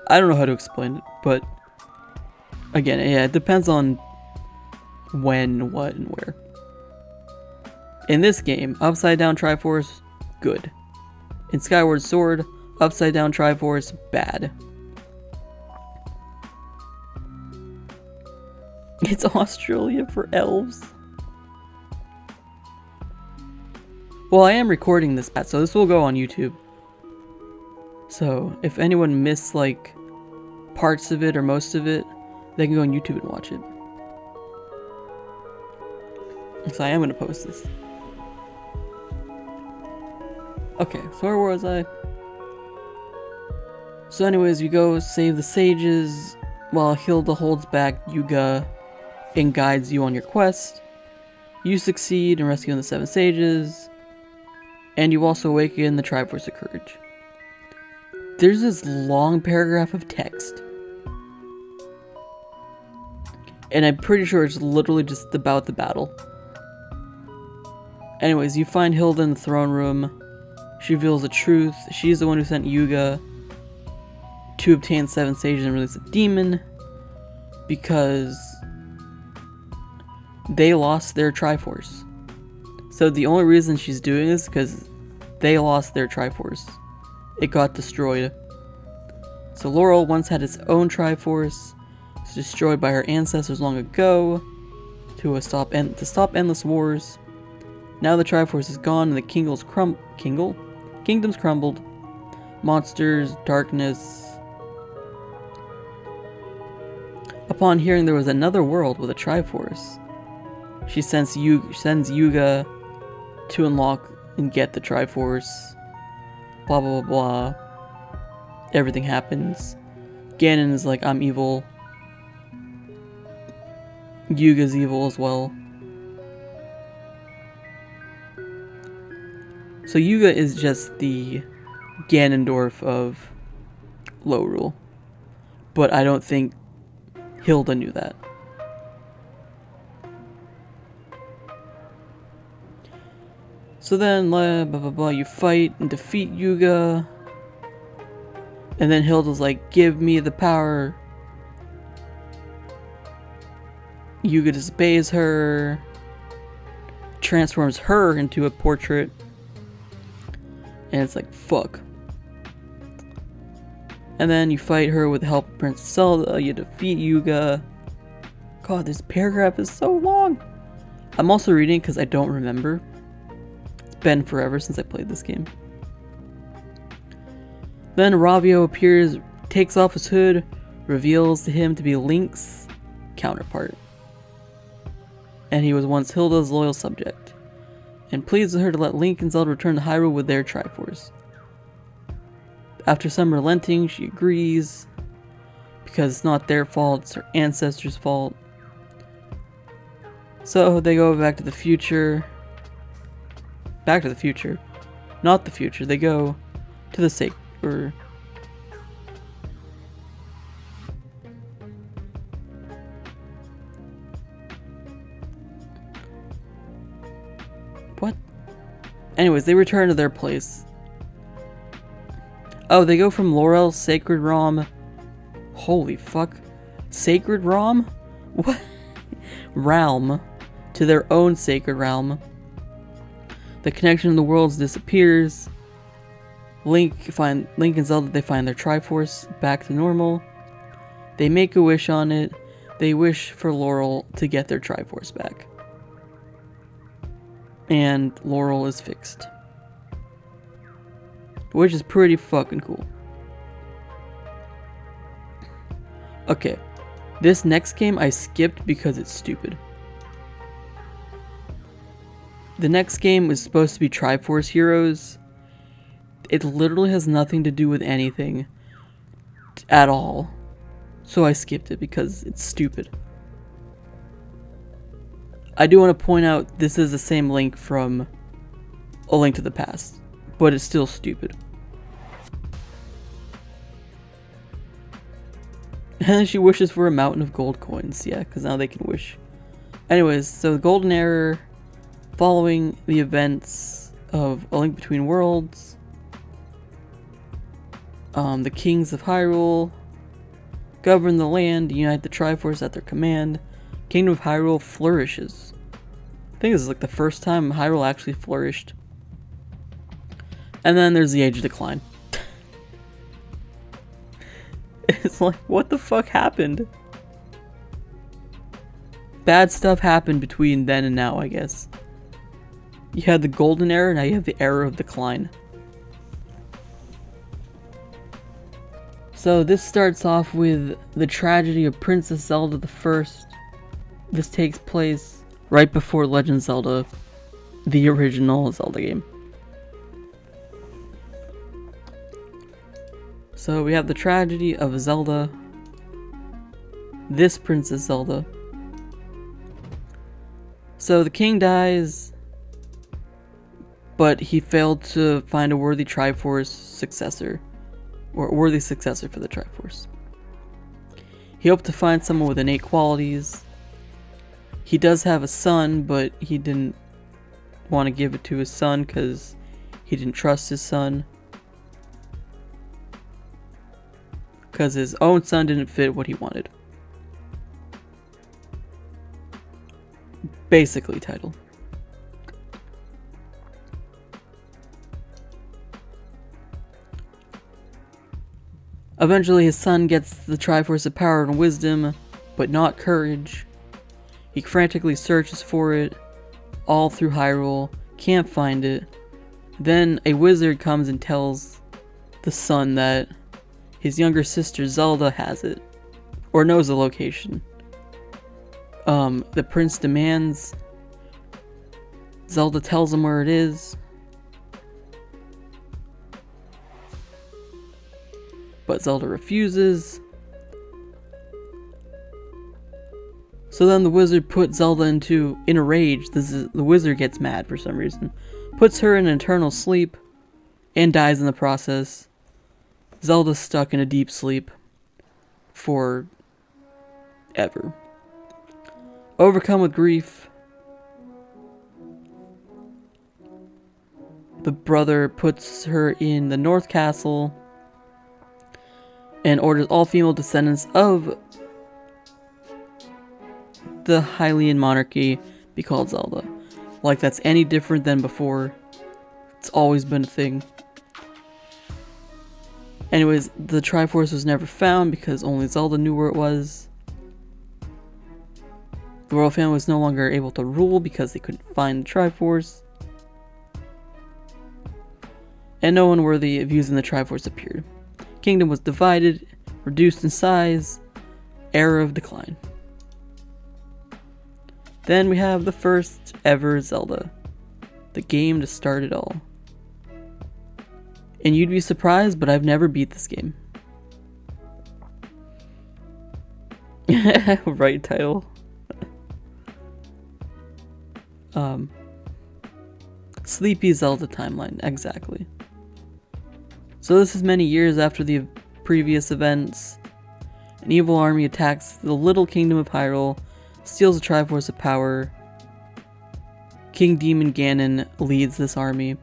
I don't know how to explain it, but... Again, yeah, it depends on when, what, and where. In this game, upside down Triforce, good. In Skyward Sword, upside down Triforce, bad. It's Australia for elves. Well, I am recording this, so this will go on YouTube. So, if anyone missed, like, parts of it or most of it, they can go on YouTube and watch it. So I am going to post this. Okay, so where was I? So anyways, you go save the sages, while Hilda holds back Yuga and guides you on your quest. You succeed in rescuing the 7 sages, and you also awaken the Triforce of Courage. There's this long paragraph of text, and I'm pretty sure it's literally just about the battle. Anyways, you find Hilda in the throne room. She reveals the truth. She's the one who sent Yuga to obtain 7 sages and release a demon, because they lost their Triforce. So the only reason she's doing this is because they lost their Triforce. It got destroyed. So Laurel once had its own Triforce. It's destroyed by her ancestors long ago to stop endless wars. Now the Triforce is gone and the kingdom's crumbled. Monsters, darkness. Upon hearing there was another world with a Triforce, she sends Yuga to unlock and get the Triforce. Blah blah blah blah. Everything happens. Ganon is like, I'm evil. Yuga's evil as well. So Yuga is just the Ganondorf of Lorule. But I don't think Hilda knew that. So then, blah blah blah, you fight and defeat Yuga. And then Hilda's like, give me the power. Yuga disobeys her. Transforms her into a portrait. And it's like, fuck. And then you fight her with the help of Princess Zelda. You defeat Yuga. God, this paragraph is so long. I'm also reading because I don't remember. It's been forever since I played this game. Then Ravio appears, takes off his hood, reveals to him to be Link's counterpart. And he was once Hilda's loyal subject, and pleads with her to let Link and Zelda return to Hyrule with their Triforce. After some relenting, she agrees, because it's not their fault, it's her ancestors' fault. So they go back to the future. Back to the future. Not the future, they go to the sake. Or what? Anyways, they return to their place. Oh, they go from Laurel's Sacred Realm. Holy fuck. Sacred Realm? What? Realm. To their own Sacred Realm. The connection of the worlds disappears. Link and Zelda, they find their Triforce back to normal. They make a wish on it. They wish for Laurel to get their Triforce back. And Laurel is fixed. Which is pretty fucking cool. Okay. This next game I skipped because it's stupid. The next game was supposed to be Triforce Heroes. It literally has nothing to do with anything at all. So I skipped it because it's stupid. I do want to point out this is the same Link from A Link to the Past, but it's still stupid. And she wishes for a mountain of gold coins. Yeah, because now they can wish. Anyways, so the Golden Era, following the events of A Link Between Worlds, the kings of Hyrule govern the land, unite the Triforce at their command. Kingdom of Hyrule flourishes. I think this is like the first time Hyrule actually flourished. And then there's the Age of Decline. It's like, what the fuck happened? Bad stuff happened between then and now, I guess. You had the Golden Era, now you have the Era of Decline. So this starts off with the tragedy of Princess Zelda I. This takes place right before Legend of Zelda, the original Zelda game. So we have the tragedy of Zelda, this Princess Zelda. So the king dies, but he failed to find a worthy Triforce successor. Or a worthy successor for the Triforce. He hoped to find someone with innate qualities. He does have a son, but he didn't want to give it to his son because he didn't trust his son. Because his own son didn't fit what he wanted. Basically, title. Eventually his son gets the Triforce of Power and Wisdom, but not Courage. He frantically searches for it, all through Hyrule, can't find it. Then a wizard comes and tells the son that his younger sister Zelda has it, or knows the location. The prince demands Zelda tells him where it is, but Zelda refuses. So then the wizard puts Zelda in a rage. The wizard gets mad for some reason, puts her in eternal sleep, and dies in the process. Zelda's stuck in a deep sleep for ever. Overcome with grief, the brother puts her in the North Castle and orders all female descendants of the Hylian monarchy be called Zelda. Like that's any different than before. It's always been a thing. Anyways, the Triforce was never found because only Zelda knew where it was. The royal family was no longer able to rule because they couldn't find the Triforce. And no one worthy of using the Triforce appeared. Kingdom was divided, reduced in size, era of decline. Then we have the first ever Zelda, the game to start it all. And you'd be surprised, but I've never beat this game. Right title. Sleepy Zelda timeline, exactly. So this is many years after the previous events. An evil army attacks the little kingdom of Hyrule, steals the Triforce of Power. King Demon Ganon leads this army,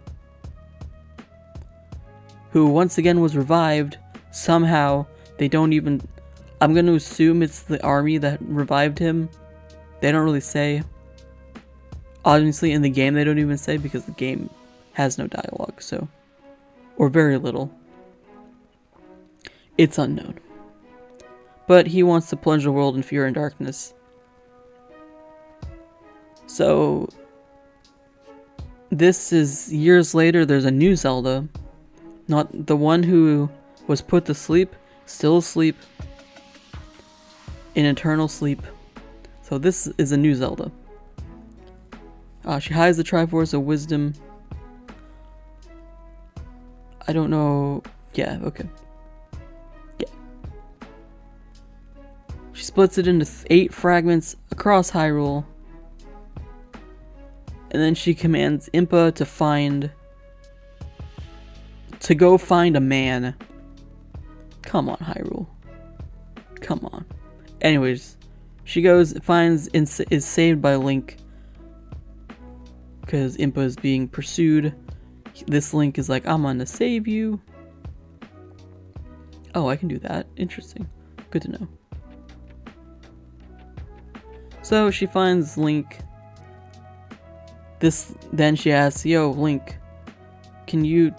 who once again was revived. Somehow, they don't even... I'm going to assume it's the army that revived him. They don't really say. Obviously, in the game, they don't even say because the game has no dialogue, so... Or very little. It's unknown. But he wants to plunge the world in fear and darkness. So... This is years later, there's a new Zelda. Not the one who was put to sleep, still asleep. In eternal sleep. So this is a new Zelda. She hides the Triforce of Wisdom. I don't know. Yeah, okay. Yeah. She splits it into 8 fragments across Hyrule. And then she commands Impa to go find a man. Come on, Hyrule. Come on. Anyways, she goes, finds, is saved by Link. Because Impa is being pursued. This Link is like, I'm gonna save you. Oh, I can do that. Interesting. Good to know. So she finds Link. Then she asks, yo, Link, can you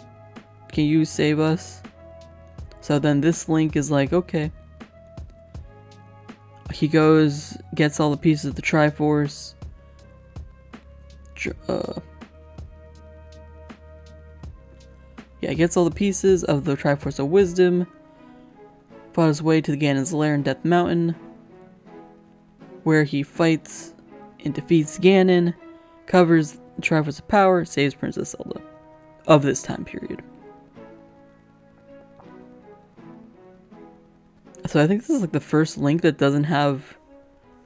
save us? So then this Link is like, okay. He goes, gets all the pieces of the Triforce. Gets all the pieces of the Triforce of Wisdom. Fought his way to the Ganon's lair in Death Mountain, where he fights and defeats Ganon, covers the Triforce of Power, saves Princess Zelda of this time period. So I think this is like the first Link that doesn't have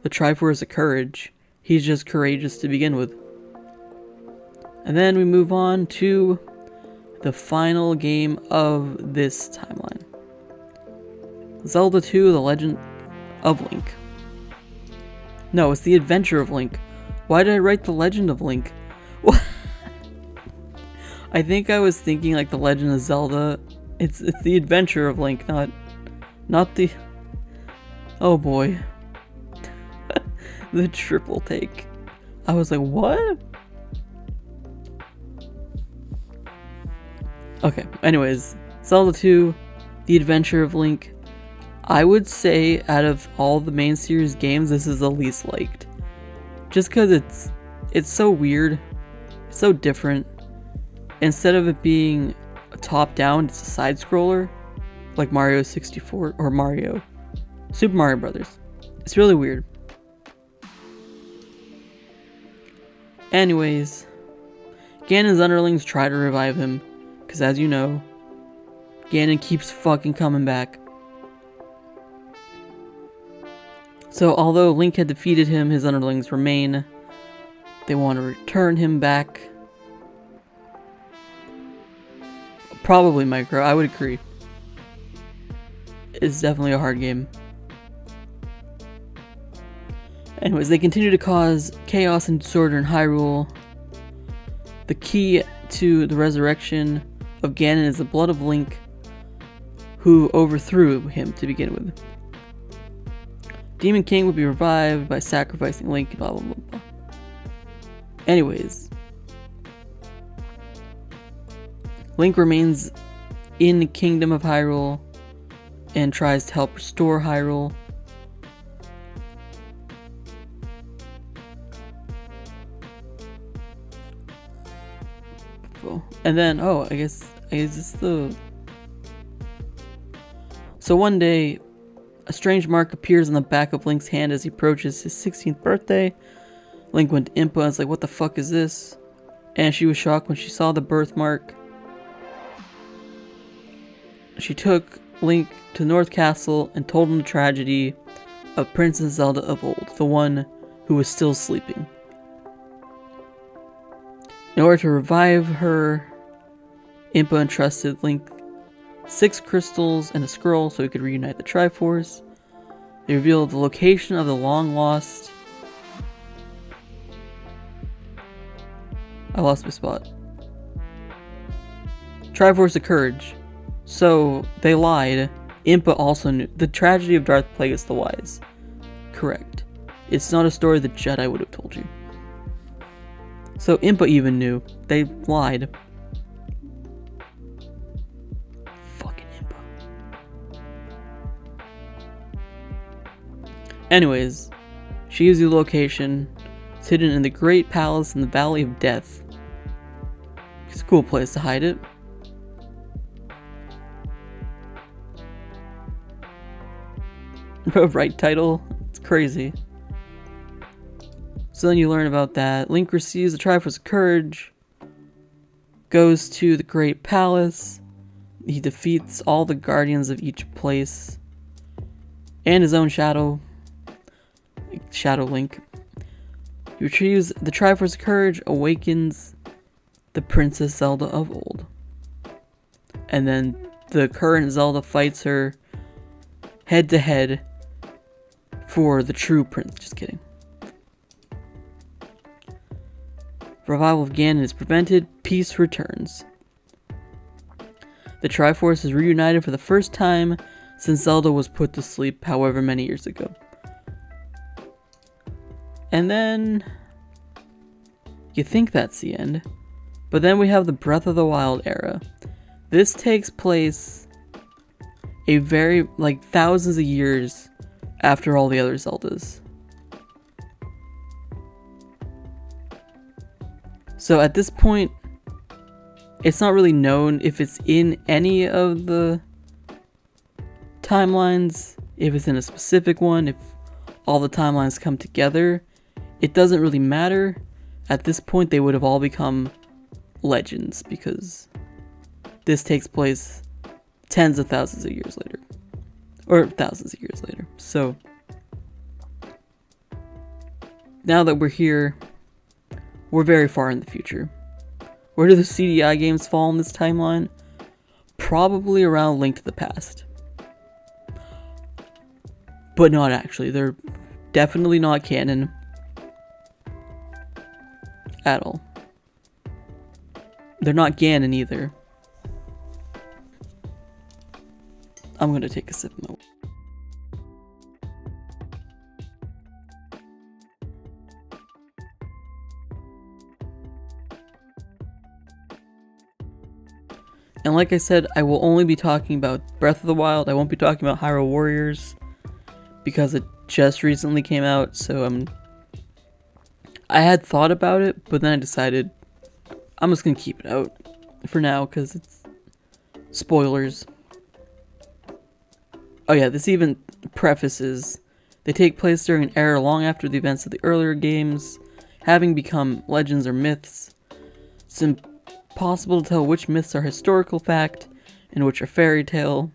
the Triforce of Courage. He's just courageous to begin with. And then we move on to the final game of this timeline. Zelda 2, The Legend of Link. No, it's The Adventure of Link. Why did I write The Legend of Link? I think I was thinking like The Legend of Zelda. It's The Adventure of Link, not the... Oh boy. The triple take. I was like, what? Okay, anyways. Zelda 2, The Adventure of Link. I would say out of all the main series games, this is the least liked. Just because it's so weird. It's so different. Instead of it being a top-down, it's a side-scroller. Like Mario 64, or Super Mario Brothers. It's really weird. Anyways, Ganon's underlings try to revive him, because as you know, Ganon keeps fucking coming back. So although Link had defeated him, his underlings remain. They want to return him back. Probably Micro, I would agree. It's definitely a hard game. Anyways, they continue to cause chaos and disorder in Hyrule. The key to the resurrection of Ganon is the blood of Link, who overthrew him to begin with. Demon King would be revived by sacrificing Link, blah blah blah blah. Anyways, Link remains in the Kingdom of Hyrule and tries to help restore Hyrule. And then, I guess it's the... So one day, a strange mark appears on the back of Link's hand as he approaches his 16th birthday. Link went to Impa and was like, what the fuck is this? And she was shocked when she saw the birthmark. She took Link to North Castle and told him the tragedy of Princess Zelda of old, the one who was still sleeping. In order to revive her, Impa entrusted Link 6 crystals and a scroll so he could reunite the Triforce. They revealed the location of the long-lost... I lost my spot. Triforce of Courage. So, they lied. Impa also knew. The tragedy of Darth Plagueis the Wise. Correct. It's not a story the Jedi would have told you. So, Impa even knew. They lied. Fucking Impa. Anyways, she gives you the location. It's hidden in the Great Palace in the Valley of Death. It's a cool place to hide it. Right title? It's crazy. So then you learn about that. Link receives the Triforce of Courage, goes to the Great Palace, he defeats all the guardians of each place, and his own Shadow Link. He retrieves the Triforce of Courage, awakens the Princess Zelda of old. And then the current Zelda fights her head to head for the true prince. Just kidding. Revival of Ganon is prevented. Peace returns. The Triforce is reunited for the first time since Zelda was put to sleep however many years ago. And then you think that's the end. But then we have the Breath of the Wild era. This takes place a very, thousands of years after all the other Zeldas. So at this point, it's not really known if it's in any of the timelines, if it's in a specific one, if all the timelines come together. It doesn't really matter. At this point, they would have all become legends because this takes place tens of thousands of years later. Or thousands of years later. So, now that we're here, we're very far in the future. Where do the CDI games fall in this timeline? Probably around Link to the Past. But not actually. They're definitely not canon. At all. They're not Ganon either. I'm gonna take a sip of my... And like I said, I will only be talking about Breath of the Wild. I won't be talking about Hyrule Warriors because it just recently came out, so I had thought about it, but then I decided I'm just gonna keep it out for now because it's spoilers. Oh yeah, this even prefaces, they take place during an era long after the events of the earlier games, having become legends or myths. It's impossible to tell which myths are historical fact and which are fairy tale.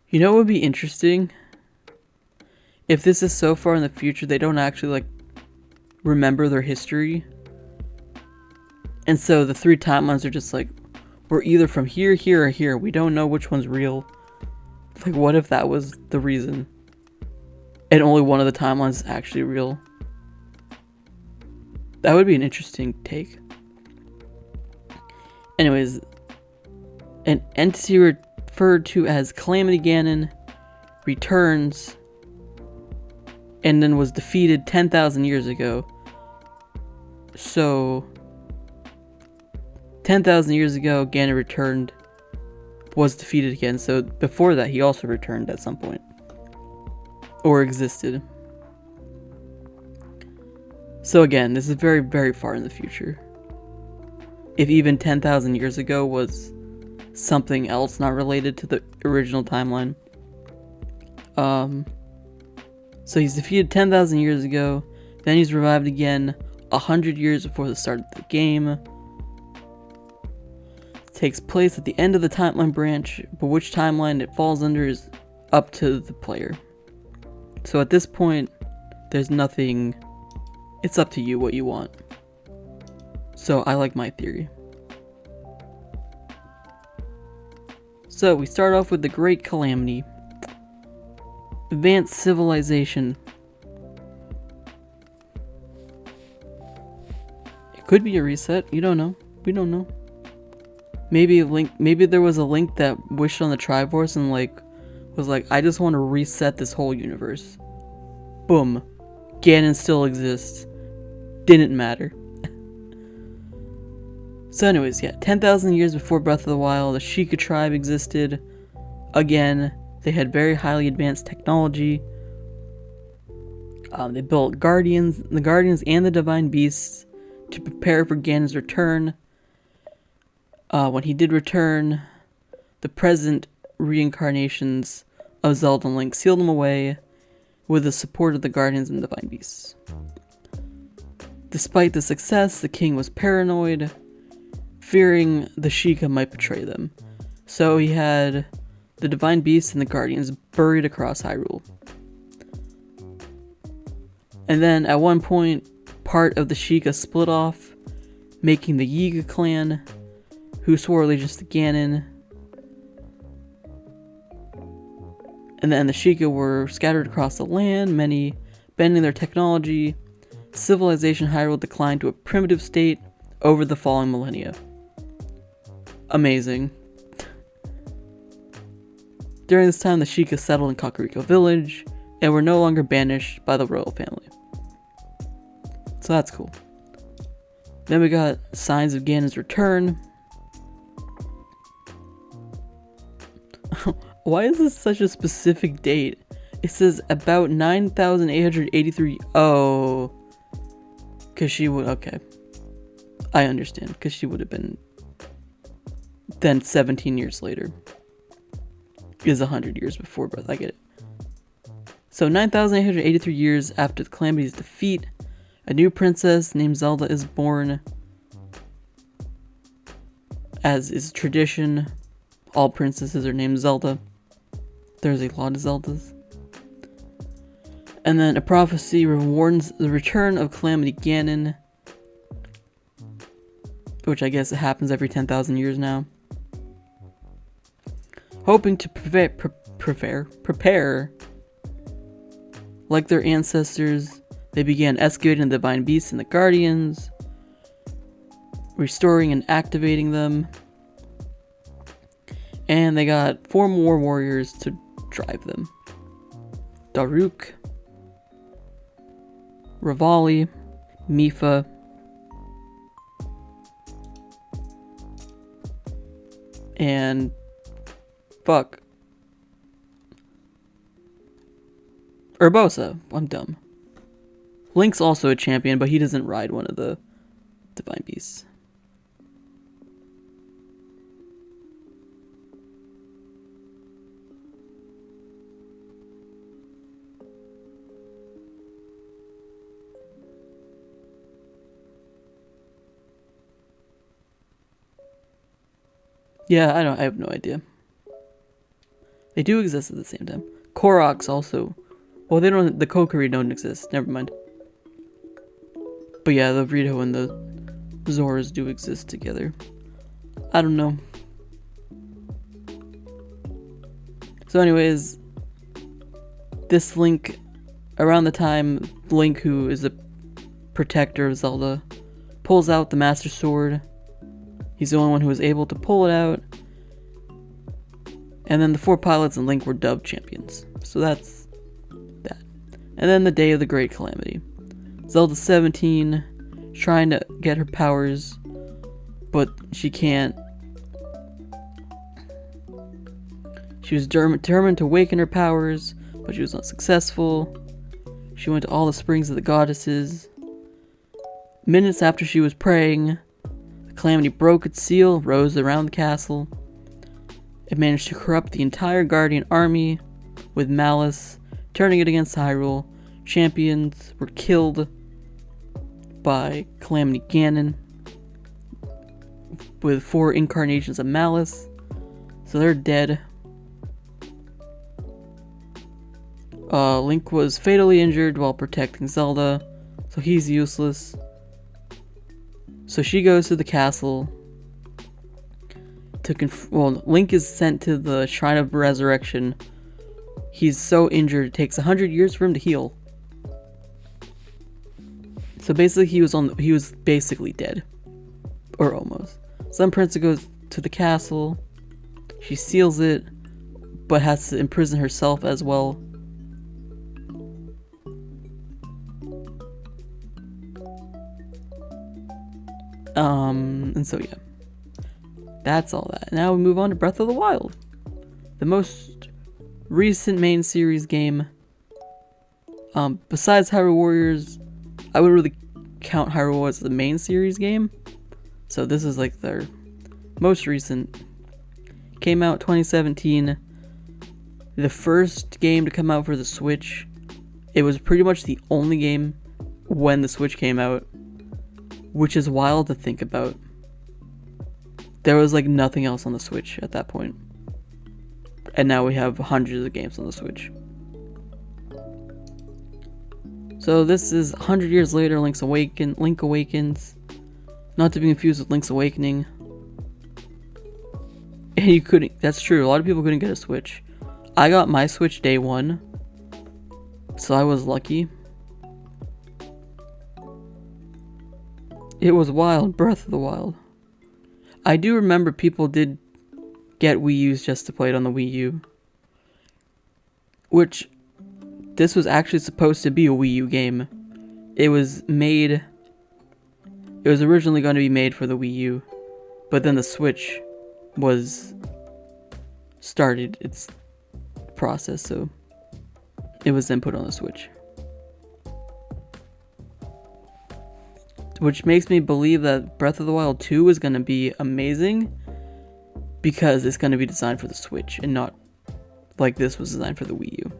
You know what would be interesting? If this is so far in the future, they don't actually, like, remember their history. And so the 3 timelines are just like, we're either from here, here, or here. We don't know which one's real. Like, what if that was the reason? And only one of the timelines is actually real? That would be an interesting take. Anyways, an entity referred to as Calamity Ganon returns and then was defeated 10,000 years ago. So 10,000 years ago, Ganon returned, was defeated again. So before that, he also returned at some point. Or existed. So again, this is very, very far in the future. If even 10,000 years ago was something else not related to the original timeline. So he's defeated 10,000 years ago, then he's revived again 100 years before the start of the game. Takes place at the end of the timeline branch, but which timeline it falls under is up to the player. So at this point, there's nothing, it's up to you what you want. So I like my theory. So we start off with the Great Calamity. Advanced civilization. It could be a reset, you don't know. We don't know. Maybe there was a Link that wished on the Triforce and was like, I just want to reset this whole universe. Boom. Ganon still exists. Didn't matter. So anyways, yeah, 10,000 years before Breath of the Wild, the Sheikah tribe existed. Again, they had very highly advanced technology. They built the Guardians and the Divine Beasts to prepare for Ganon's return. When he did return, the present reincarnations of Zelda and Link sealed him away with the support of the Guardians and Divine Beasts. Despite the success, the king was paranoid, fearing the Sheikah might betray them. So he had the Divine Beasts and the Guardians buried across Hyrule. And then at one point, part of the Sheikah split off, making the Yiga clan, who swore allegiance to Ganon. And then the Sheikah were scattered across the land, many bending their technology. Civilization Hyrule declined to a primitive state over the following millennia. Amazing. During this time, the Sheikah settled in Kakariko Village and were no longer banished by the royal family. So that's cool. Then we got signs of Ganon's return. Why is this such a specific date? It says about 9,883. Oh. Because she would. Okay. I understand. Because she would have been. Then 17 years later. Is 100 years before birth. I get it. So 9,883 years after the Calamity's defeat, a new princess named Zelda is born. As is tradition, all princesses are named Zelda. There's a lot of Zeldas. And then a prophecy warns the return of Calamity Ganon, which I guess it happens every 10,000 years now. Hoping to prepare, like their ancestors, they began excavating the Divine Beasts and the Guardians, restoring and activating them. And they got 4 more warriors to drive them. Daruk, Revali, Mipha, and Urbosa. I'm dumb. Link's also a champion, but he doesn't ride one of the Divine Beasts. Yeah, I have no idea. They do exist at the same time. Koroks also. Well, they don't. The Kokiri don't exist. Never mind. But yeah, the Rito and the Zoras do exist together. I don't know. So anyways, this Link, around the time Link, who is a protector of Zelda, pulls out the Master Sword. He's the only one who was able to pull it out. And then the 4 pilots and Link were dubbed champions. So that's that. And then the day of the Great Calamity. Zelda's 17, trying to get her powers, but she can't. She was determined to awaken her powers, but she was not successful. She went to all the springs of the goddesses. Minutes after she was praying, the calamity broke its seal, rose around the castle. It managed to corrupt the entire Guardian army with malice, turning it against Hyrule. Champions were killed by Calamity Ganon with 4 incarnations of malice, so they're dead. Link was fatally injured while protecting Zelda, so he's useless. So she goes to the castle to Link is sent to the Shrine of Resurrection. He's so injured it takes 100 years for him to heal. So basically he was basically dead. Or almost. Sun Princess goes to the castle. She seals it, but has to imprison herself as well. And so yeah. That's all that. Now we move on to Breath of the Wild. The most recent main series game. Besides Hyrule Warriors, I would really count Hyrule as the main series game. So this is like their most recent. Came out 2017. The first game to come out for the Switch. It was pretty much the only game when the Switch came out, which is wild to think about. There was like nothing else on the Switch at that point. And now we have hundreds of games on the Switch. So this is 100 years later, Link Awakens. Not to be confused with Link's Awakening. And you couldn't, that's true, a lot of people couldn't get a Switch. I got my Switch day 1. So I was lucky. It was wild, Breath of the Wild. I do remember people did get Wii U's just to play it on the Wii U. Which, this was actually supposed to be a Wii U game. It was originally going to be made for the Wii U. But then the Switch started its process, so it was then put on the Switch. Which makes me believe that Breath of the Wild 2 is going to be amazing, because it's going to be designed for the Switch and not like this was designed for the Wii U.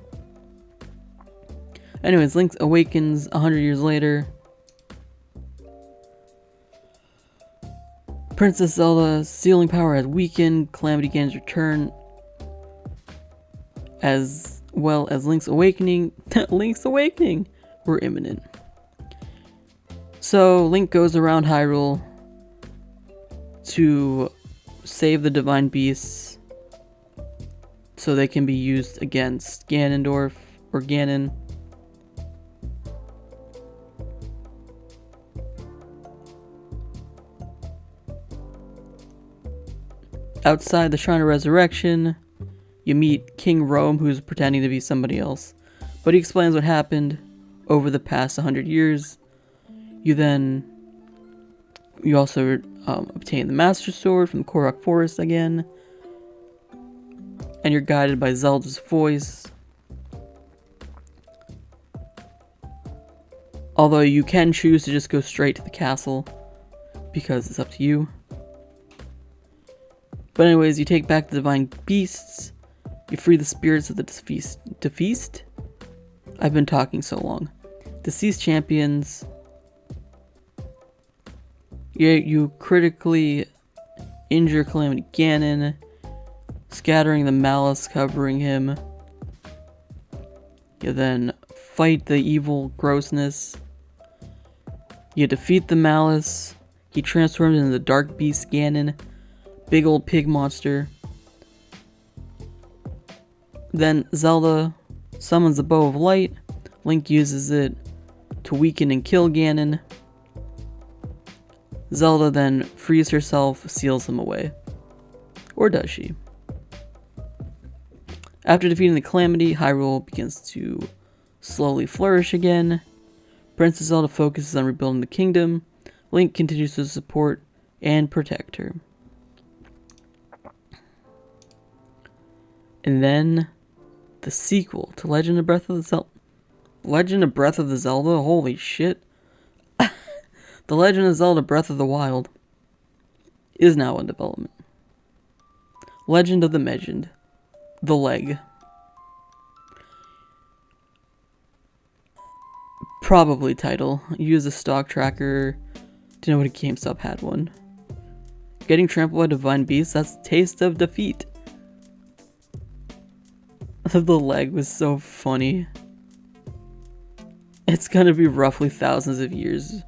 Anyways, Link Awakens 100 years later. Princess Zelda's sealing power has weakened. Calamity Ganon's return, as well as Link's Awakening. Link's Awakening were imminent. So Link goes around Hyrule to save the divine beasts so they can be used against Ganondorf or Ganon. Outside the Shrine of Resurrection, you meet King Rome, who's pretending to be somebody else, but he explains what happened over the past 100 years. You also obtain the Master Sword from the Korok Forest again. And you're guided by Zelda's voice. Although you can choose to just go straight to the castle, because it's up to you. But anyways, you take back the divine beasts. You free the spirits of the deceased? I've been talking so long. Deceased champions. You critically injure Calamity Ganon, scattering the malice covering him. You then fight the evil grossness. You defeat the malice. He transforms into the Dark Beast Ganon, big old pig monster. Then Zelda summons the Bow of Light. Link uses it to weaken and kill Ganon. Zelda then frees herself, seals him away. Or does she? After defeating the Calamity, Hyrule begins to slowly flourish again. Princess Zelda focuses on rebuilding the kingdom. Link continues to support and protect her. And then the sequel to Legend of Breath of the Zelda. Legend of Breath of the Zelda? Holy shit. The Legend of Zelda Breath of the Wild is now in development. Legend of the Legend. The Leg. Probably title. Use a stock tracker. Didn't know what a GameStop had one. Getting trampled by divine beasts, that's taste of defeat. The Leg was so funny. It's gonna be roughly thousands of years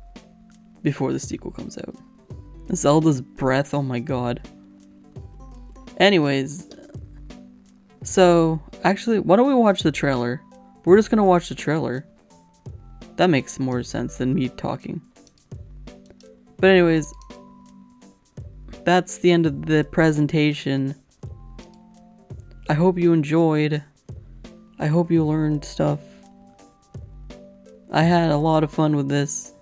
before the sequel comes out. Zelda's Breath, oh my god. Anyways, so actually, why don't we watch the trailer? We're just gonna watch the trailer. That makes more sense than me talking. But anyways, that's the end of the presentation. I hope you enjoyed. I hope you learned stuff. I had a lot of fun with this.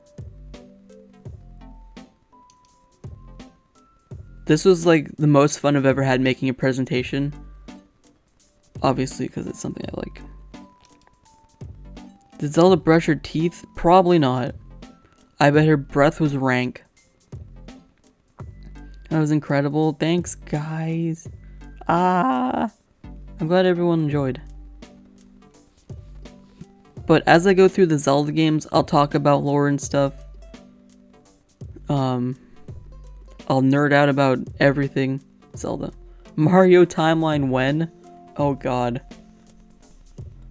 This was like the most fun I've ever had making a presentation. Obviously, because it's something I like. Did Zelda brush her teeth? Probably not. I bet her breath was rank. That was incredible. Thanks, guys. I'm glad everyone enjoyed. But as I go through the Zelda games, I'll talk about lore and stuff. I'll nerd out about everything Zelda. Mario Timeline when? Oh god.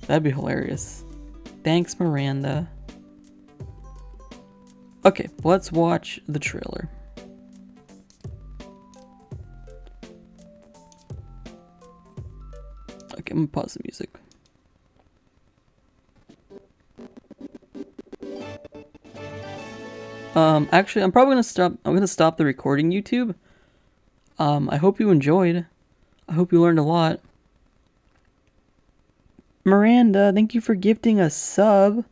That'd be hilarious. Thanks, Miranda. Okay, let's watch the trailer. Okay, I'm gonna pause the music. Actually, I'm probably gonna stop the recording, YouTube. I hope you enjoyed. I hope you learned a lot. Miranda, thank you for gifting a sub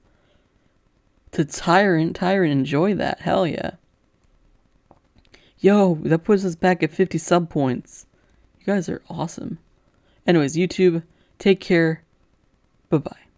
to Tyrant. Tyrant, enjoy that. Hell yeah. Yo, that puts us back at 50 sub points. You guys are awesome. Anyways, YouTube, take care. Bye-bye.